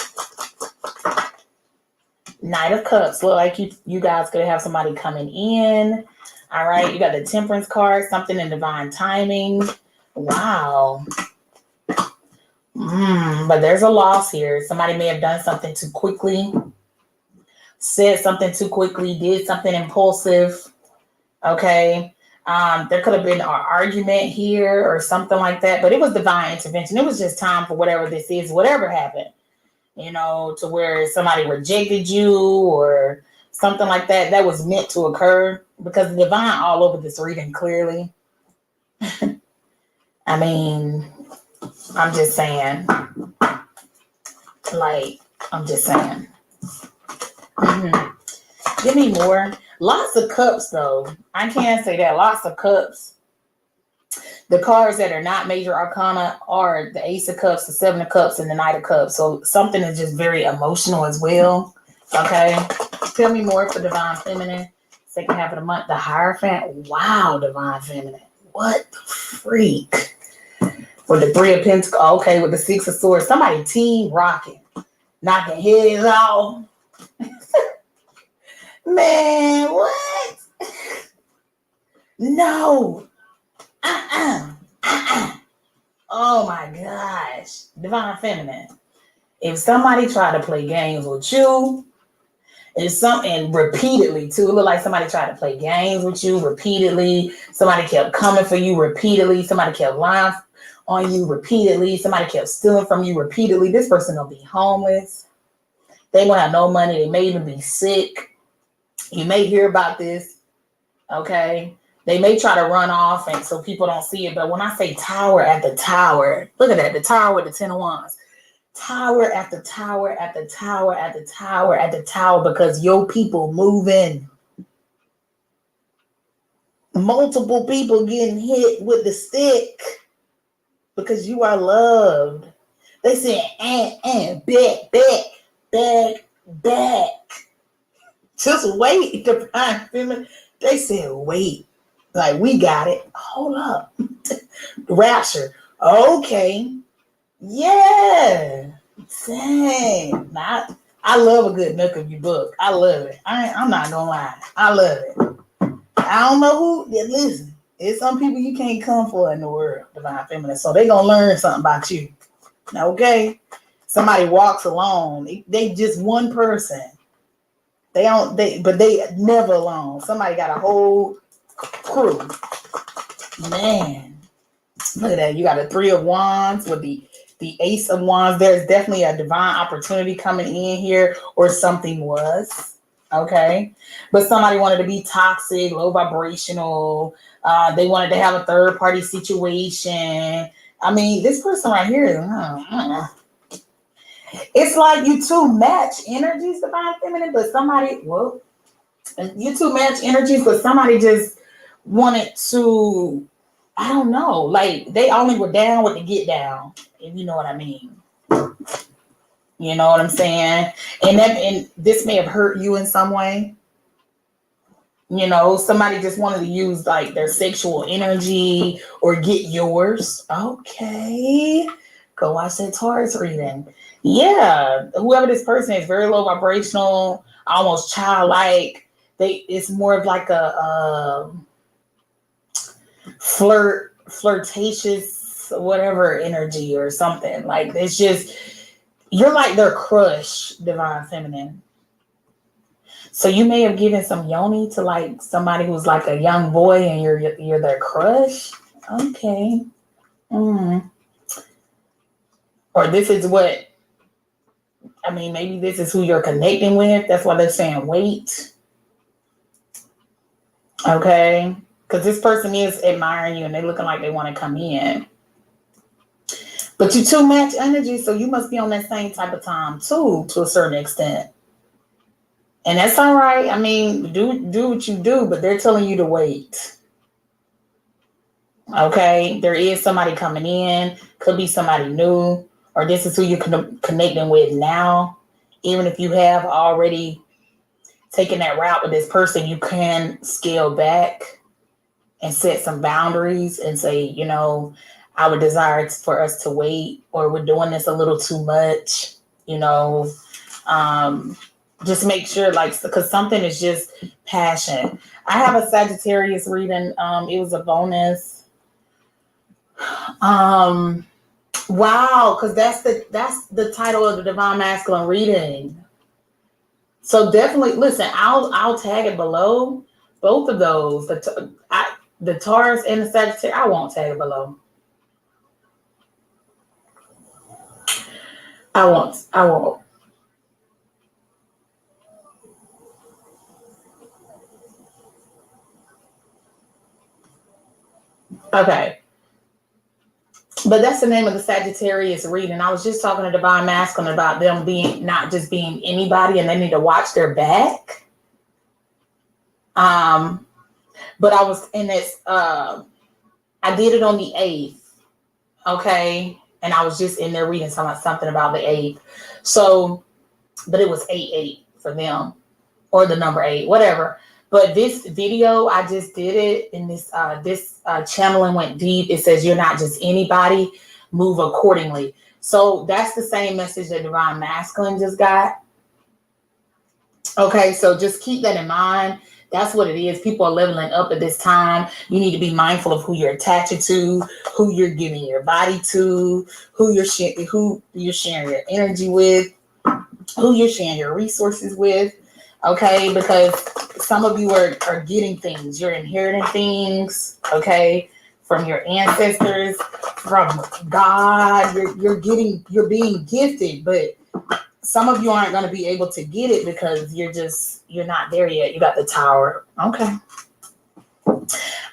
Knight of Cups. Look like you guys could have somebody coming in. All right. You got the Temperance card, something in divine timing. Wow. But there's a loss here. Somebody may have done something too quickly, said something too quickly, did something impulsive. Okay. There could have been an argument here or something like that, but it was divine intervention. It was just time for whatever this is, whatever happened, to where somebody rejected you or something like that. That was meant to occur, because the divine all over this reading clearly. I mean, I'm just saying. I'm just saying. Give me more. Lots of cups, though. I can't say that. Lots of cups. The cards that are not major arcana are the Ace of Cups, the Seven of Cups, and the Knight of Cups. So something is just very emotional as well. Okay. Tell me more for Divine Feminine. Second half of the month. The Hierophant. Wow, Divine Feminine. What the freak? With the Three of Pentacles. Okay, with the Six of Swords. Somebody team rocking. Knocking heads off. Man, what? No. Oh my gosh. Divine Feminine. If somebody tried to play games with you, and repeatedly too, it looked like somebody tried to play games with you repeatedly. Somebody kept coming for you repeatedly. Somebody kept lying on you repeatedly. Somebody kept stealing from you repeatedly. This person will be homeless. They won't have no money. They may even be sick. You may hear about this. Okay. They may try to run off, and so people don't see it. But when I say tower after tower, look at that. The tower with the 10 of Wands. Tower after tower after tower after tower after tower, because your people moving. Multiple people getting hit with the stick because you are loved. They say, back. Just wait, Divine Feminine. They said, wait. Like, we got it. Hold up. Rapture. Okay. Yeah. Same. I love a good Nook of your book. I love it. I'm not gonna lie. I love it. I don't know who. Listen, it's some people you can't come for in the world, Divine Feminine. So they gonna learn something about you. Okay. Somebody walks alone. They just one person. But they never alone. Somebody got a whole crew. Man, look at that. You got a Three of Wands with the Ace of Wands. There's definitely a divine opportunity coming in here, or something was. Okay. But somebody wanted to be toxic, low vibrational. They wanted to have a third party situation. I mean, this person right here, it's like you two match energies, divine feminine, but somebody, well, you two match energies, but somebody just wanted to, I don't know, like they only were down with the get down, if you know what I mean. You know what I'm saying? And this may have hurt you in some way. You know, somebody just wanted to use like their sexual energy or get yours. Okay. Go watch that Taurus reading. Yeah. Whoever this person is, very low vibrational, almost childlike. It's more of like a flirtatious, whatever energy or something. Like it's just, you're like their crush, divine feminine. So you may have given some yoni to like somebody who's like a young boy and you're their crush. Okay. Or this is what, I mean, maybe this is who you're connecting with. That's why they're saying wait. Okay. Because this person is admiring you and they're looking like they want to come in. But you two match energy, so you must be on that same type of time too, to a certain extent. And that's all right. I mean, do what you do, but they're telling you to wait. Okay? There is somebody coming in. Could be somebody new. Or this is who you're connecting with now. Even if you have already taken that route with this person, you can scale back and set some boundaries and say, you know, I would desire for us to wait, or we're doing this a little too much, you know. Just make sure, like, because something is just passion. I have a Sagittarius reading. It was a bonus. Wow, because that's the title of the Divine Masculine reading. So definitely listen. I'll tag it below. Both of those, the Taurus and the Sagittarius. I won't tag it below. I won't. Okay. But that's the name of the Sagittarius reading. I was just talking to Divine Masculine about them being not just being anybody, and they need to watch their back. But I was in this, I did it on the 8th. Okay. And I was just in there reading something about the 8th. So, but it was 8-8 for them, or the number 8, whatever. But this video, I just did it in this channeling went deep. It says, you're not just anybody, move accordingly. So that's the same message that Divine Masculine just got. Okay, so just keep that in mind. That's what it is. People are leveling up at this time. You need to be mindful of who you're attaching to, who you're giving your body to, who you're sharing your energy with, who you're sharing your resources with. Okay, because some of you are getting things. You're inheriting things, okay, from your ancestors, from God. You're being gifted, but some of you aren't going to be able to get it because you're not there yet. You got the Tower. Okay.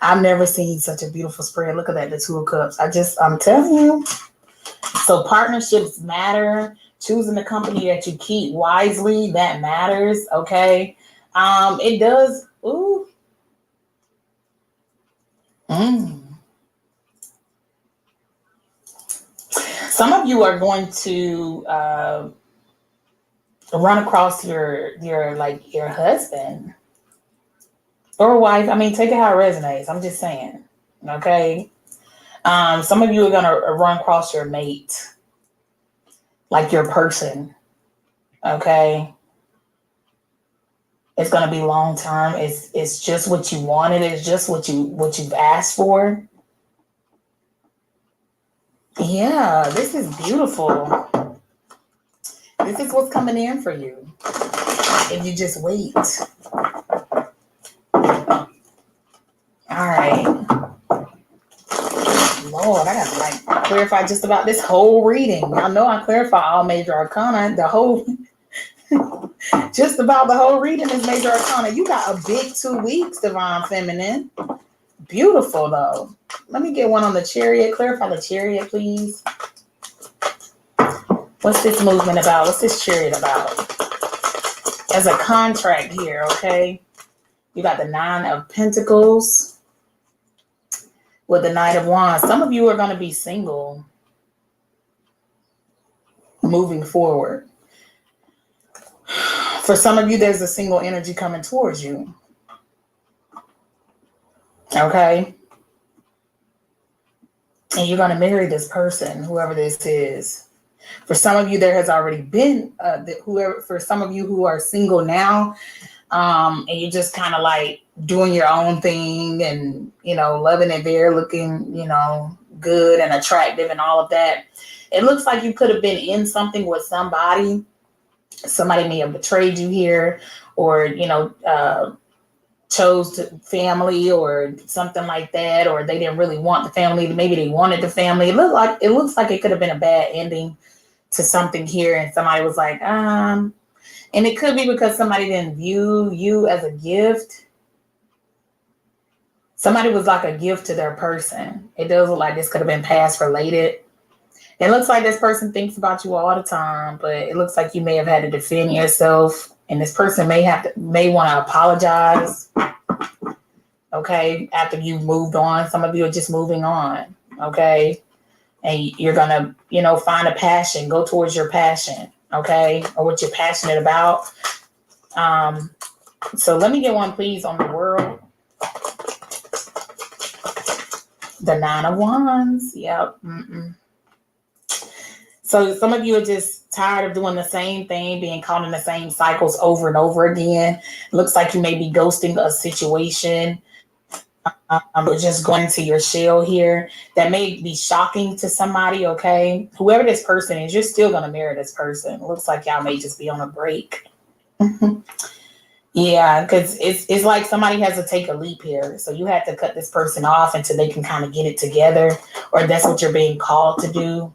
I've never seen such a beautiful spread. Look at that, the 2 of Cups. I'm telling you. So partnerships matter. Choosing the company that you keep wisely, that matters. Okay. It does. Ooh. Some of you are going to run across your husband or wife. I mean, take it how it resonates. I'm just saying. Okay. Some of you are going to run across your mate, like your person. Okay. It's going to be long term. It's just what you wanted. It's just what you've asked for. Yeah, this is beautiful. This is what's coming in for you if you just wait. All right. Lord, I gotta clarify just about this whole reading. Y'all know I clarify all major arcana. The whole Just about the whole reading is major arcana. You got a big 2 weeks, Divine Feminine. Beautiful, though. Let me get one on the Chariot. Clarify the Chariot, please. What's this movement about? What's this Chariot about? As a contract here, okay? You got the 9 of Pentacles with the Knight of Wands. Some of you are going to be single moving forward. For some of you, there's a single energy coming towards you. Okay? And you're going to marry this person, whoever this is. For some of you, there has already been for some of you who are single now, and you're just kind of like doing your own thing and, loving it there, looking, good and attractive and all of that. It looks like you could have been in something with somebody. Somebody may have betrayed you here, or, chose family or something like that, or they didn't really want the family. Maybe they wanted the family. It looks like it could have been a bad ending to something here, and somebody was like, and it could be because somebody didn't view you as a gift. Somebody was like a gift to their person. It does look like this could have been past related. It looks like this person thinks about you all the time, but it looks like you may have had to defend yourself, and this person may want to apologize. Okay, after you've moved on. Some of you are just moving on. Okay, and you're gonna, find a passion, go towards your passion. Okay, or what you're passionate about. So let me get one, please, on the World. The 9 of Wands. Yep. So some of you are just tired of doing the same thing, being caught in the same cycles over and over again. Looks like you may be ghosting a situation, or just going to your shell here. That may be shocking to somebody, okay? Whoever this person is, you're still going to marry this person. Looks like y'all may just be on a break. Yeah, because it's like somebody has to take a leap here. So you have to cut this person off until they can kind of get it together, or that's what you're being called to do.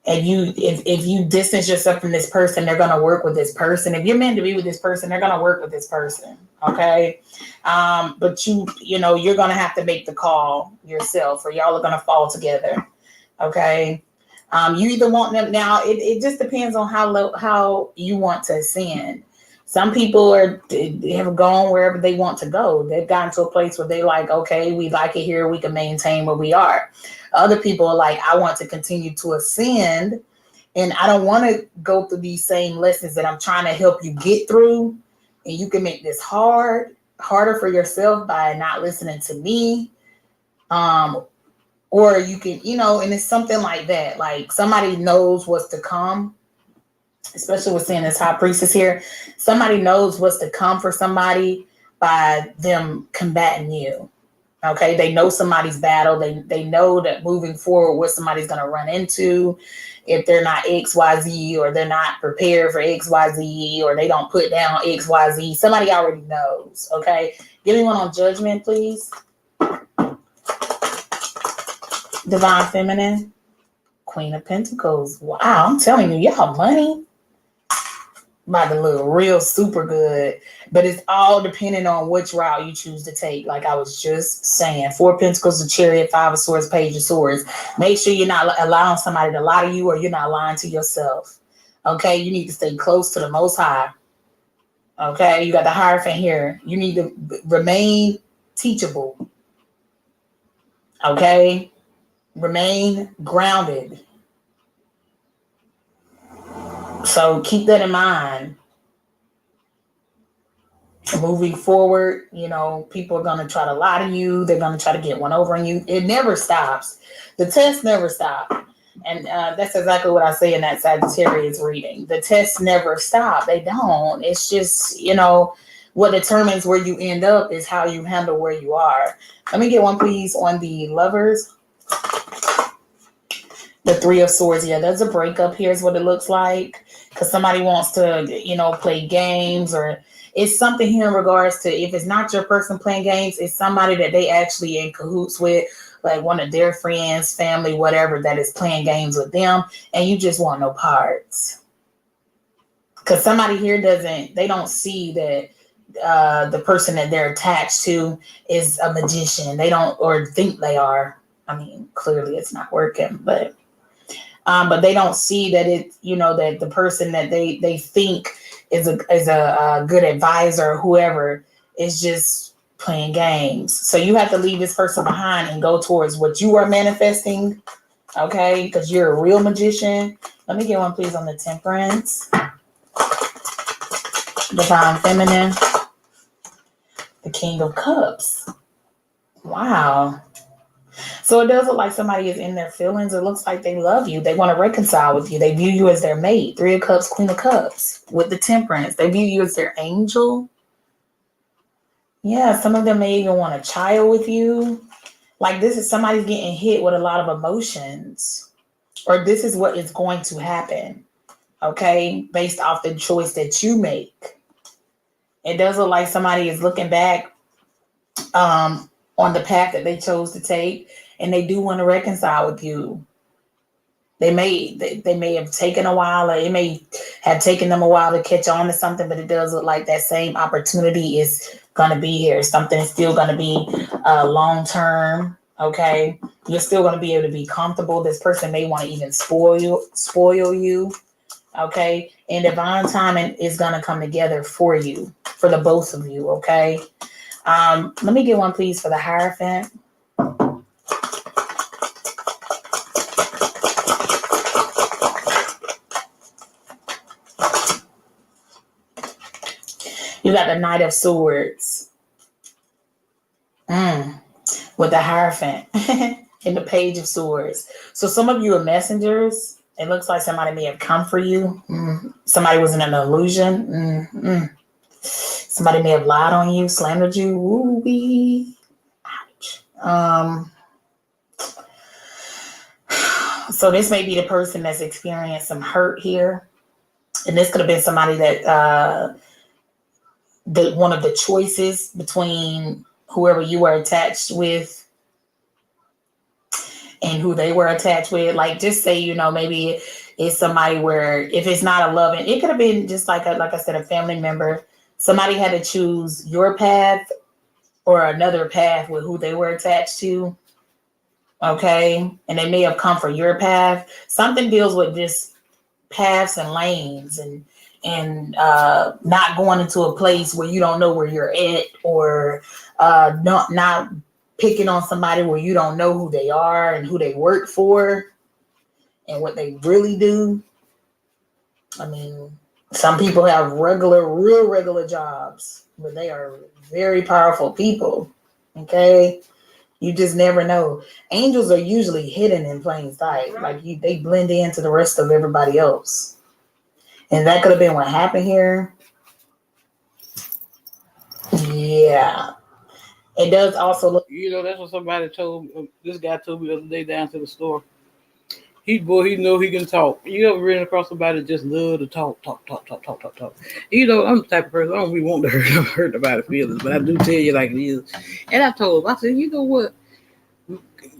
And if you distance yourself from this person, they're going to work with this person. If you're meant to be with this person, they're going to work with this person. Okay. But you're going to have to make the call yourself, or y'all are going to fall together. Okay. You either want them now. It just depends on how you want to ascend. Some people have gone wherever they want to go. They've gotten to a place where they like, okay, we like it here. We can maintain where we are. Other people are like, I want to continue to ascend, and I don't want to go through these same lessons that I'm trying to help you get through. And you can make this harder for yourself by not listening to me. Or you can, and it's something like that. Like somebody knows what's to come, especially with seeing this High Priestess here. Somebody knows what's to come for somebody by them combating you. Okay, they know somebody's battle. They know that moving forward, what somebody's going to run into if they're not XYZ, or they're not prepared for XYZ, or they don't put down XYZ. Somebody already knows. Okay, give me one on Judgment, please. Divine Feminine, Queen of Pentacles. Wow, I'm telling you, y'all money about to look real super good, but it's all depending on which route you choose to take. Like I was just saying, 4 of Pentacles, the Chariot, 5 of Swords, Page of Swords. Make sure you're not allowing somebody to lie to you, or you're not lying to yourself. Okay, you need to stay close to the Most High. Okay, you got the Hierophant here. You need to remain teachable. Okay, remain grounded. So keep that in mind. Moving forward, people are going to try to lie to you. They're going to try to get one over on you. It never stops. The tests never stop. And that's exactly what I say in that Sagittarius reading. The tests never stop. They don't. It's just, what determines where you end up is how you handle where you are. Let me get one, please, on the Lovers. The 3 of Swords. Yeah, there's a breakup. Here's what it looks like. Because somebody wants to, play games, or it's something here in regards to, if it's not your person playing games, it's somebody that they actually in cahoots with, like one of their friends, family, whatever, that is playing games with them, and you just want no parts. Because somebody here they don't see that the person that they're attached to is a magician. They don't, or think they are. I mean, clearly it's not working, but they don't see that that the person that they think is a good advisor or whoever is just playing games. So you have to leave this person behind and go towards what you are manifesting, okay? Because you're a real magician. Let me get one, please, on the Temperance. Divine Feminine. The King of Cups. Wow. So it does look like somebody is in their feelings. It looks like they love you. They want to reconcile with you. They view you as their mate. 3 of Cups, Queen of Cups. With the Temperance. They view you as their angel. Yeah, some of them may even want a child with you. Like this is somebody's getting hit with a lot of emotions. Or this is what is going to happen. Okay? Based off the choice that you make. It does look like somebody is looking back on the path that they chose to take, and they do want to reconcile with you. They may have taken a while, or it may have taken them a while to catch on to something, but it does look like that same opportunity is going to be here. Something is still going to be long term. Okay, you're still going to be able to be comfortable. This person may want to even spoil you. Okay, and divine timing is going to come together for you, for the both of you. Okay, let me get one, please, for the Hierophant. You got the Knight of Swords with the Hierophant and the Page of Swords. So some of you are messengers. It looks like somebody may have come for you. Somebody was in an illusion. Somebody may have lied on you, slandered you. Ooh-wee. Ouch. So this may be the person that's experienced some hurt here. And this could have been somebody that one of the choices between whoever you were attached with and who they were attached with. Like, just say, maybe it's somebody where if it's not a loving, it could have been just like I said, a family member. Somebody had to choose your path or another path with who they were attached to. Okay. And they may have come for your path. Something deals with just paths and lanes and not going into a place where you don't know where you're at, or not picking on somebody where you don't know who they are and who they work for and what they really do. I mean, some people have real regular jobs, but they are very powerful people. Okay. You just never know. Angels are usually hidden in plain sight. Like they blend into the rest of everybody else. And that could have been what happened here. Yeah. It does also look. That's what somebody told this guy told me the other day down to the store. He know he can talk. You ever ran across somebody that just love to talk. I'm the type of person, I don't really want to hurt nobody's feelings, but I do tell you like it is. And I told him, I said, you know what?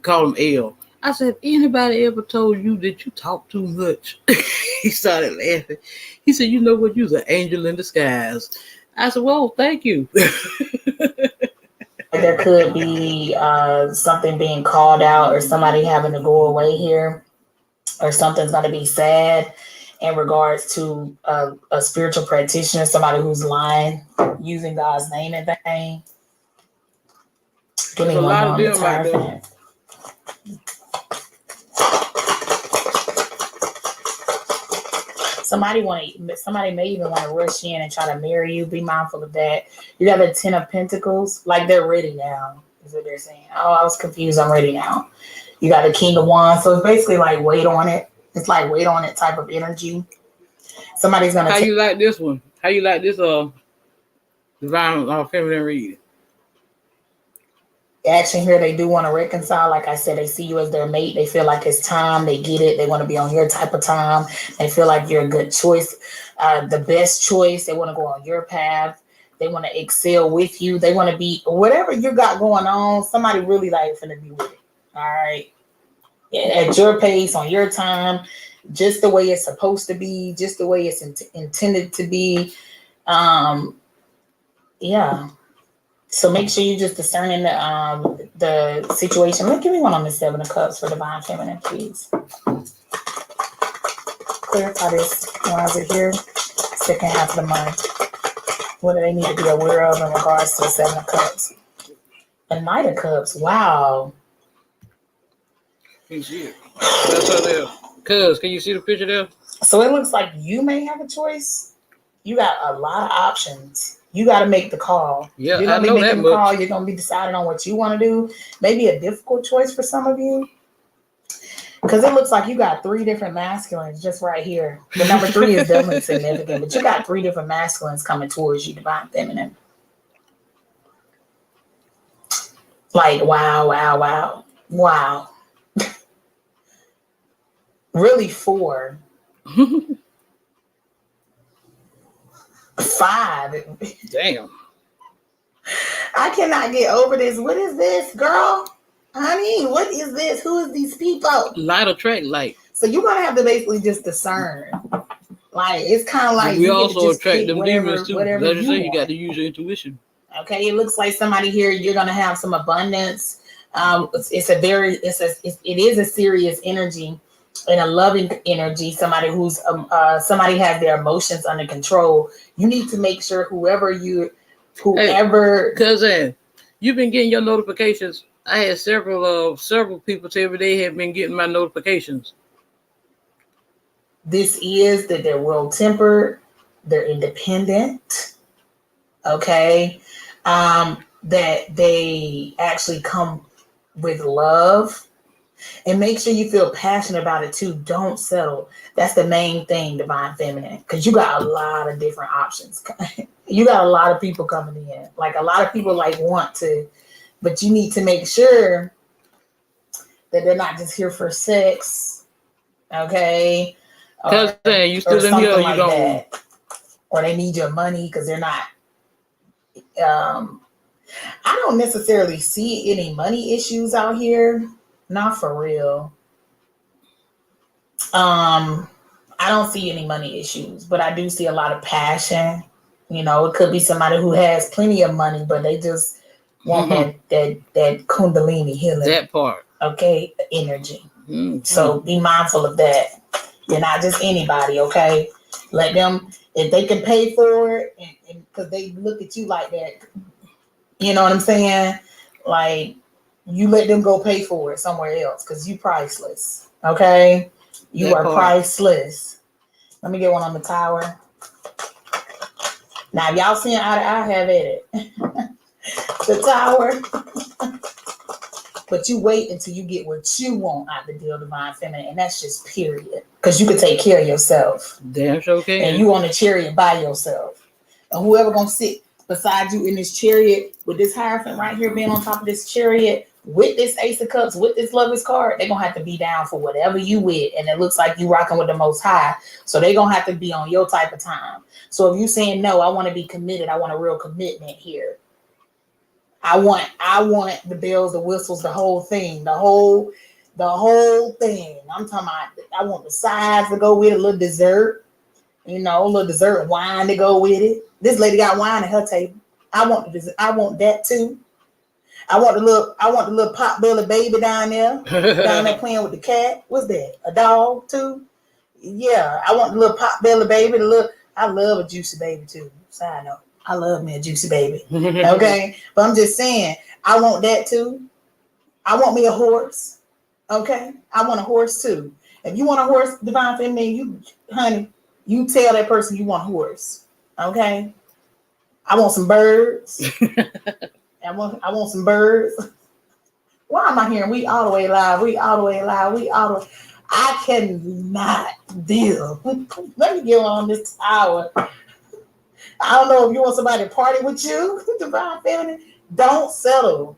Call him L. I said, anybody ever told you that you talk too much? He started laughing. He said, you know what? You're an angel in disguise. I said, well, thank you. There could be something being called out or somebody having to go away here, or something's going to be sad in regards to a spiritual practitioner, somebody who's lying, using God's name in vain. Give me one on the time. Somebody may even want to rush in and try to marry you. Be mindful of that. You got the 10 of Pentacles, like they're ready now, is what they're saying. Oh, I was confused. I'm ready now. You got the King of Wands. So it's basically like wait on it. It's like wait on it type of energy. Somebody's going to. How you like this one? How you like this divine feminine reading? Action here, they do want to reconcile. Like I said, they see you as their mate. They feel like it's time. They get it. They want to be on your type of time. They feel like you're a good choice, the best choice. They want to go on your path. They want to excel with you. They want to be whatever you got going on. Somebody really like finna be with it. All right. At your pace, on your time. just the way it's supposed to be, just the way it's intended to be. Yeah. So make sure you just discerning the situation. Give me one on the 7 of Cups for Divine Feminine, please. Clarify this. Why is it here? Second half of the month. What do they need to be aware of in regards to the 7 of Cups? The Knight of Cups. Wow. Can you see it? That's right there. Cuz, can you see the picture there? So it looks like you may have a choice. You got a lot of options. You got to make the call. Yeah, you're gonna I know be making that the call. much. You're gonna be deciding on what you want to do. Maybe a difficult choice for some of you, because it looks like you got 3 different masculines just right here. The number 3 is definitely significant, but you got 3 different masculines coming towards you, Divine Feminine. Like wow. Really 4. 5. Damn. I cannot get over this. What is this, girl? Honey, what is this? Who is these people? Light attract light. So you're gonna have to basically just discern. Like it's kind of like we you also attract them demons too. Whatever That's you say you want. got to use your intuition. Okay, it looks like somebody here. You're gonna have some abundance. It is a serious energy and a loving energy. Somebody who's somebody has their emotions under control. You need to make sure whoever. Hey, cousin, you've been getting your notifications. I had several people tell me they have been getting my notifications. This is that they're well-tempered, they're independent, okay? That they actually come with love. And make sure you feel passionate about it too. Don't settle. That's the main thing, Divine Feminine, because you got a lot of different options. You got a lot of people coming in. Like a lot of people want to, but you need to make sure that they're not just here for sex, okay? Cousin, you still in here or you don't? That. Or they need your money because they're not. I don't necessarily see any money issues out here. Not for real. I don't see any money issues, but I do see a lot of passion. You know, it could be somebody who has plenty of money, but they just want that Kundalini healing. That part. Okay, energy. Mm-hmm. So be mindful of that. You're not just anybody, okay? Let them, if they can pay for it, and because they look at you like that, you know what I'm saying? Like, you let them go pay for it somewhere else because you priceless, okay? You that are part. Priceless. Let me get one on the Tower. Now, if y'all seeing eye to eye, have at it. The Tower. But you wait until you get what you want out the deal, Divine Feminine, and that's just period. Because you can take care of yourself. Damn sure can. And you on a chariot by yourself. And whoever gonna sit beside you in this chariot with this Hierophant right here being on top of this chariot with this Ace of Cups, with this Lover's card, they're gonna have to be down for whatever you with. And it looks like you rocking with the Most High. So they're gonna have to be on your type of time. So if you saying, no, I want to be committed, I want a real commitment here. I want the bells, the whistles, the whole thing, the whole thing. I'm talking about, I want the sides to go with it, a little dessert, a little dessert wine to go with it. This lady got wine at her table. I want that too. I want the little pot belly baby down there playing with the cat. What's that? A dog too? Yeah, I want the little pot belly baby. I love a juicy baby too. Side note. I love me a juicy baby. Okay. But I'm just saying, I want that too. I want me a horse. Okay. I want a horse too. If you want a horse, Divine Feminine, you tell that person you want a horse. Okay. I want some birds. I want some birds. Why am I hearing we all the way live? I cannot deal. Let me get on this Tower. I don't know if you want somebody to party with you, Divine Feminine. Don't settle.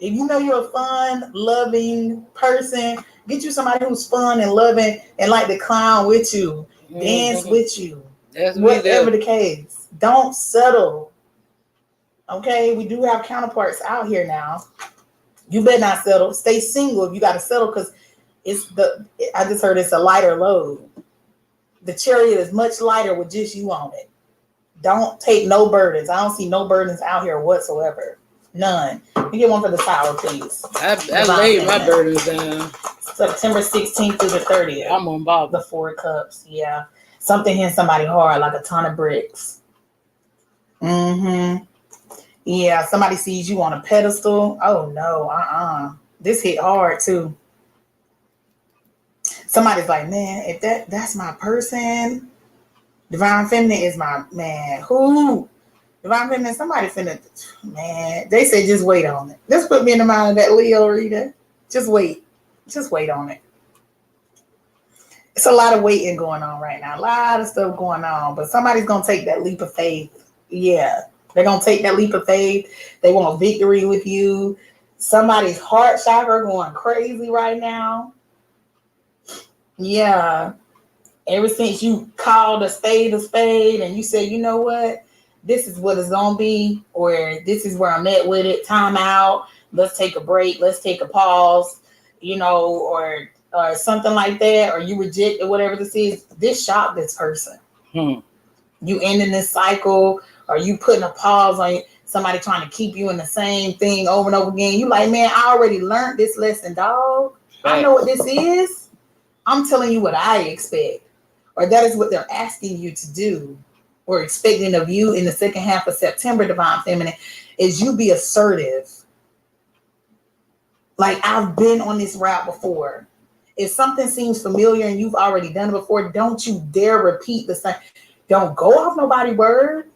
If you know you're a fun, loving person, get you somebody who's fun and loving and like to clown with you, dance with you, whatever the case. Don't settle. Okay, we do have counterparts out here now. You better not settle. Stay single if you got to settle, because I just heard it's a lighter load. The chariot is much lighter with just you on it. Don't take no burdens. I don't see no burdens out here whatsoever. None. You get one for the tower, please. I laid my burdens down. September 16th through the 30th. I'm on Bob. The 4 cups. Yeah. Something hitting somebody hard, like a ton of bricks. Mm-hmm. Yeah. Somebody sees you on a pedestal. Oh no. This hit hard too. Somebody's like, man, if that's my person, Divine Feminine is my man. Who? Divine Feminine, somebody finna, man, they say just wait on it. Just put me in the mind of that Leo reader. Just wait. Just wait on it. It's a lot of waiting going on right now. A lot of stuff going on. But somebody's going to take that leap of faith. Yeah. They're going to take that leap of faith. They want victory with you. Somebody's heart chakra going crazy right now. Yeah. Ever since you called a spade and you said, you know what? This is what it's going to be, or this is where I'm at with it. Time out. Let's take a break. Let's take a pause, or something like that, or you reject or whatever this is. This shocked this person. You ending this cycle, or you putting a pause on somebody trying to keep you in the same thing over and over again. You like, man, I already learned this lesson, dog. I know what this is. I'm telling you what I expect, or that is what they're asking you to do, or expecting of you in the second half of September, Divine Feminine, is you be assertive. Like, I've been on this route before. If something seems familiar and you've already done it before, don't you dare repeat the same. Don't go off nobody's word.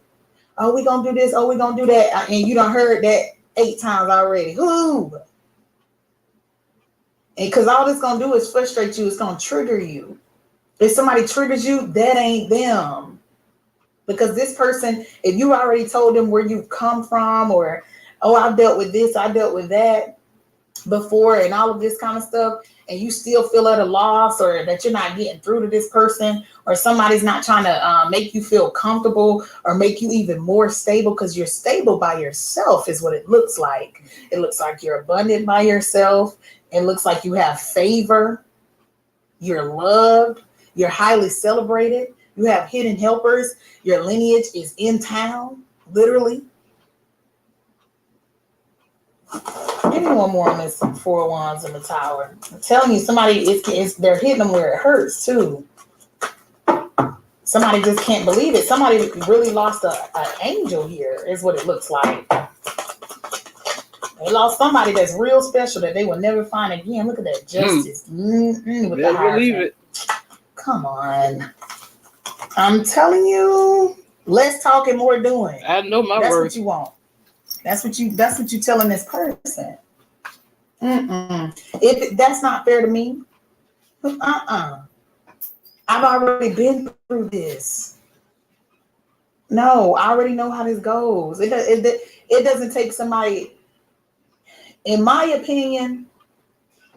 Oh, we gonna do this. Oh, we gonna do that. And you done heard that 8 times already. Who? And because all it's gonna do is frustrate you. It's gonna trigger you. If somebody triggers you, that ain't them. Because this person, if you already told them where you come from, or, oh, I've dealt with this, I dealt with that before, and all of this kind of stuff, and you still feel at a loss, or that you're not getting through to this person, or somebody's not trying to make you feel comfortable or make you even more stable, because you're stable by yourself is what it looks like. It looks like you're abundant by yourself. It looks like you have favor. You're loved. You're highly celebrated. You have hidden helpers. Your lineage is in town, literally. Give me one more on this 4 wands in the tower. I'm telling you, somebody they're hitting them where it hurts too. Somebody just can't believe it. Somebody really lost an angel here, is what it looks like. They lost somebody that's real special that they will never find again. Look at that justice. With the believe it. Come on. I'm telling you, less talking, more doing. I know my That's word. what you want. That's what you telling this person. If that's not fair to me, I've already been through this. No, I already know how this goes. It doesn't take somebody, in my opinion,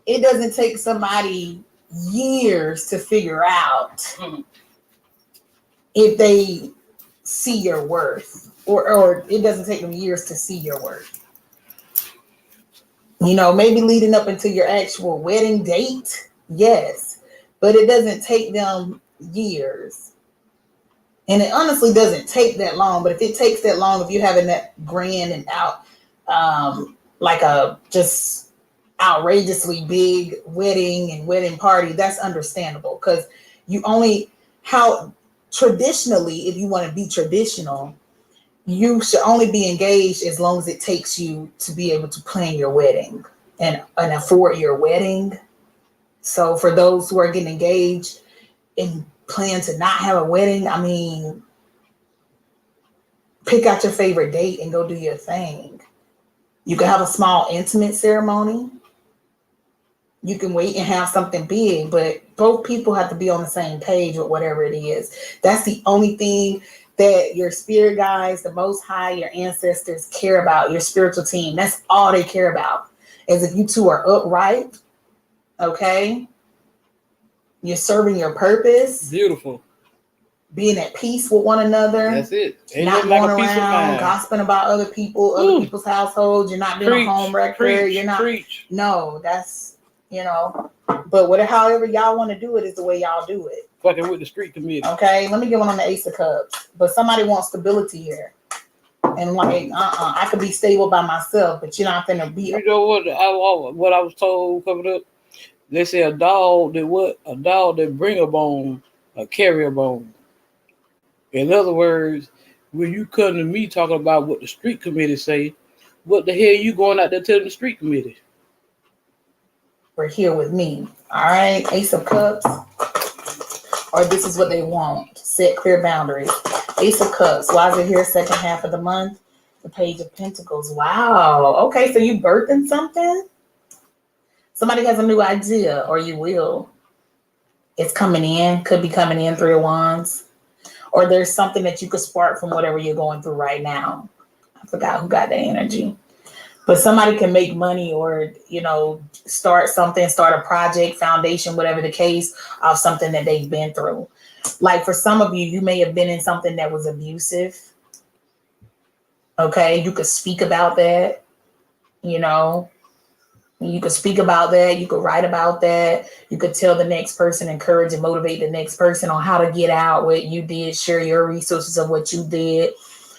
it doesn't take somebody years to figure out if they see your worth, or it doesn't take them years to see your worth. Maybe leading up into your actual wedding date, yes, but it doesn't take them years. And it honestly doesn't take that long, but if it takes that long, if you're having that grand and like a just outrageously big wedding and wedding party, that's understandable, because traditionally, if you want to be traditional, you should only be engaged as long as it takes you to be able to plan your wedding and afford your wedding. So for those who are getting engaged and plan to not have a wedding, I mean, pick out your favorite date and go do your thing. You can have a small intimate ceremony. You can wait and have something big, but both people have to be on the same page with whatever it is. That's the only thing that your spirit guides, the Most High, your ancestors care about, your spiritual team. That's all they care about, is if you two are upright, okay? You're serving your purpose. Beautiful. Being at peace with one another. That's it. Ain't not like going around gossiping about other people, other people's households. You're not being a home wrecker. You're not. Preach. No, that's you know. But however y'all want to do it is the way y'all do it. Fucking with the street committee. Okay, let me get one on the Ace of Cups. But somebody wants stability here. And like, I could be stable by myself, but you're not gonna be. You know what I was told coming up? They say a dog that bring a bone, carry a bone. In other words, when you come to me talking about what the street committee say, what the hell you going out there telling the street committee? We're here with me. All right, Ace of Cups. Or this is what they want. Set clear boundaries. Ace of Cups. Why is it here? Second half of the month. The Page of Pentacles. Wow. Okay, so you birthing something? Somebody has a new idea, or you will. It's coming in. Could be coming in. Three of Wands. Or there's something that you could spark from whatever you're going through right now. I forgot who got that energy. But somebody can make money or, you know, start something, start a project, foundation, whatever the case, of something that they've been through. Like for some of you, you may have been in something that was abusive. Okay, you could speak about that, you know. You could speak about that. You could write about that. You could tell the next person, encourage and motivate the next person on how to get out what you did, share your resources of what you did,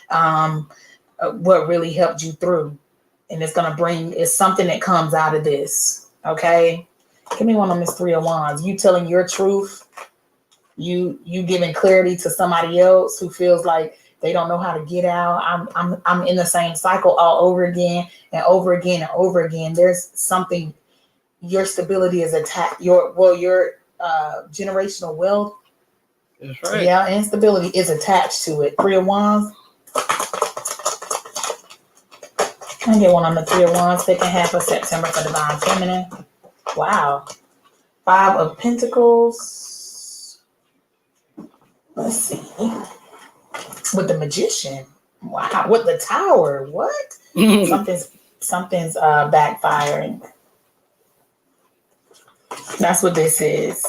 what really helped you through. And it's something that comes out of this. Okay. Give me one on this Three of Wands. You telling your truth. You giving clarity to somebody else who feels like they don't know how to get out. I'm in the same cycle all over again and over again and over again. There's something, your stability is attacked. Your generational wealth. That's right. Yeah, and stability is attached to it. Three of Wands. I get one on the Three of Wands, second half of September for Divine Feminine. Wow. Five of Pentacles. Let's see. With the Magician. Wow. With the Tower. What? Something's backfiring. That's what this is.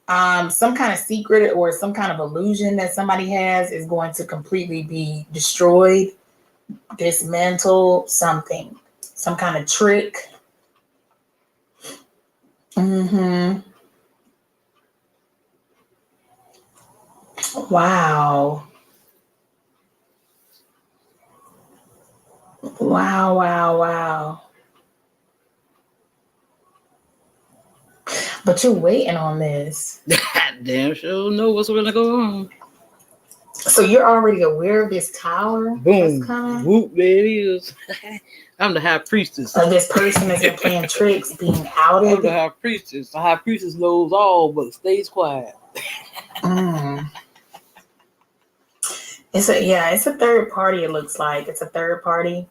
Some kind of secret or some kind of illusion that somebody has is going to completely be destroyed. Dismantle something, some kind of trick. Wow. But you're waiting on this. Damn sure know what's gonna go on. So you're already aware of this Tower? Boom. Whoop, there it is. I'm the High Priestess. Of this person that's been playing tricks, being outed. I'm the High Priestess. The High Priestess knows all, but stays quiet. It's a third party, it looks like. It's a third party.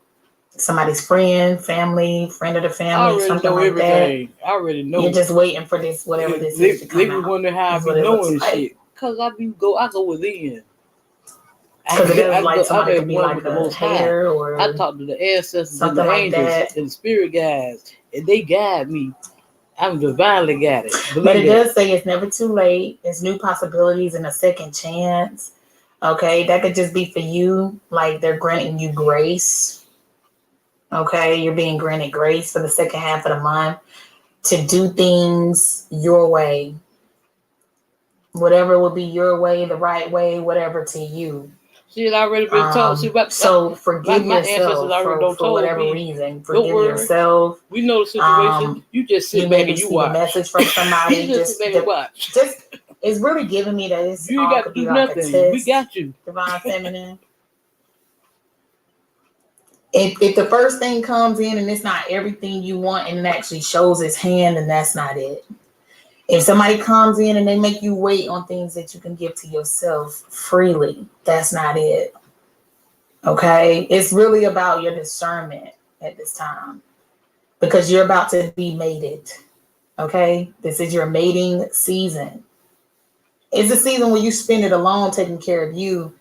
Somebody's friend, family, friend of the family, something like everything. That. I already know. You're just waiting for this, whatever this is to come out. They wonder how I be knowing shit. Because I go within. Because it doesn't like somebody to be like a hater or I talk to the ancestors something and the like angels that. and the spirit guides, and they guide me. I'm divinely guided. But it does say it's never too late. There's new possibilities and a second chance. Okay, that could just be for you. Like they're granting you grace. Okay, you're being granted grace for the second half of the month to do things your way. Whatever will be your way, the right way, whatever to you. She had already been told. So forgive yourself for whatever reason. Forgive yourself. We know the situation. You just sit back and you watch. A message from somebody. You just sit back and watch. It's really giving me that it's you all got could to be do like nothing. a test. We got you. Divine Feminine. If the first thing comes in and it's not everything you want and it actually shows its hand, then that's not it. If somebody comes in and they make you wait on things that you can give to yourself freely, that's not it. Okay? It's really about your discernment at this time because you're about to be mated. Okay? This is your mating season. It's a season where you spend it alone taking care of you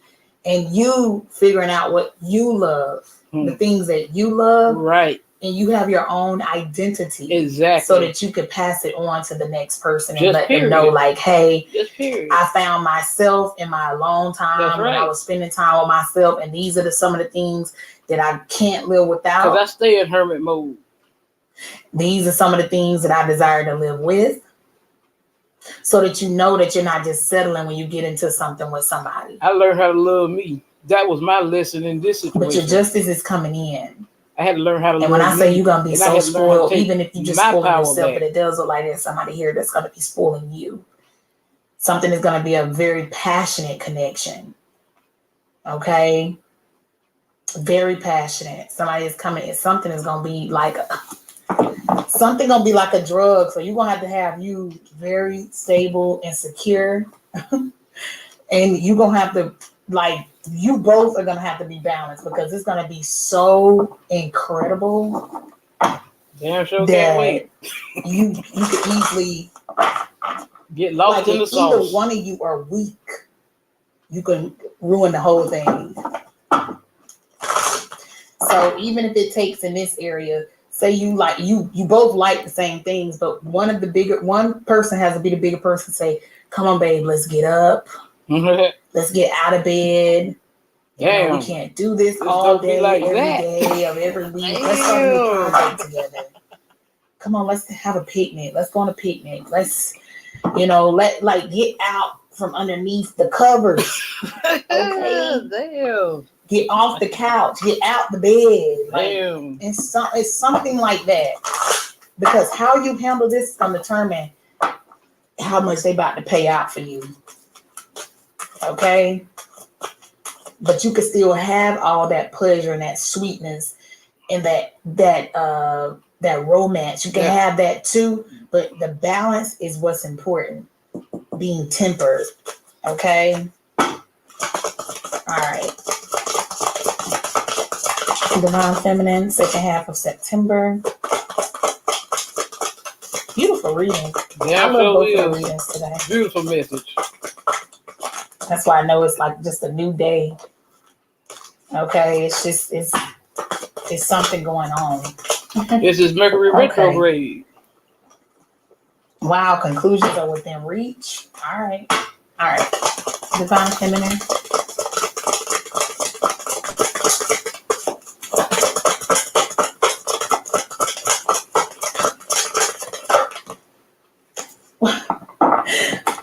and you figuring out what you love, the things that you love. Right. And you have your own identity. Exactly. So that you could pass it on to the next person and Just let period. them know, like, hey, period. I found myself in my alone time when I was spending time with myself. And these are some of the things that I can't live without. Because I stay in hermit mode. These are some of the things that I desire to live with, so that you know that you're not just settling when you get into something with somebody. I learned how to love me. That was my lesson in this situation. But your justice is coming in. I had to learn how to and love me. And when I say you're going to be so spoiled, even if you just spoiling yourself, back. But it does look like there's somebody here that's going to be spoiling you. Something is going to be a very passionate connection. Okay? Very passionate. Somebody is coming. Something is going to be like something going to be like a drug. So you're going to have you very stable and secure. And you're going to have to, like, you both are going to have to be balanced, because it's going to be so incredible. Damn sure can't wait. You could easily get lost in the sauce. Either one of you are weak, you can ruin the whole thing. So even if it takes in this area, say you both like the same things, but one person has to be the bigger person. Say, "Come on, babe, let's get up. Let's get out of bed. You know, we can't do this all day, like every day of every week. Let's start a new project together. Come on, let's have a picnic. Let's go on a picnic. Let's, get out from underneath the covers. Okay? Damn. Get off the couch. Get out the bed. Damn. It's something like that. Because how you handle this is going to determine how much they about to pay out for you. Okay? But you can still have all that pleasure and that sweetness and that romance. You can have that too, but the balance is what's important. Being tempered. Okay? All right. Divine Feminine, second half of September. Beautiful reading. Yeah, I love both of the readings today. Beautiful message. That's why I know it's like just a new day. Okay, it's something going on. This is Mercury retrograde. Wow, conclusions are within reach. All right. Divine Feminine.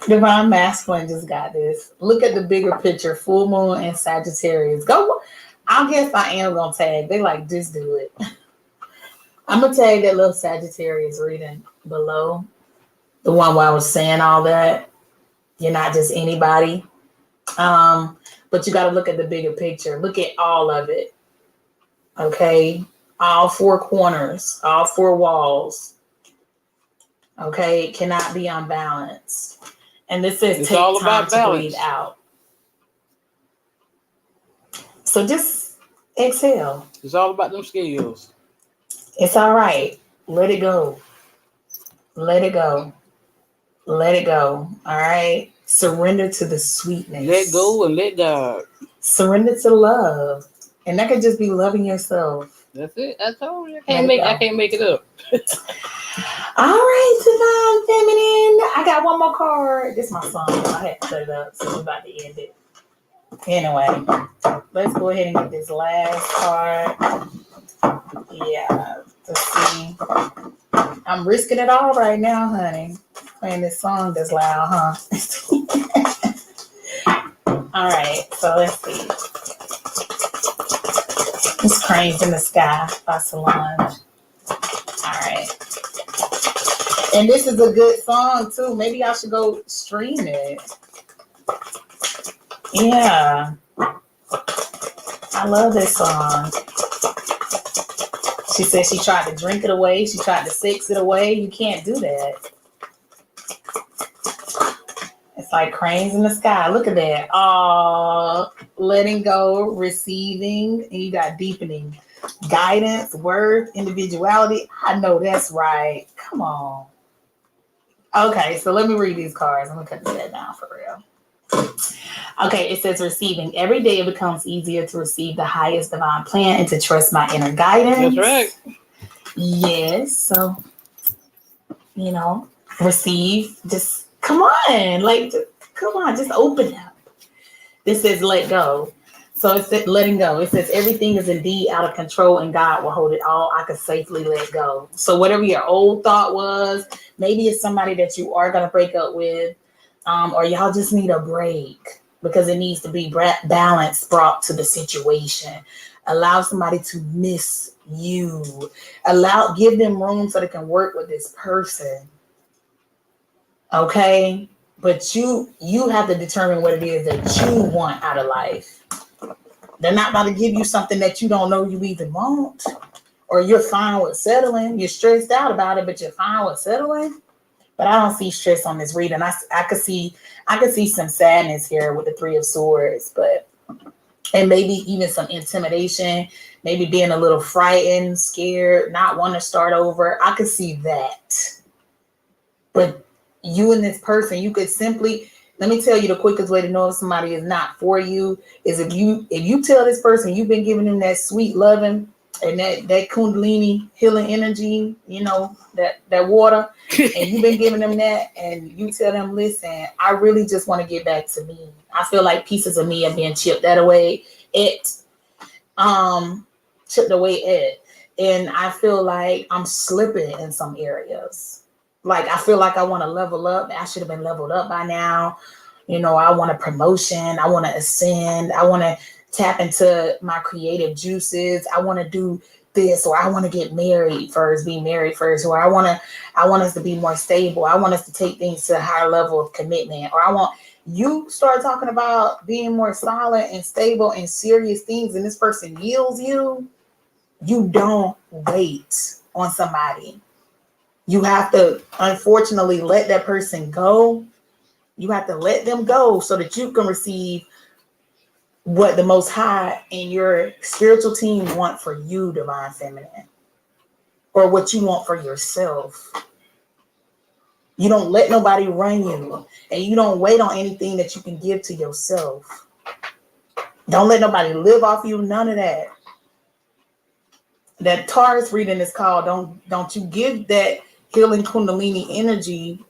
Divine Masculine just got this. Look at the bigger picture. Full moon and Sagittarius. Go. I guess I am going to tag. They like, just do it. I'm going to tag that little Sagittarius reading below. The one where I was saying all that. You're not just anybody. But you got to look at the bigger picture. Look at all of it. Okay? All four corners. All four walls. Okay? It cannot be unbalanced. And this says it's take all time about to balance. breathe out. So just exhale. It's all about them scales. It's all right. Let it go. Let it go. Let it go. All right. Surrender to the sweetness. Let go and let God. Surrender to love. And that could just be loving yourself. That's it. I told you. I can't make it up. All right, Divine Feminine. I got one more card. This is my song. I had to set it up, so we're about to end it. Anyway, let's go ahead and get this last card. Yeah, let's see. I'm risking it all right now, honey. Playing this song that's loud, huh? All right, so let's see. It's Cranes in the Sky by Solange. All right. And this is a good song, too. Maybe I should go stream it. Yeah. I love this song. She said she tried to drink it away. She tried to sex it away. You can't do that. It's like Cranes in the Sky. Look at that. Oh, letting go, receiving, and you got deepening. Guidance, worth, individuality. I know that's right. Come on. Okay, so let me read these cards. I'm going to cut this down for real. Okay, it says receiving. Every day it becomes easier to receive the highest divine plan and to trust my inner guidance. That's right. Yes, so, receive. Just come on. Just open up. This says let go. So it said letting go. It says everything is indeed out of control and God will hold it all. I could safely let go. So whatever your old thought was, maybe it's somebody that you are going to break up with, or y'all just need a break because it needs to be balance brought to the situation. Allow somebody to miss you. Give them room so they can work with this person. Okay? But you have to determine what it is that you want out of life. They're not about to give you something that you don't know you even want, or you're fine with settling. You're stressed out about it, but you're fine with settling. But I don't see stress on this reading. I could see some sadness here with the Three of Swords, and maybe even some intimidation, maybe being a little frightened, scared, not want to start over. I could see that. But you and this person, you could simply. Let me tell you the quickest way to know if somebody is not for you is if you tell this person you've been giving them that sweet loving and that kundalini healing energy, that water, and you've been giving them that, and you tell them, listen, I really just want to get back to me. I feel like pieces of me are being chipped away and I feel like I'm slipping in some areas. Like, I feel like I want to level up. I should have been leveled up by now. I want a promotion. I want to ascend. I want to tap into my creative juices. I want to do this, or I want to get married first, be married first, or I want us to be more stable. I want us to take things to a higher level of commitment, or you start talking about being more solid and stable and serious things, and this person yields you. You don't wait on somebody. You have to, unfortunately, let that person go. You have to let them go so that you can receive what the Most High and your spiritual team want for you, Divine Feminine, or what you want for yourself. You don't let nobody run you, and you don't wait on anything that you can give to yourself. Don't let nobody live off you, none of that. That Taurus reading is called, don't you give that healing kundalini energy,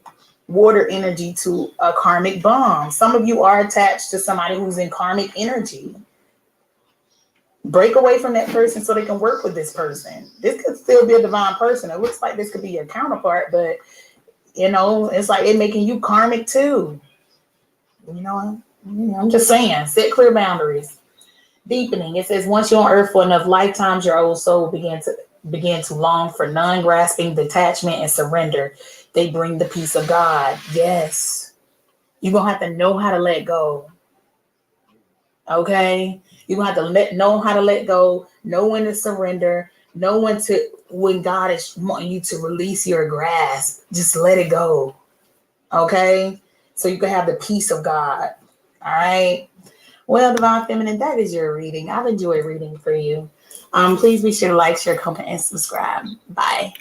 water energy, to a karmic bomb. Some of you are attached to somebody who's in karmic energy. Break away from that person so they can work with this person. This could still be a divine person. It looks like this could be your counterpart, but it's like it making you karmic too. I'm just saying, set clear boundaries. Deepening. It says, once you're on earth for enough lifetimes, your old soul began to long for non-grasping detachment and surrender. They bring the peace of God. Yes. You're going to have to know how to let go. Okay? You're going to have to know how to let go, know when to surrender, know when God is wanting you to release your grasp. Just let it go. Okay? So you can have the peace of God. All right? Well, Divine Feminine, that is your reading. I've enjoyed reading for you. Please be sure to like, share, comment, and subscribe. Bye.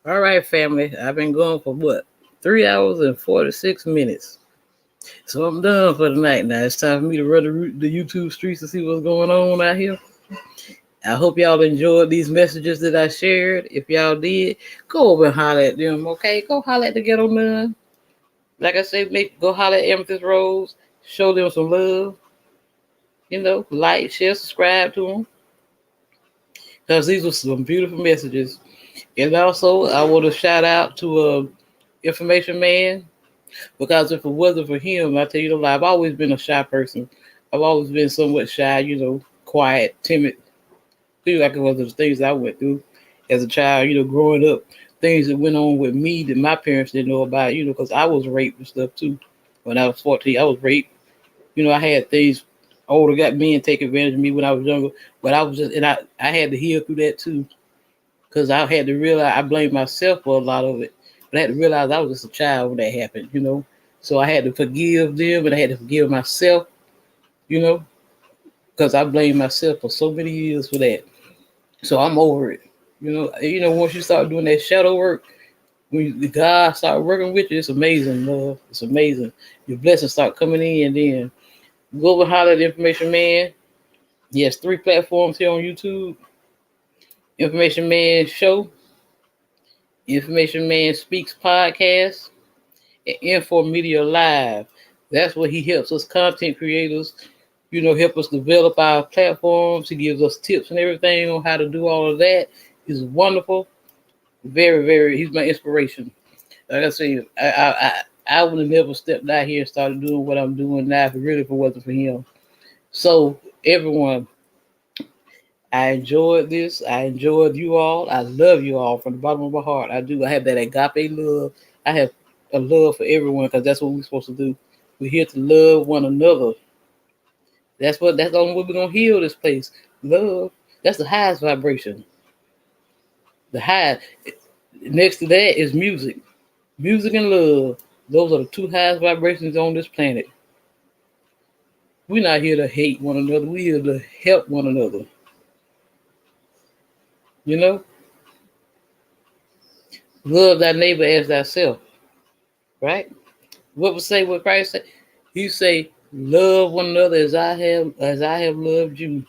All right, family. I've been going for 3 hours and 46 minutes. So I'm done for the night now. It's time for me to run the YouTube streets to see what's going on out here. I hope y'all enjoyed these messages that I shared. If y'all did, go over and holler at them, okay? Go holler at the Ghetto Nun. Like I said, go holler at Amethyst Rose. Show them some love. Like, share, subscribe to them. Because these were some beautiful messages. And also, I want to shout out to Information Man. Because if it wasn't for him, I tell you the lie, I've always been a shy person. I've always been somewhat shy, quiet, timid. Like it was the things I went through as a child, growing up. Things that went on with me that my parents didn't know about, because I was raped and stuff too. When I was 14, I was raped. I had things older got men take advantage of me when I was younger. But I was I had to heal through that too. Because I had to realize I blamed myself for a lot of it. But I had to realize I was just a child when that happened, So I had to forgive them, and I had to forgive myself, because I blamed myself for so many years for that. So I'm over it. Once you start doing that shadow work, when God start working with you, it's amazing, love. It's amazing. Your blessings start coming in, and then go over and holler at Information Man. He has 3 platforms here on YouTube. Information Man Show, Information Man Speaks Podcast, and Info Media Live. That's where he helps us content creators help us develop our platforms. He gives us tips and everything on how to do all of that. He's wonderful. Very, very, he's my inspiration. Like I say, I would have never stepped out here and started doing what I'm doing now if it wasn't for him. So, everyone, I enjoyed this. I enjoyed you all. I love you all from the bottom of my heart. I do. I have that agape love. I have a love for everyone because that's what we're supposed to do. We're here to love one another. That's the only way we're gonna heal this place. Love. That's the highest vibration. The high. Next to that is music. Music and love. Those are the two highest vibrations on this planet. We're not here to hate one another. We're here to help one another. Love thy neighbor as thyself. Right? What Christ said? He say, love one another as I have loved you.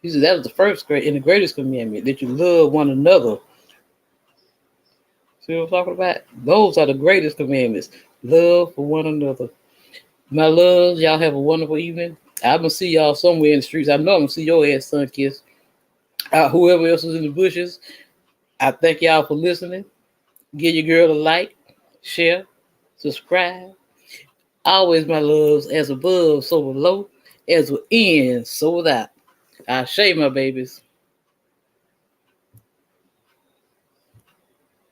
He said that was the first great and the greatest commandment, that you love one another. See what I'm talking about? Those are the greatest commandments. Love for one another. My loves, y'all have a wonderful evening. I'm gonna see y'all somewhere in the streets. I know I'm gonna see your ass, Sun Kiss. Whoever else is in the bushes. I thank y'all for listening. Give your girl a like, share, subscribe. Always, my loves, as above, so below, as within, so without. I shave my babies.